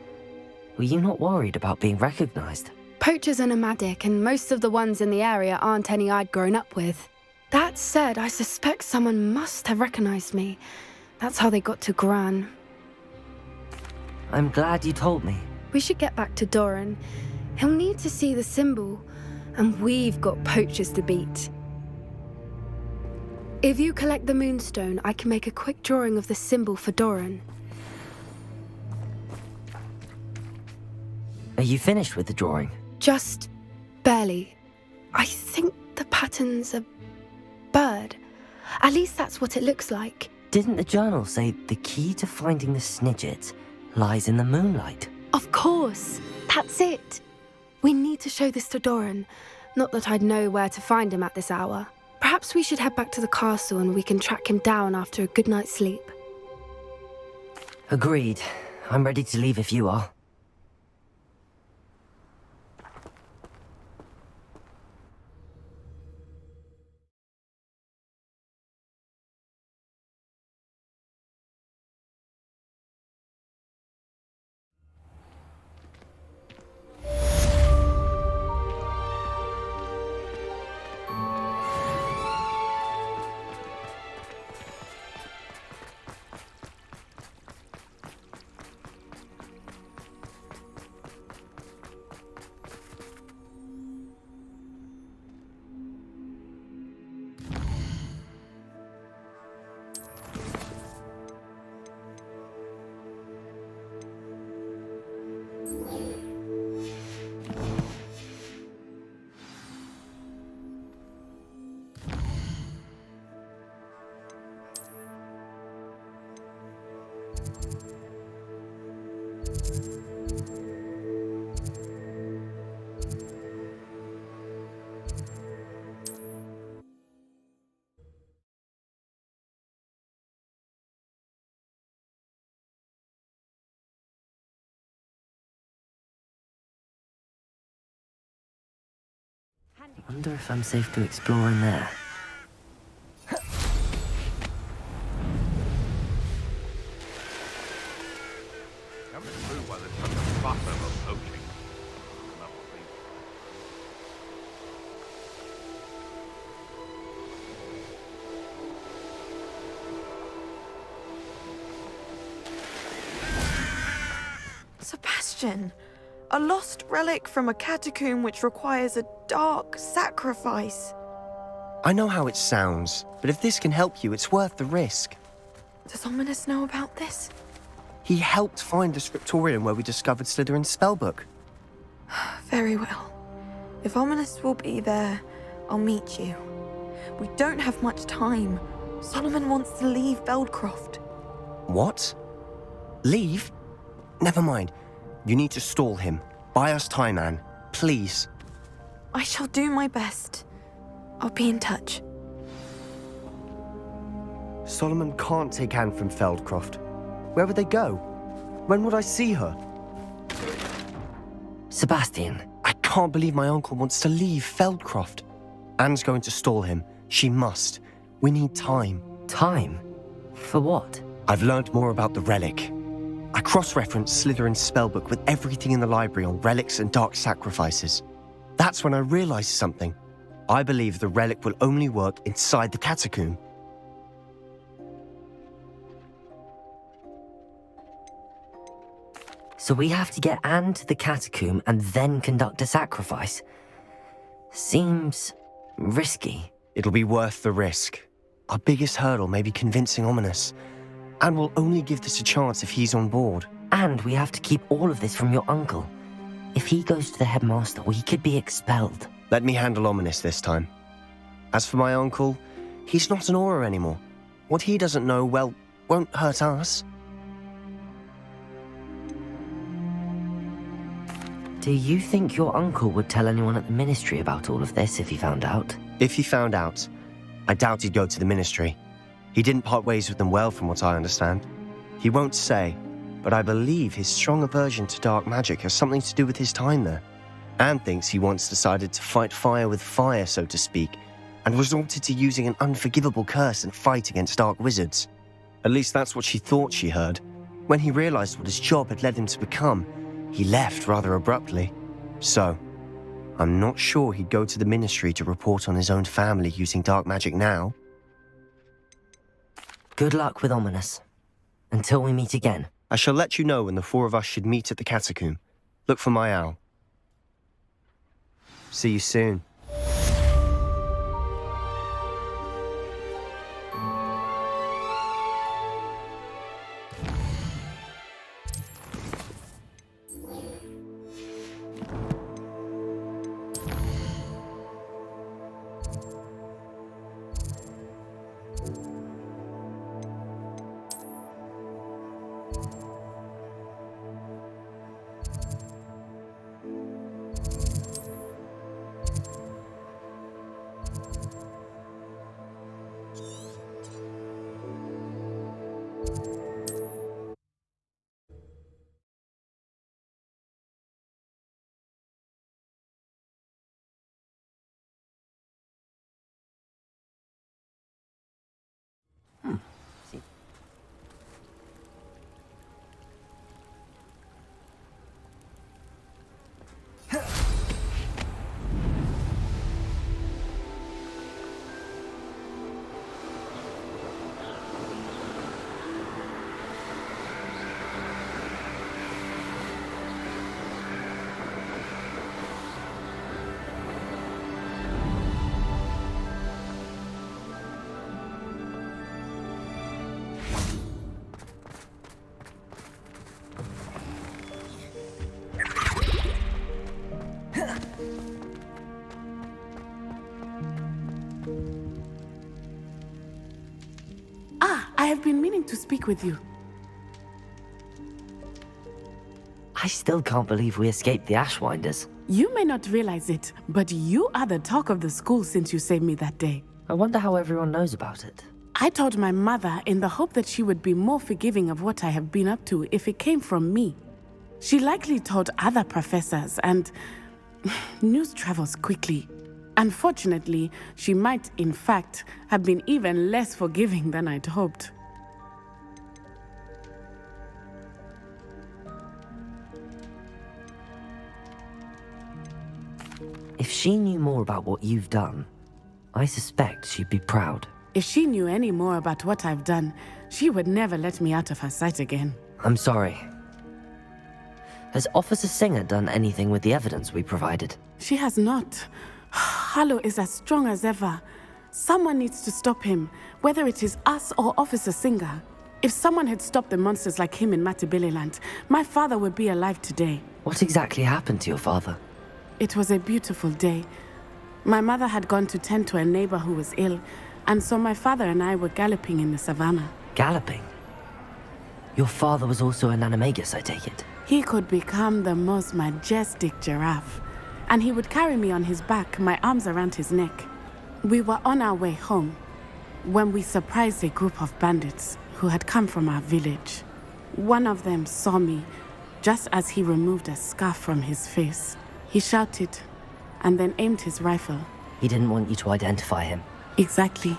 Were you not worried about being recognized? Poachers are nomadic, and most of the ones in the area aren't any I'd grown up with. That said, I suspect someone must have recognized me. That's how they got to Gran. I'm glad you told me. We should get back to Doran. He'll need to see the symbol, and we've got poachers to beat. If you collect the moonstone, I can make a quick drawing of the symbol for Doran. Are you finished with the drawing? Just barely. I think the pattern's a bird. At least that's what it looks like. Didn't the journal say the key to finding the Snidget lies in the moonlight? Of course. That's it. We need to show this to Doran. Not that I'd know where to find him at this hour. Perhaps we should head back to the castle and we can track him down after a good night's sleep. Agreed. I'm ready to leave if you are. I wonder if I'm safe to explore in there. Never a clue why there's such a fuss over poaching. Sebastian, a lost relic from a catacomb which requires a dark sacrifice. I know how it sounds, but if this can help you, it's worth the risk. Does Ominous know about this? He helped find the scriptorium where we discovered Slytherin's spellbook. Very well. If Ominous will be there, I'll meet you. We don't have much time. Solomon wants to leave Beldcroft. What? Leave? Never mind. You need to stall him. Buy us time, Anne. Please. I shall do my best. I'll be in touch. Solomon can't take Anne from Feldcroft. Where would they go? When would I see her? Sebastian. I can't believe my uncle wants to leave Feldcroft. Anne's going to stall him. She must. We need time. Time? For what? I've learned more about the relic. I cross-referenced Slytherin's spellbook with everything in the library on relics and dark sacrifices. That's when I realized something. I believe the relic will only work inside the catacomb. So we have to get Anne to the catacomb and then conduct a sacrifice. Seems risky. It'll be worth the risk. Our biggest hurdle may be convincing Ominous. And we'll only give this a chance if he's on board. And we have to keep all of this from your uncle. If he goes to the headmaster, we could be expelled. Let me handle Ominous this time. As for my uncle, he's not an Auror anymore. What he doesn't know, well, won't hurt us. Do you think your uncle would tell anyone at the ministry about all of this if he found out? If he found out, I doubt he'd go to the ministry. He didn't part ways with them well, from what I understand. He won't say, but I believe his strong aversion to dark magic has something to do with his time there. Anne thinks he once decided to fight fire with fire, so to speak, and resorted to using an unforgivable curse and fight against dark wizards. At least that's what she thought she heard. When he realized what his job had led him to become, he left rather abruptly. So, I'm not sure he'd go to the ministry to report on his own family using dark magic now. Good luck with Ominous. Until we meet again. I shall let you know when the four of us should meet at the catacomb. Look for my owl. See you soon. I have been meaning to speak with you. I still can't believe we escaped the Ashwinders. You may not realize it, but you are the talk of the school since you saved me that day. I wonder how everyone knows about it. I told my mother in the hope that she would be more forgiving of what I have been up to if it came from me. She likely told other professors, and news travels quickly. Unfortunately, she might, in fact, have been even less forgiving than I'd hoped. If she knew more about what you've done, I suspect she'd be proud. If she knew any more about what I've done, she would never let me out of her sight again. I'm sorry. Has Officer Singer done anything with the evidence we provided? She has not. Harlow is as strong as ever. Someone needs to stop him, whether it is us or Officer Singer. If someone had stopped the monsters like him in Matabeleland, my father would be alive today. What exactly happened to your father? It was a beautiful day. My mother had gone to tend to a neighbor who was ill, and so my father and I were galloping in the savannah. Galloping? Your father was also an animagus, I take it? He could become the most majestic giraffe, and he would carry me on his back, my arms around his neck. We were on our way home when we surprised a group of bandits who had come from our village. One of them saw me just as he removed a scarf from his face. He shouted and then aimed his rifle. He didn't want you to identify him. Exactly.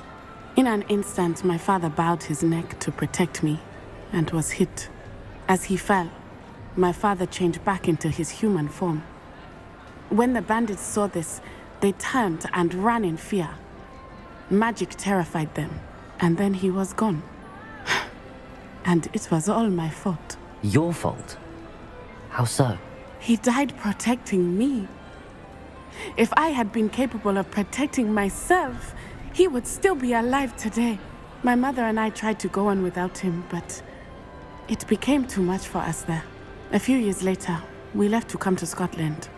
In an instant, my father bowed his neck to protect me and was hit. As he fell, my father changed back into his human form. When the bandits saw this, they turned and ran in fear. Magic terrified them, and then he was gone. And it was all my fault. Your fault? How so? He died protecting me. If I had been capable of protecting myself, he would still be alive today. My mother and I tried to go on without him, but it became too much for us there. A few years later, we left to come to Scotland.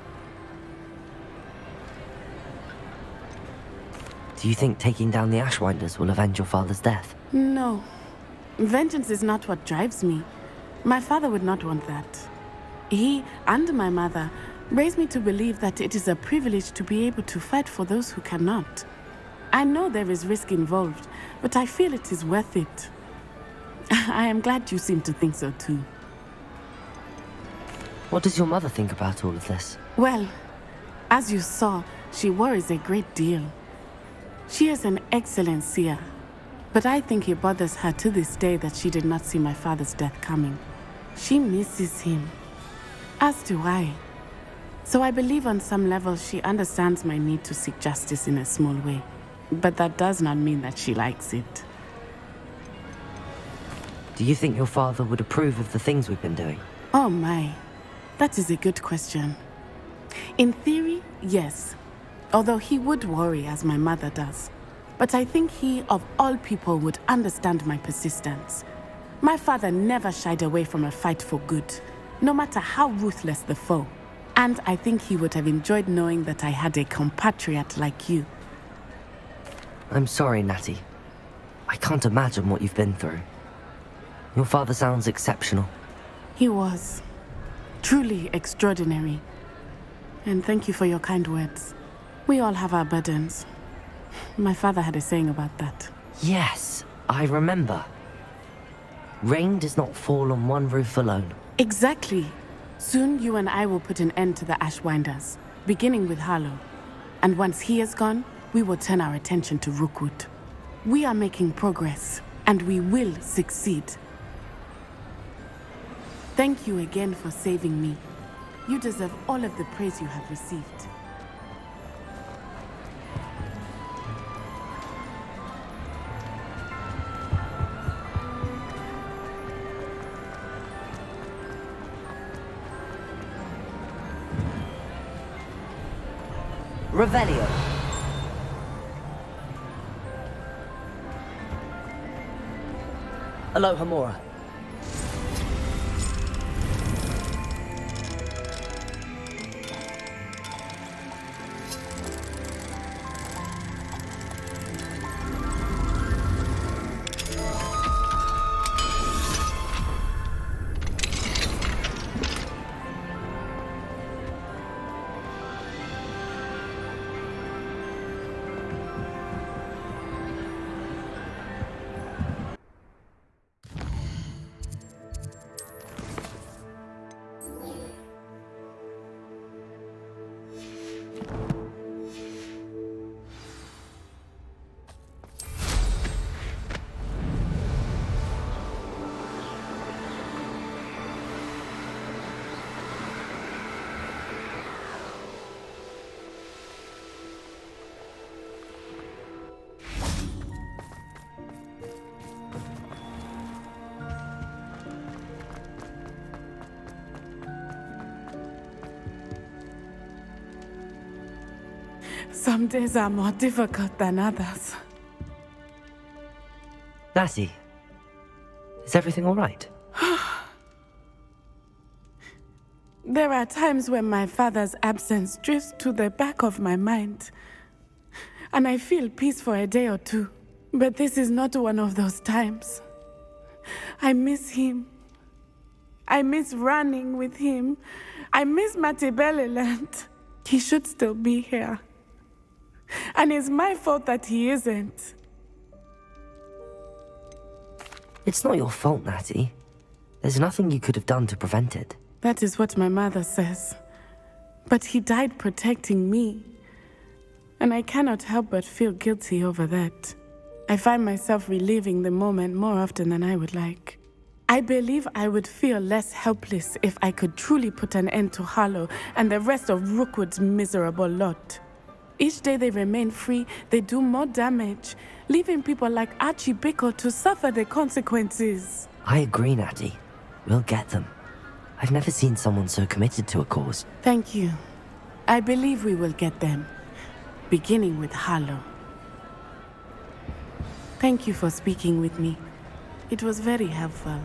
Do you think taking down the Ashwinders will avenge your father's death? No. Vengeance is not what drives me. My father would not want that. He and my mother raised me to believe that it is a privilege to be able to fight for those who cannot. I know there is risk involved, but I feel it is worth it. I am glad you seem to think so too. What does your mother think about all of this? Well, as you saw, she worries a great deal. She is an excellent seer, but I think it bothers her to this day that she did not see my father's death coming. She misses him, as do I. So I believe on some level she understands my need to seek justice in a small way, but that does not mean that she likes it. Do you think your father would approve of the things we've been doing? Oh my, that is a good question. In theory, yes. Although he would worry as my mother does. But I think he, of all people, would understand my persistence. My father never shied away from a fight for good, no matter how ruthless the foe. And I think he would have enjoyed knowing that I had a compatriot like you. I'm sorry, Natty. I can't imagine what you've been through. Your father sounds exceptional. He was. Truly extraordinary. And thank you for your kind words. We all have our burdens. My father had a saying about that. Yes, I remember. Rain does not fall on one roof alone. Exactly. Soon you and I will put an end to the Ashwinders, beginning with Harlow. And once he is gone, we will turn our attention to Rookwood. We are making progress, and we will succeed. Thank you again for saving me. You deserve all of the praise you have received. Revelio. Aloha Mora. Some days are more difficult than others. Lassie, is everything all right? There are times when my father's absence drifts to the back of my mind, and I feel peace for a day or two. But this is not one of those times. I miss him. I miss running with him. I miss Matibeleland. He should still be here. And it's my fault that he isn't. It's not your fault, Natty. There's nothing you could have done to prevent it. That is what my mother says. But he died protecting me. And I cannot help but feel guilty over that. I find myself reliving the moment more often than I would like. I believe I would feel less helpless if I could truly put an end to Harlow and the rest of Rookwood's miserable lot. Each day they remain free, they do more damage, leaving people like Archie Bickle to suffer the consequences. I agree, Natty. We'll get them. I've never seen someone so committed to a cause. Thank you. I believe we will get them, beginning with Harlow. Thank you for speaking with me. It was very helpful.